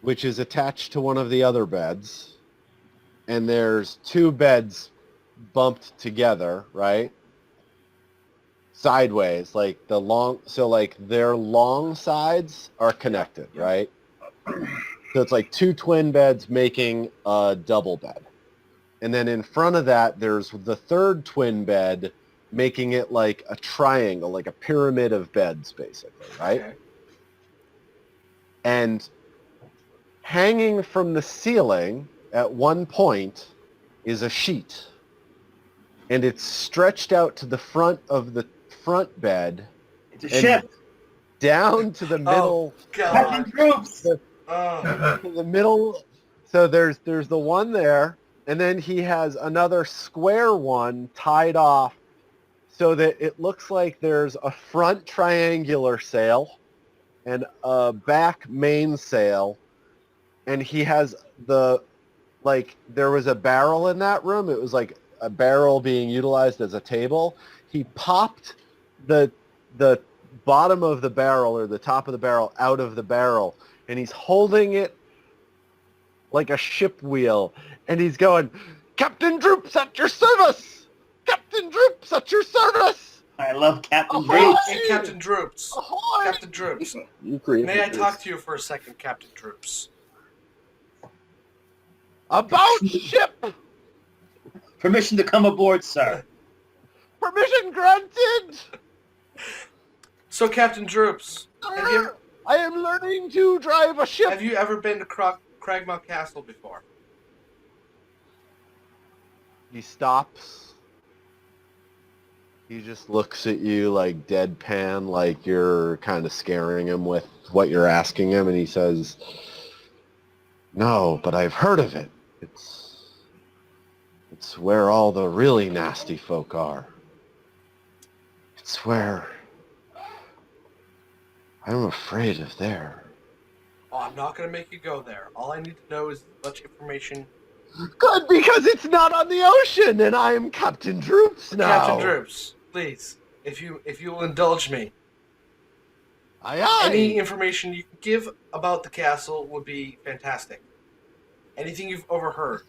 which is attached to one of the other beds, and there's two beds bumped together, right? Sideways, like their long sides are connected, right? So it's like two twin beds making a double bed. And then in front of that, there's the third twin bed making it like a triangle, like a pyramid of beds, basically, right? Okay. And hanging from the ceiling at one point is a sheet. And it's stretched out to the front of the front bed. It's a ship. Down to the middle. Captain God. Troops. Oh. To the middle. So there's the one there. And then he has another square one tied off so that it looks like there's a front triangular sail and a back mainsail. And he has there was a barrel in that room. It was like a barrel being utilized as a table. He popped the bottom of the barrel or the top of the barrel out of the barrel, and he's holding it like a ship wheel, and he's going, "Captain Droops at your service! Captain Droops at your service!" I love Captain Ahoy! Droops. Hey, Captain Droops. Ahoy! Captain Droops. You created May I this. talk to you for a second, Captain Droops? About ship! Permission to come aboard, sir. Permission granted! So, Captain Droops, I am learning to drive a ship. have you ever been to Cragmouth Castle before? He stops. He just looks at you like deadpan, like you're kind of scaring him with what you're asking him, and he says, "No, but I've heard of it. It's where all the really nasty folk are. It's where I'm afraid of there." Oh, I'm not going to make you go there. All I need to know is as much information. Good, because it's not on the ocean, and I am Captain Droops now. Captain Droops, please, if you will indulge me, Aye, aye. any information you can give about the castle would be fantastic. Anything you've overheard,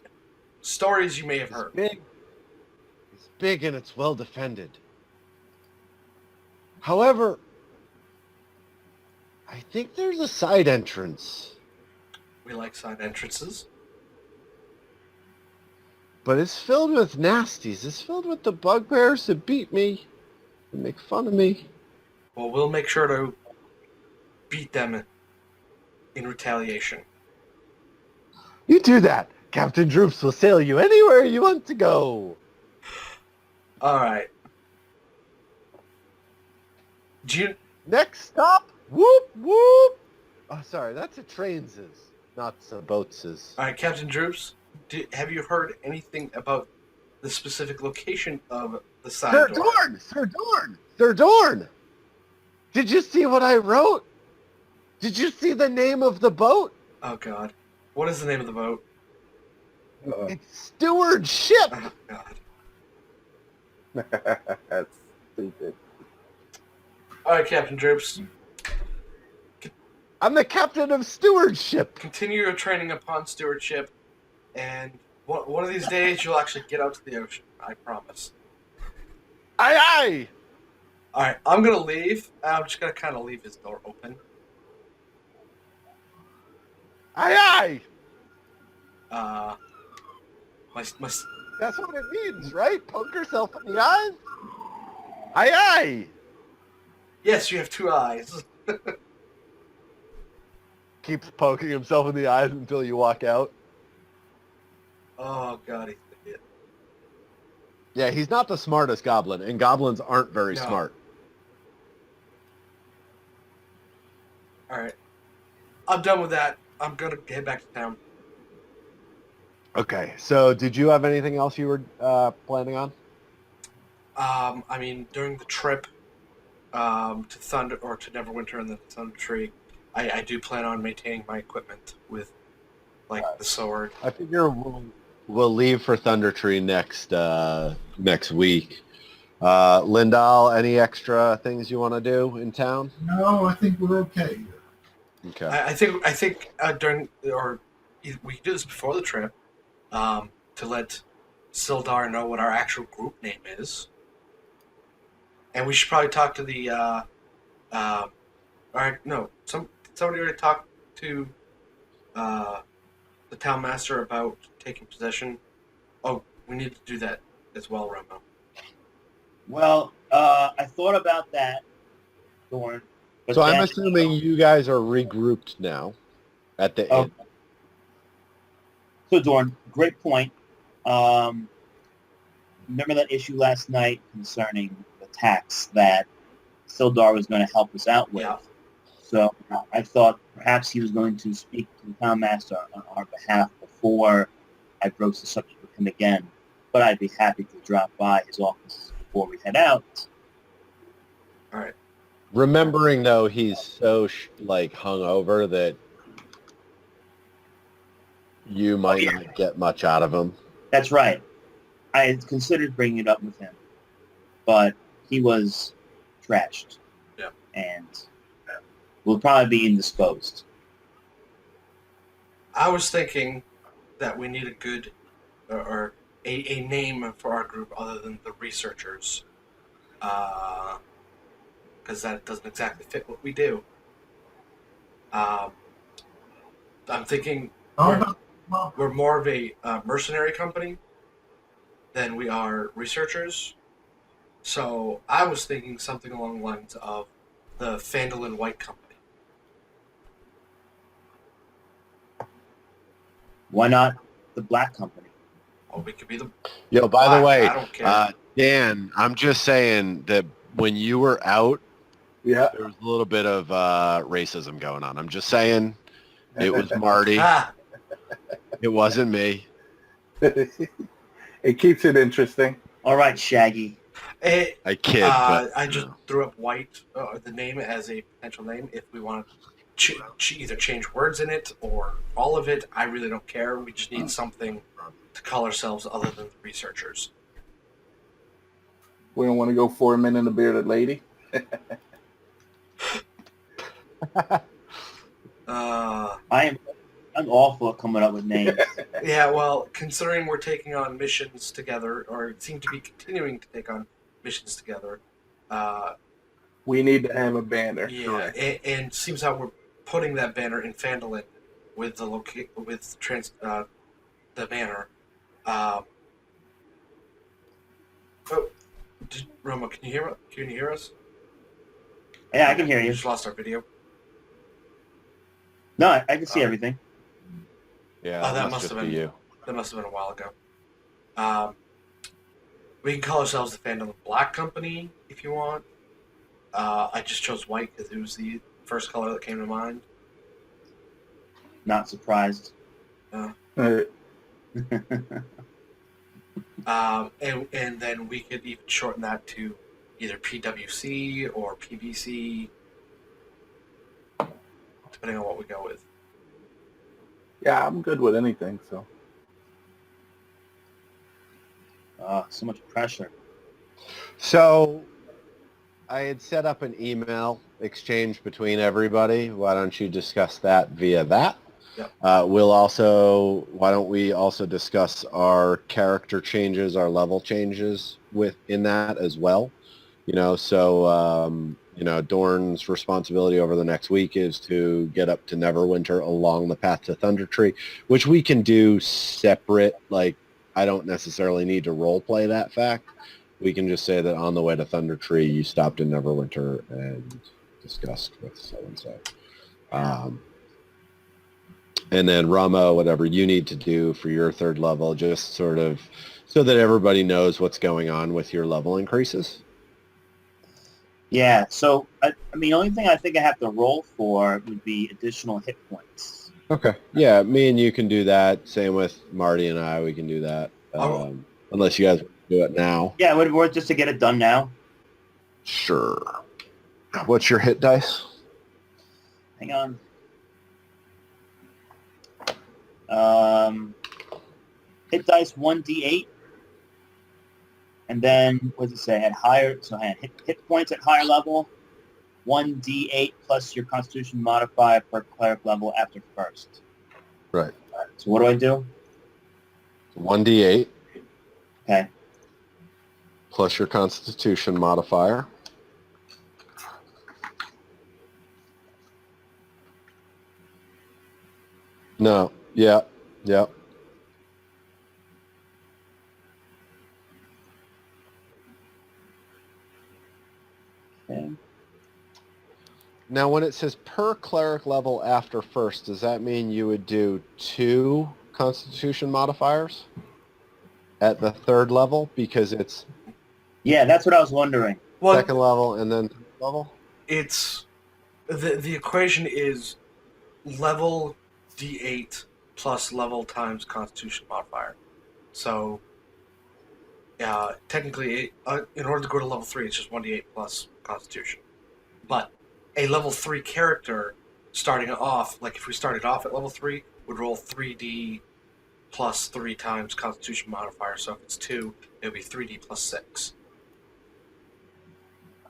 stories you may have heard. It's big and it's well defended. However, I think there's a side entrance, We like side entrances. but it's filled with nasties. It's filled with the bugbears that beat me and make fun of me. Well, we'll make sure to beat them in retaliation. You do that. Captain Droops will sail you anywhere you want to go. All right. Do you? Next stop, whoop, whoop. Oh, sorry, that's a trainses, not a boatses. All right, Captain Droops. Have you heard anything about the specific location of the side Sir door? Dorn! Sir Dorn! Sir Dorn! Did you see what I wrote? Did you see the name of the boat? Oh God, what is the name of the boat? It's Steward Ship! Oh God. That's stupid. All right, Captain Droops. I'm the captain of Stewardship! Continue your training upon stewardship, and one of these days you'll actually get out to the ocean. I promise. Aye, aye! All right, I'm gonna leave. I'm just gonna kind of leave his door open. Aye, aye! My That's what it means, right? Poke yourself in the eyes? Aye, aye! yes, you have two eyes. Keeps poking himself in the eyes until you walk out. Oh God, he's an idiot. Yeah, he's not the smartest goblin, and goblins aren't very No. smart. All right, I'm done with that. I'm gonna head back to town. Okay, so did you have anything else you were planning on? I mean, during the trip to Thunder or to Neverwinter and the Thunder Tree, I do plan on maintaining my equipment with, like, the sword. I figure we'll leave for Thunder Tree next week. Lindahl, any extra things you want to do in town? No, I think we're okay. Okay. I think during or we can do this before the trip to let Sildar know what our actual group name is, and we should probably talk to the. All right, no, somebody already talked to the town master about taking possession. Oh, we need to do that as well, Romo. Well, I thought about that, Thorn. But So I'm then- assuming you guys are regrouped now at the inn. So, Dorn, great point. Remember that issue last night concerning the tax that Sildar was going to help us out with? Yeah. So I thought perhaps he was going to speak to the town master on our behalf before I broached the subject with him again. But I'd be happy to drop by his office before we head out. All right. Remembering though, he's so hungover that you might not get much out of him. That's right. I had considered bringing it up with him, but he was trashed. Yeah. And will probably be indisposed. I was thinking that we need a good or a name for our group other than the researchers, because that doesn't exactly fit what we do. I'm thinking we're more of a mercenary company than we are researchers. So I was thinking something along the lines of the Phandalin White Company. Why not the Black Company? Or we could be the... Yo, by the way, I don't care. Dan, I'm just saying that when you were out, Yeah. there was a little bit of racism going on. I'm just saying it was Marty. Ah, It wasn't me. It keeps it interesting. All right, Shaggy. I kid, but I just threw up White, the name, as a potential name. If we want to either change words in it or all of it, I really don't care. We just need something to call ourselves other than the researchers. We don't want to go 4 men and a bearded lady. I'm awful at coming up with names. Yeah, well, considering we're taking on missions together, or seem to be continuing to take on missions together, We need to have a banner. yeah, Correct. and seems how we're putting that banner in Phandalin with the the banner. Oh, Roma, can you hear? Can you hear us? Yeah, I can hear We you. just lost our video. No, I can see everything. Yeah, Oh, that that must just have be been you. that must have been a while ago. We can call ourselves the Phandalin Black Company if you want. I just chose white because it was the first color that came to mind. Not surprised. And then we could even shorten that to either PWC or PBC, depending on what we go with. Yeah, I'm good with anything. So So much pressure. So I had set up an email exchange between everybody. Why don't you discuss that via that? Yep. Why don't we also discuss our character changes, our level changes in that as well? Dorn's responsibility over the next week is to get up to Neverwinter along the path to Thundertree, which we can do separate. Like, I don't necessarily need to role play that fact. We can just say that on the way to Thundertree, you stopped in Neverwinter and discussed with so-and-so. And then Ramo, whatever you need to do for your third level, just sort of so that everybody knows what's going on with your level increases. Yeah, so, I mean, the only thing I think I have to roll for would be additional hit points. Okay. Yeah, me and you can do that. Same with Marty and I. We can do that. Unless you guys want to do it now. Yeah, would it work just to get it done now? Sure. What's your hit dice? Hang on. Hit dice 1d8. And then, what does it say? I had hit points at higher level, 1d8 plus your Constitution modifier per cleric level after first. Right. So what do I do? 1d8 Okay. plus your Constitution modifier. No. Yeah. Yeah. Okay. Now, when it says per cleric level after first, does that mean you would do 2 Constitution modifiers at the third level? Because it's Yeah, that's what I was wondering. Well, second level and then third level? it's the equation is level D8 plus level times Constitution modifier. So, technically, in order to go to level 3, it's just 1d8 plus Constitution. But a level 3 character starting off, like if we started off at level 3, would roll 3d plus 3 times Constitution modifier. So if it's 2, it would be 3d plus 6.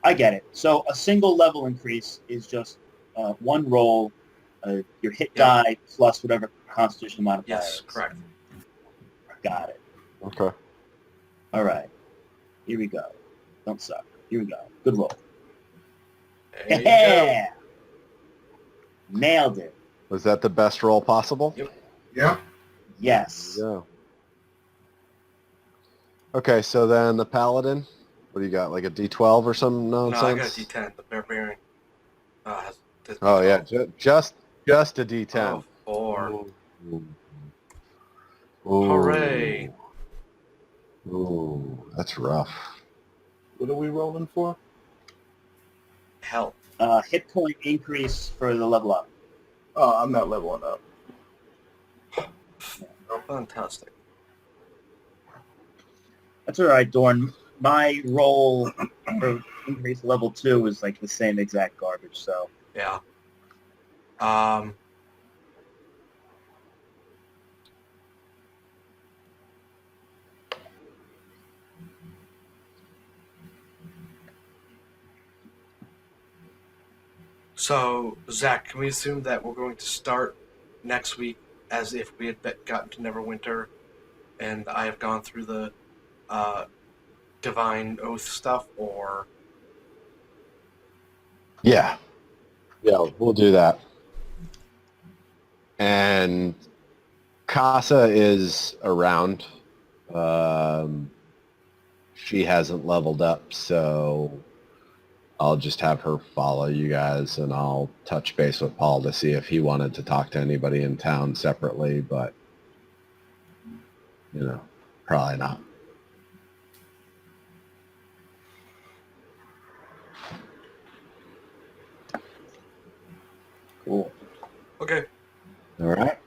I get it. So a single level increase is just one roll, your hit die plus whatever Constitution modifier Yes, is. correct. Got it. Okay. All right. Here we go. Don't suck. Here we go. Good roll. There you go. Yeah. Nailed it. Was that the best roll possible? Yep. Yeah. Yes. Yeah. Okay, so then the Paladin, what do you got, like a D12 or some nonsense? No, I got a D10. The Barbarian has Oh, yeah, just a D10. Oh, 4. Ooh. Hooray. Ooh, that's rough. what are we rolling for? Hell. Hit point increase for the level up. Oh, I'm not leveling up. Fantastic. That's all right, Dorn. My roll for increase level 2 is like the same exact garbage, so. Yeah. So, Zach, can we assume that we're going to start next week as if we had gotten to Neverwinter, and I have gone through the Divine Oath stuff, or... Yeah. Yeah, we'll do that. And Casa is around. She hasn't leveled up, so I'll just have her follow you guys, and I'll touch base with Paul to see if he wanted to talk to anybody in town separately, but, probably not. Cool. Okay. All right.